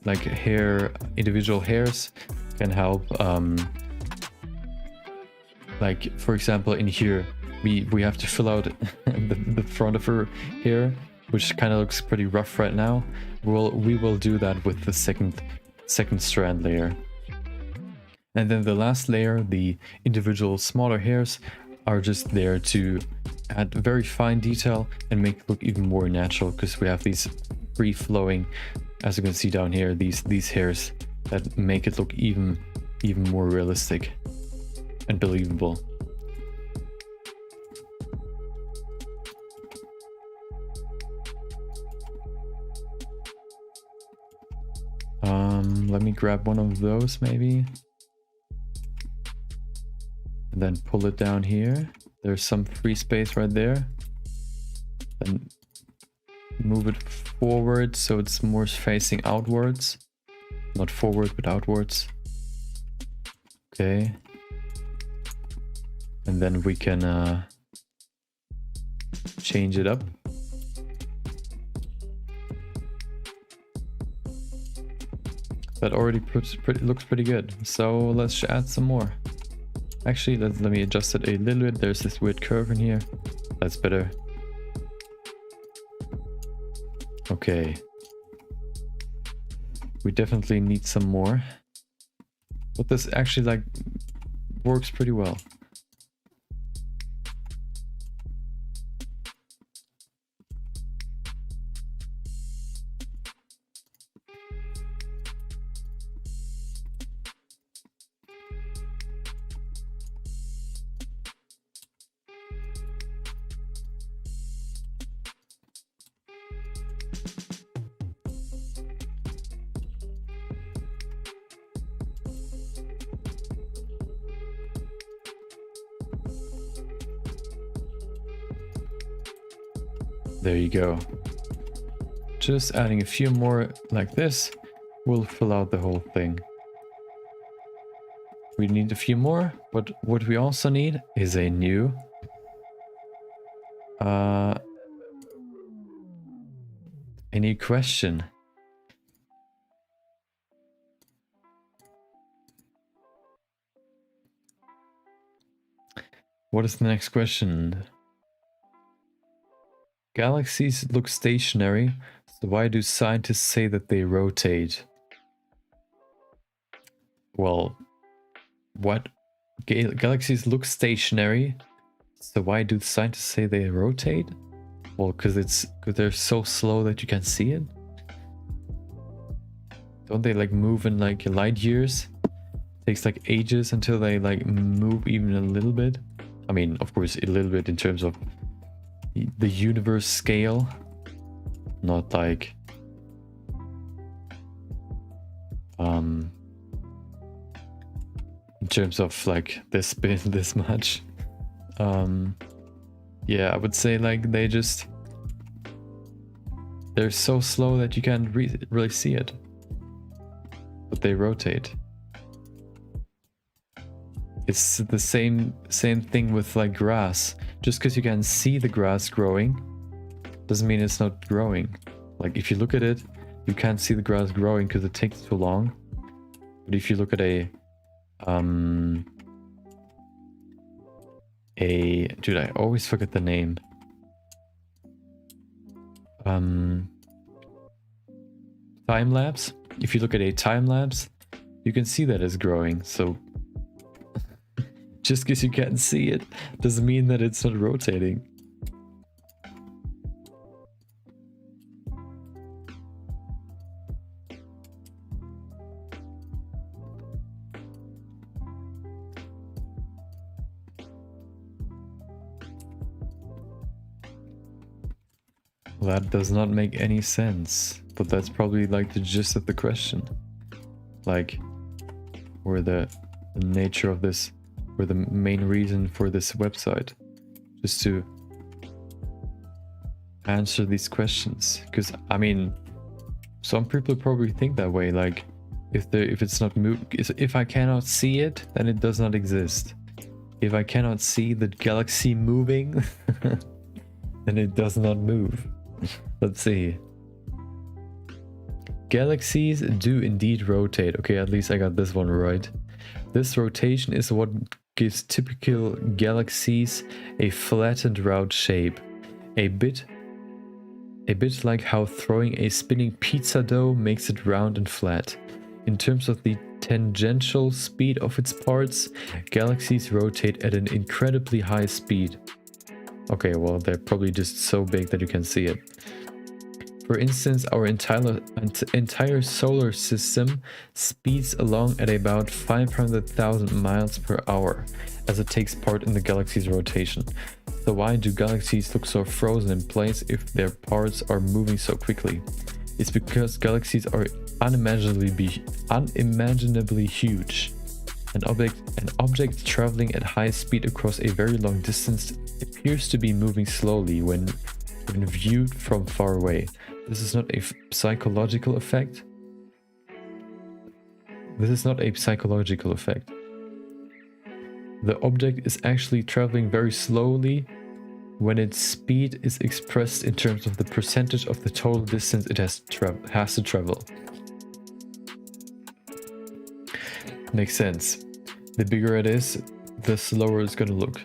like individual hairs can help. Like for example, in here we have to fill out the front of her hair, which kind of looks pretty rough right now. We will do that with the second strand layer. And then the last layer, the individual smaller hairs, are just there to add very fine detail and make it look even more natural, because we have these free flowing, as you can see down here, these hairs that make it look even more realistic and believable. Let me grab one of those maybe. And then pull it down here. There's some free space right there. Then move it forward so it's more facing outwards. Not forward, but outwards. Okay. And then we can change it up. That already looks pretty good. So let's add some more. Actually, let me adjust it a little bit. There's this weird curve in here. That's better. Okay. We definitely need some more. But this actually like works pretty well. There you go. Just adding a few more like this will fill out the whole thing. We need a few more, but what we also need is a new question. What is the next question? Galaxies look stationary, so why do scientists say that they rotate? Well, what? Galaxies look stationary, so why do scientists say they rotate? Well, because they're so slow that you can't see it. Don't they like move in like light years? It takes like ages until they like move even a little bit. I mean, of course, a little bit in terms of the universe scale, not like in terms of like this bit, this much. Yeah, I would say like they're so slow that you can't really see it, but they rotate. It's the same thing with like grass. Just because you can see the grass growing doesn't mean it's not growing. Like if you look at it, you can't see the grass growing because it takes too long. But if you look at dude, I always forget the name. Time lapse. If you look at a time lapse, you can see that it's growing. So just because you can't see it doesn't mean that it's not rotating. That does not make any sense, but that's probably like the gist of the question. Like, or the nature of this, or the main reason for this website, just to answer these questions. Because I mean, some people probably think that way, like if it's not if I cannot see it, then it does not exist. If I cannot see the galaxy moving, then it does not move. Let's see. Galaxies do indeed rotate. Okay, at least I got this one right. This rotation is what gives typical galaxies a flattened round shape. A bit like how throwing a spinning pizza dough makes it round and flat. In terms of the tangential speed of its parts, galaxies rotate at an incredibly high speed. Okay, well, they're probably just so big that you can see it. For instance, our entire solar system speeds along at about 500,000 miles per hour as it takes part in the galaxy's rotation. So why do galaxies look so frozen in place if their parts are moving so quickly? It's because galaxies are unimaginably huge. An object traveling at high speed across a very long distance appears to be moving slowly when viewed from far away. This is not a psychological effect. This is not a psychological effect. The object is actually traveling very slowly when its speed is expressed in terms of the percentage of the total distance it has to travel. Makes sense. The bigger it is, the slower it's gonna look.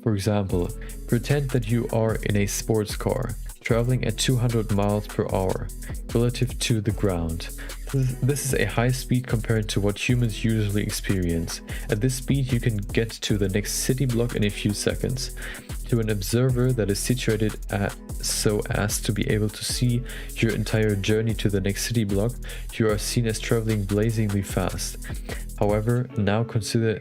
For example, pretend that you are in a sports car, traveling at 200 miles per hour, relative to the ground. This is a high speed compared to what humans usually experience. At this speed, you can get to the next city block in a few seconds. To an observer that is situated so as to be able to see your entire journey to the next city block, you are seen as traveling blazingly fast. However, now consider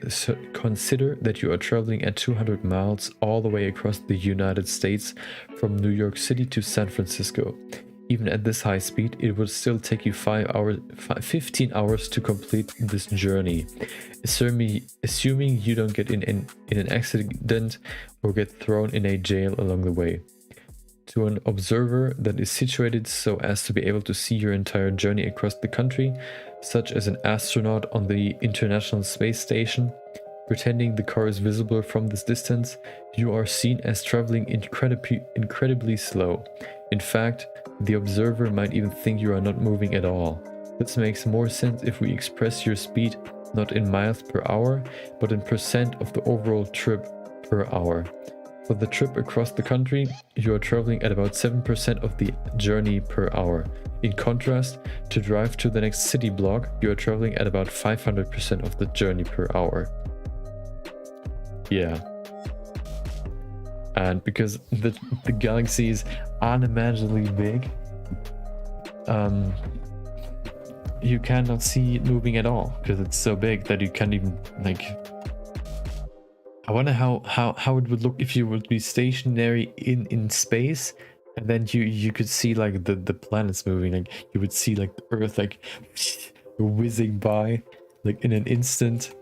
that you are traveling at 200 miles all the way across the United States from New York City to San Francisco. Even at this high speed, it would still take you 15 hours to complete this journey, assuming you don't get in an accident or get thrown in a jail along the way. To an observer that is situated so as to be able to see your entire journey across the country, such as an astronaut on the International Space Station, pretending the car is visible from this distance, you are seen as traveling incredibly slow. In fact, the observer might even think you are not moving at all. This makes more sense if we express your speed not in miles per hour, but in percent of the overall trip per hour. For the trip across the country, you are traveling at about 7% of the journey per hour. In contrast, to drive to the next city block, you are traveling at about 500% of the journey per hour. Yeah. And because the galaxy is unimaginably big, you cannot see it moving at all because it's so big that you can't even, like, I wonder how it would look if you would be stationary in space and then you could see like the planets moving. Like you would see like the Earth like whizzing by like in an instant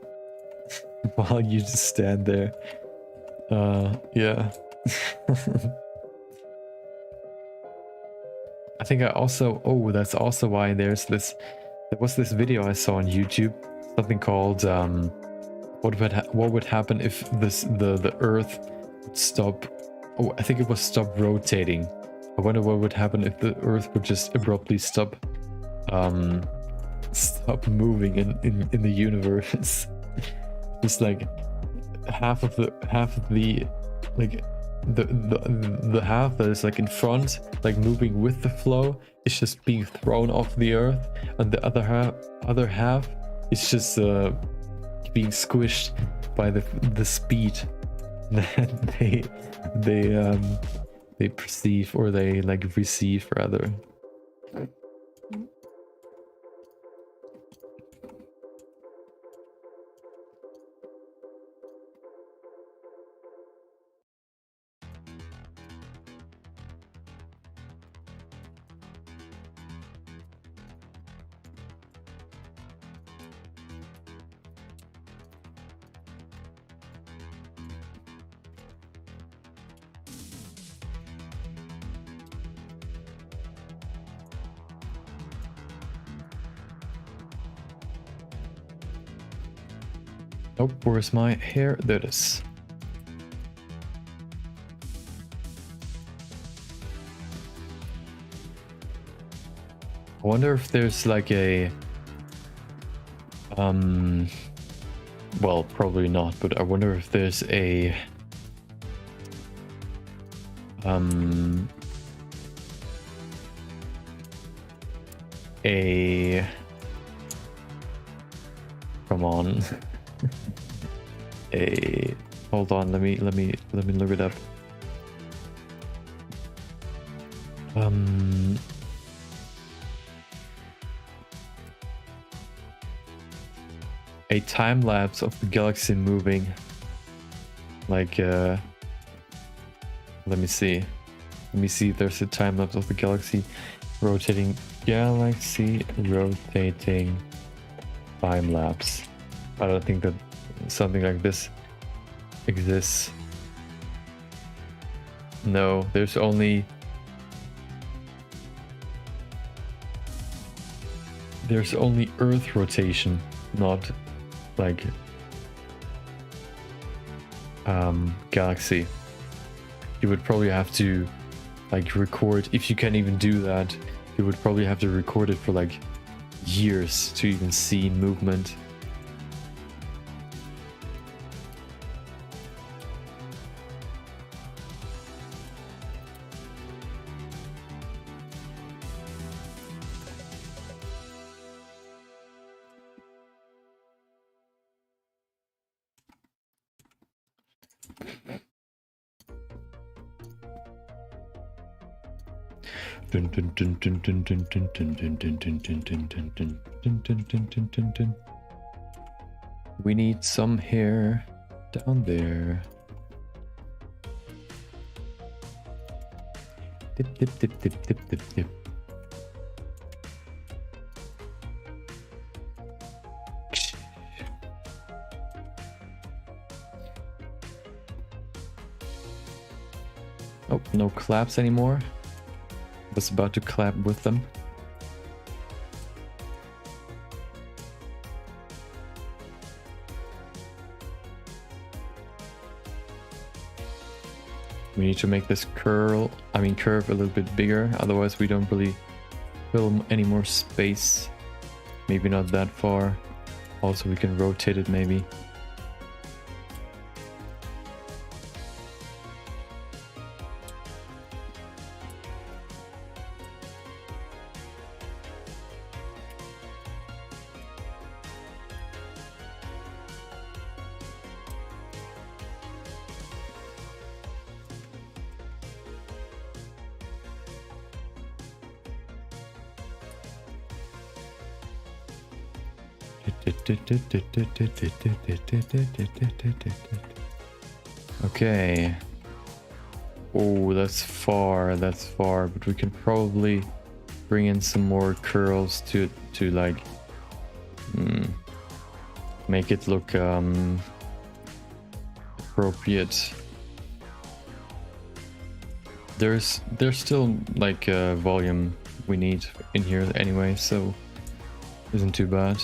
while you just stand there. Yeah. I think that's also why there was this video I saw on YouTube, something called what would happen if the Earth would stop. Oh, I think it was stop rotating. I wonder what would happen if the Earth would just abruptly stop moving in the universe. Just like half of the like the half that is like in front, like moving with the flow, is just being thrown off the Earth, and the other half is just being squished by the speed that they perceive, or they like receive rather. Oh, where's my hair? There it is. I wonder if there's like a well, probably not, but I wonder if there's a come on. Hold on, let me look it up. A time lapse of the galaxy moving. Like let me see. Let me see if there's a time lapse of the galaxy rotating time lapse. I don't think that something like this exists. No, there's only Earth rotation, not like galaxy. You would probably have to like record, if you can even do that, you would probably have to record it for like years to even see movement. We need some hair down there. Dip, dip, dip, dip, dip, dip, dip. Oh, no claps anymore. Was about to clap with them. We need to make this curve a little bit bigger, otherwise we don't really fill any more space. Maybe not that far. Also, we can rotate it maybe. Okay. Oh, that's far, but we can probably bring in some more curls to like make it look appropriate. There's still like volume we need in here anyway, so isn't too bad.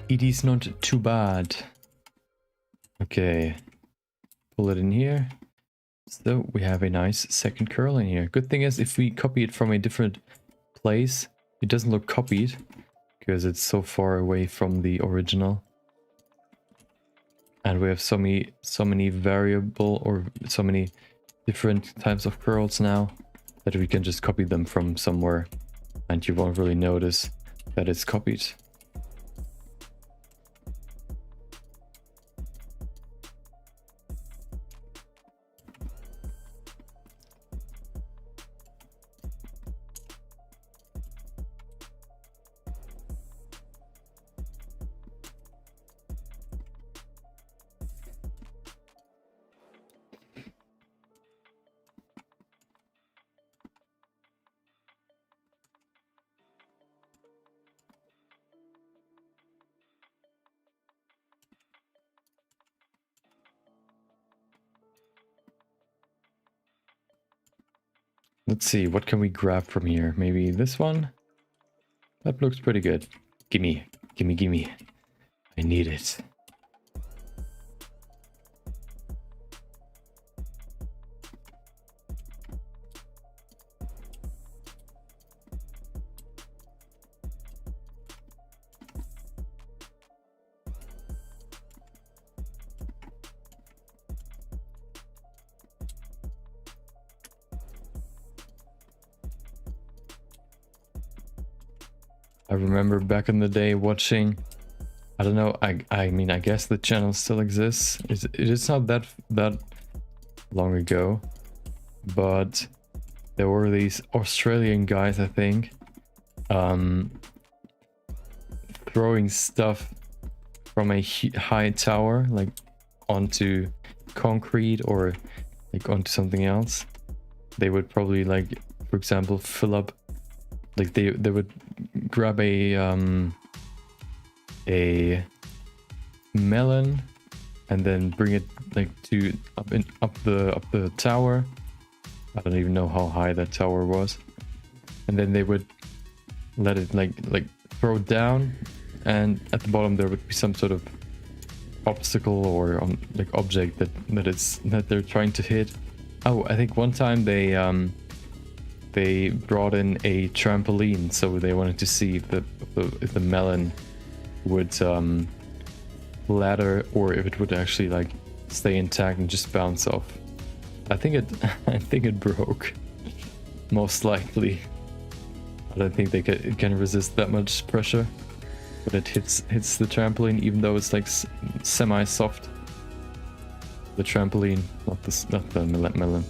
It is not too bad. Okay, pull it in here. So we have a nice second curl in here. Good thing is, if we copy it from a different place, it doesn't look copied because it's so far away from the original. And we have so many variable or so many different types of curls now that we can just copy them from somewhere and you won't really notice that it's copied. Let's see, what can we grab from here? Maybe this one? That looks pretty good. Gimme, gimme, gimme. I need it. I remember back in the day watching, I don't know, I mean, I guess the channel still exists. It is not that long ago, but there were these Australian guys, I think, throwing stuff from a high tower, like onto concrete or like onto something else. They would probably, like, for example, fill up, like they would grab a melon and then bring it like to up the tower. I don't even know how high that tower was, and then they would let it like throw it down, and at the bottom there would be some sort of obstacle or like object that they're trying to hit. Oh, I think one time they brought in a trampoline, so they wanted to see if the melon would ladder or if it would actually like stay intact and just bounce off. I think it broke, most likely. I don't think it can resist that much pressure, but it hits the trampoline even though it's like semi-soft. The trampoline, not the melon.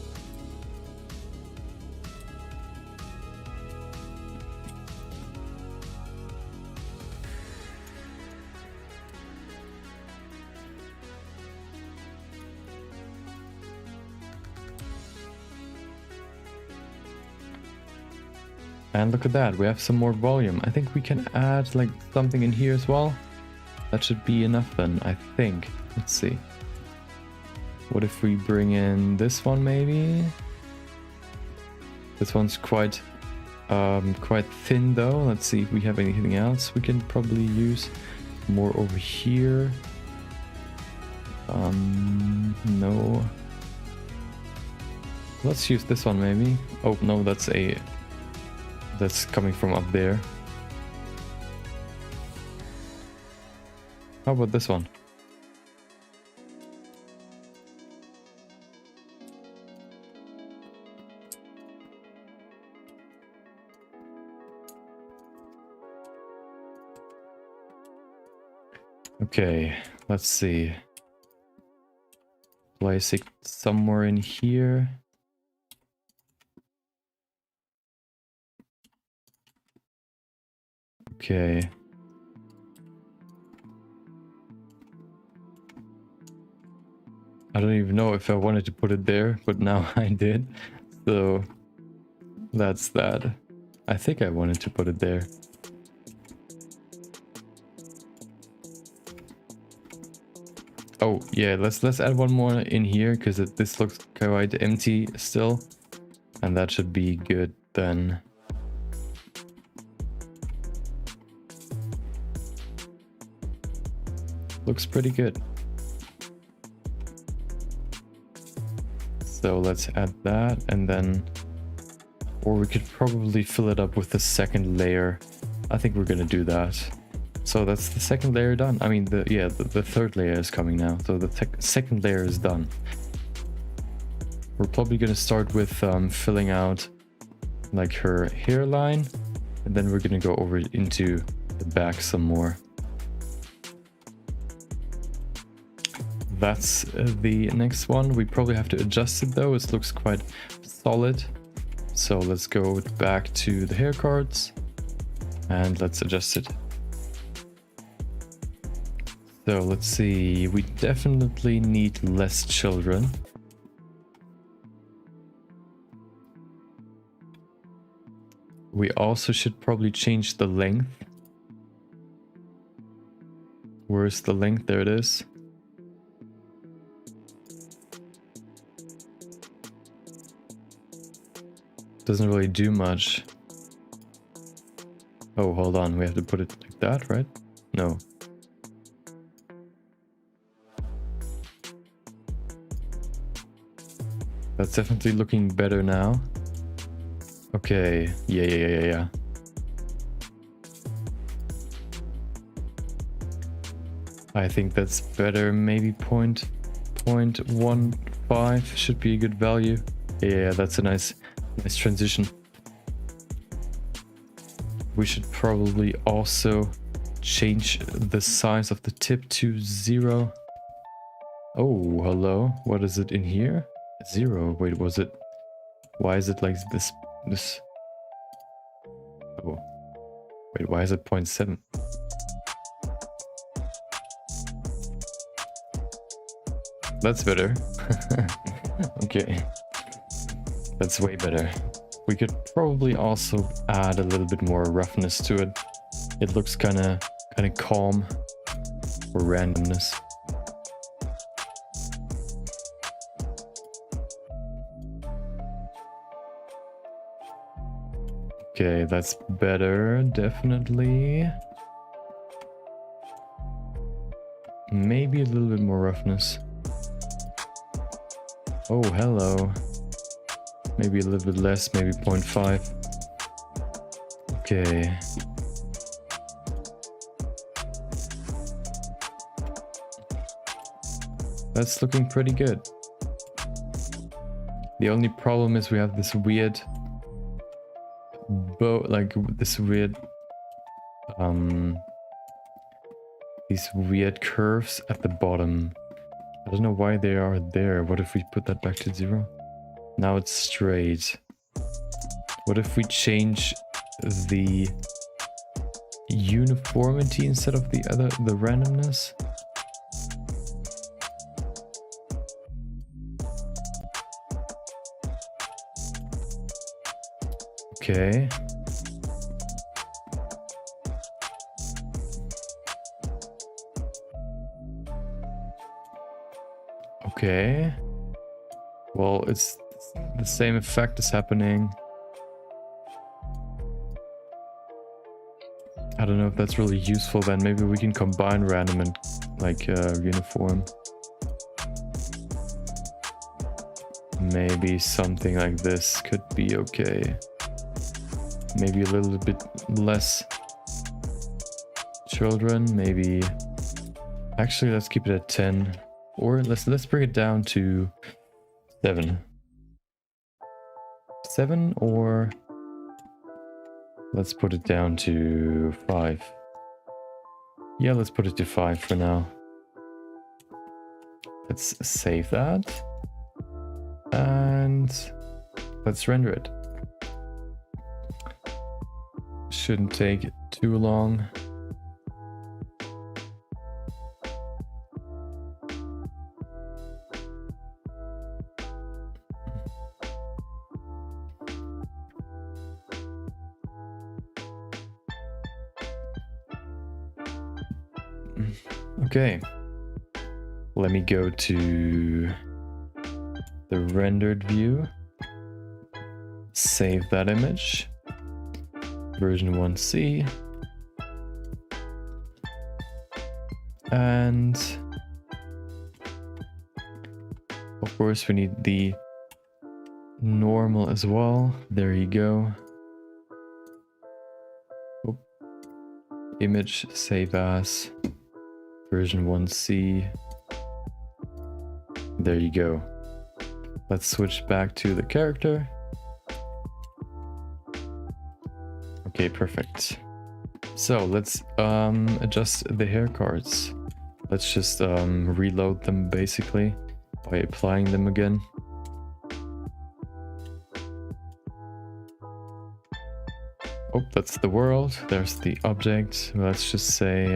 And look at that, we have some more volume. I think we can add like something in here as well. That should be enough then, I think. Let's see. What if we bring in this one maybe? This one's quite thin though. Let's see if we have anything else we can probably use more over here. No. Let's use this one maybe. Oh no, that's coming from up there. How about this one? Okay, let's see. Place it somewhere in here. Okay. I don't even know if I wanted to put it there, but now I did. So that's that. I think I wanted to put it there. Oh yeah, let's add one more in here because this looks quite empty still, and that should be good then. Looks pretty good. So let's add that, and then, or we could probably fill it up with the second layer. I think we're gonna do that. So that's the second layer done. I mean, the third layer is coming now. So the second layer is done. We're probably gonna start with filling out like her hairline, and then we're gonna go over into the back some more. That's the next one. We probably have to adjust it though. It looks quite solid. So let's go back to the hair cards and let's adjust it. So let's see, we definitely need less children. We also should probably change the length. Where's the length? There it is. doesn't really do much. Oh, hold on, we have to put it like that, right? No. That's definitely looking better now. Okay, yeah. I think that's better, maybe 0.15 should be a good value. Yeah, that's a nice transition. We should probably also change the size of the tip to 0. Oh, hello. What is it in here? 0. Wait, was it? Why is it like this? Oh. Wait, why is it 0.7? That's better. Okay. That's way better. We could probably also add a little bit more roughness to it. It looks kind of calm for randomness. Okay, that's better, definitely. Maybe a little bit more roughness. Oh, hello. Maybe a little bit less, maybe 0.5. Okay. That's looking pretty good. The only problem is we have this weird these weird curves at the bottom. I don't know why they are there. What if we put that back to 0? Now it's straight. What if we change the uniformity instead of the randomness? Okay. Okay. Well, it's the same effect is happening. I don't know if that's really useful then. Maybe we can combine random and like uniform. Maybe something like this could be okay. Maybe a little bit less children, maybe. Actually, let's keep it at 10. Or let's bring it down to 7. 7, or let's put it down to 5. Yeah, let's put it to 5 for now. Let's save that. And let's render it. Shouldn't take too long. Okay, let me go to the rendered view, save that image, version 1C, and of course we need the normal as well. There you go. Oop. Image, save as, version 1C. There you go. Let's switch back to the character. Okay, perfect. So let's adjust the hair cards. Let's just reload them basically by applying them again. Oh, that's the world. There's the object. Let's just say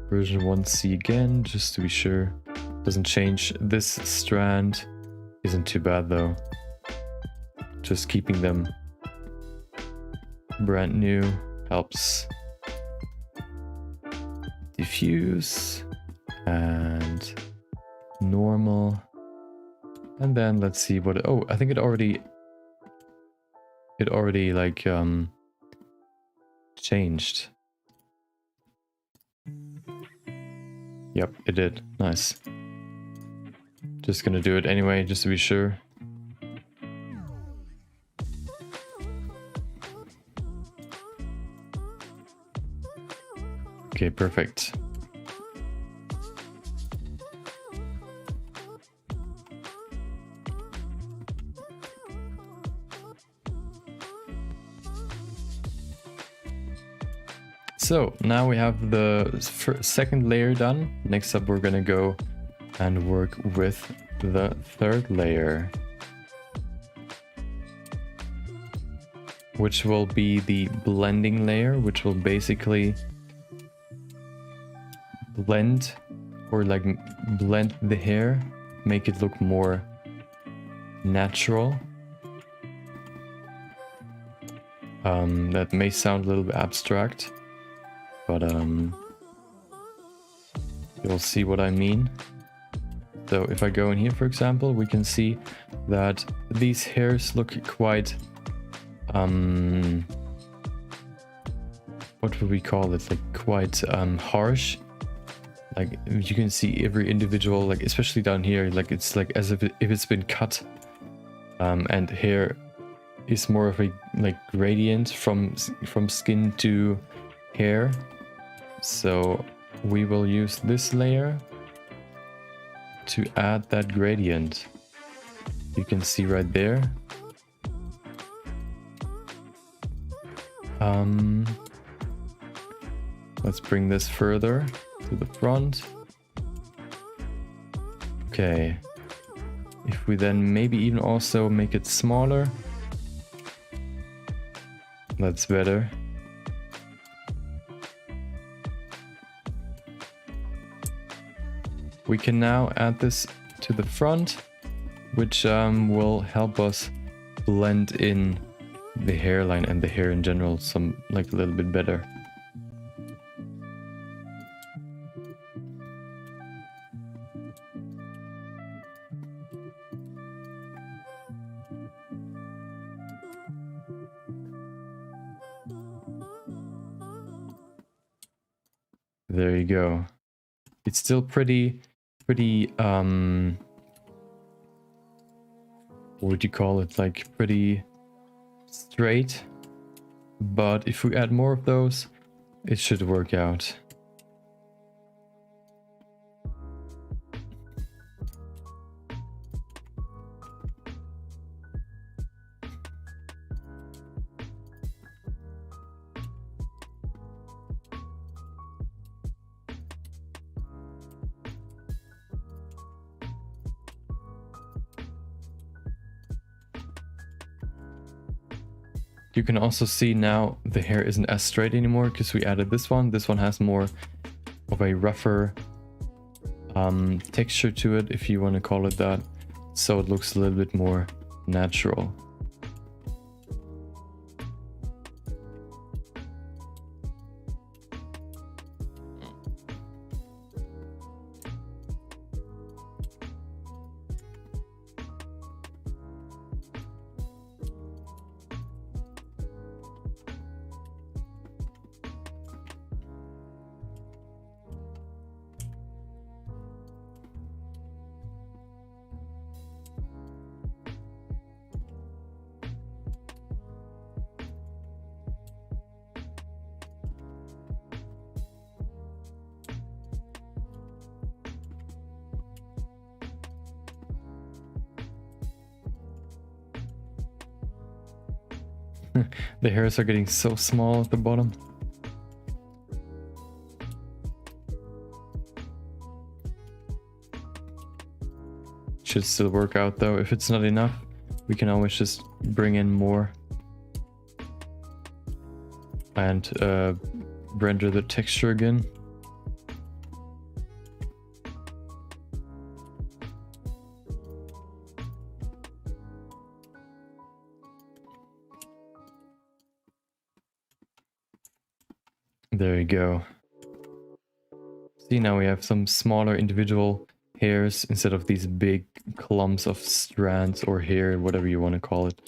version 1C again, just to be sure. Doesn't change. This strand isn't too bad though. Just keeping them brand new helps. Diffuse and normal. And then let's see what, oh, I think it already it already like changed. Yep, it did. Nice. Just gonna do it anyway, just to be sure. Okay, perfect. So now we have the second layer done. Next up, we're gonna go and work with the third layer, which will be the blending layer, which will basically blend or like blend the hair, make it look more natural. That may sound a little bit abstract, but you'll see what I mean. So if I go in here, for example, we can see that these hairs look quite, what would we call it? Like quite harsh. Like you can see every individual, like especially down here, like it's like as if it's been cut. And hair is more of a like gradient from skin to hair. So we will use this layer to add that gradient. You can see right there. Let's bring this further to the front. Okay. If we then maybe even also make it smaller, that's better. We can now add this to the front, which will help us blend in the hairline and the hair in general some like a little bit better. There you go. It's still pretty what would you call it, like pretty straight, but if we add more of those, it should work out. You can also see now the hair isn't as straight anymore because we added this one. This one has more of a rougher texture to it, if you want to call it that. So it looks a little bit more natural. The hairs are getting so small at the bottom. Should still work out though. If it's not enough, we can always just bring in more and render the texture again. There you go. See, now we have some smaller individual hairs instead of these big clumps of strands or hair, whatever you want to call it.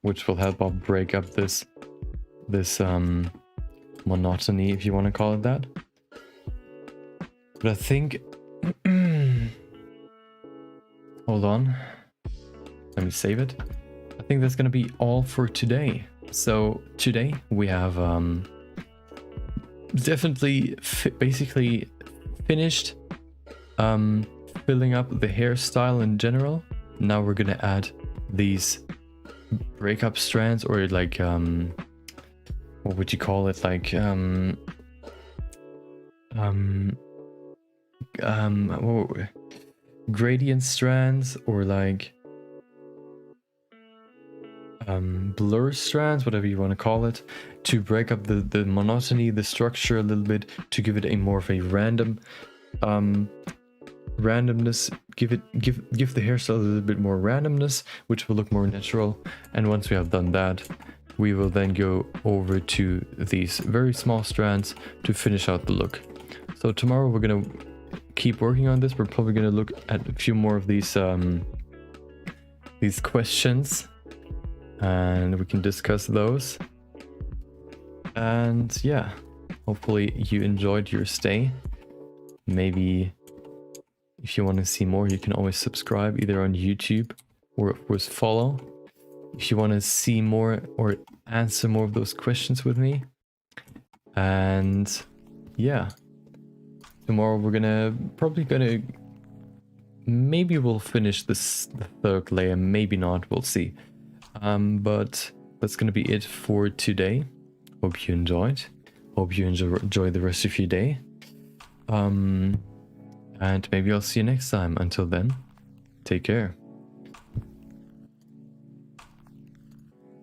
which will help out break up this monotony, if you want to call it that. But I think hold on, let me save it. I think that's gonna be all for today. So today we have definitely basically finished filling up the hairstyle in general. Now we're gonna add these breakup strands, or like what would you call it, like gradient strands, or like blur strands, whatever you want to call it, to break up the monotony, the structure a little bit, to give it a more of a random randomness, give the hairstyle a little bit more randomness, which will look more natural. And once we have done that, we will then go over to these very small strands to finish out the look. So tomorrow we're gonna keep working on this. We're probably gonna look at a few more of these questions, and we can discuss those. And yeah, hopefully you enjoyed your stay. Maybe if you want to see more, you can always subscribe either on YouTube or of course follow. If you want to see more or answer more of those questions with me. And yeah, tomorrow we're probably gonna maybe we'll finish this the third layer, maybe not, we'll see. But that's gonna be it for today. Hope you enjoyed. Hope you enjoy the rest of your day. And maybe I'll see you next time. Until then, take care.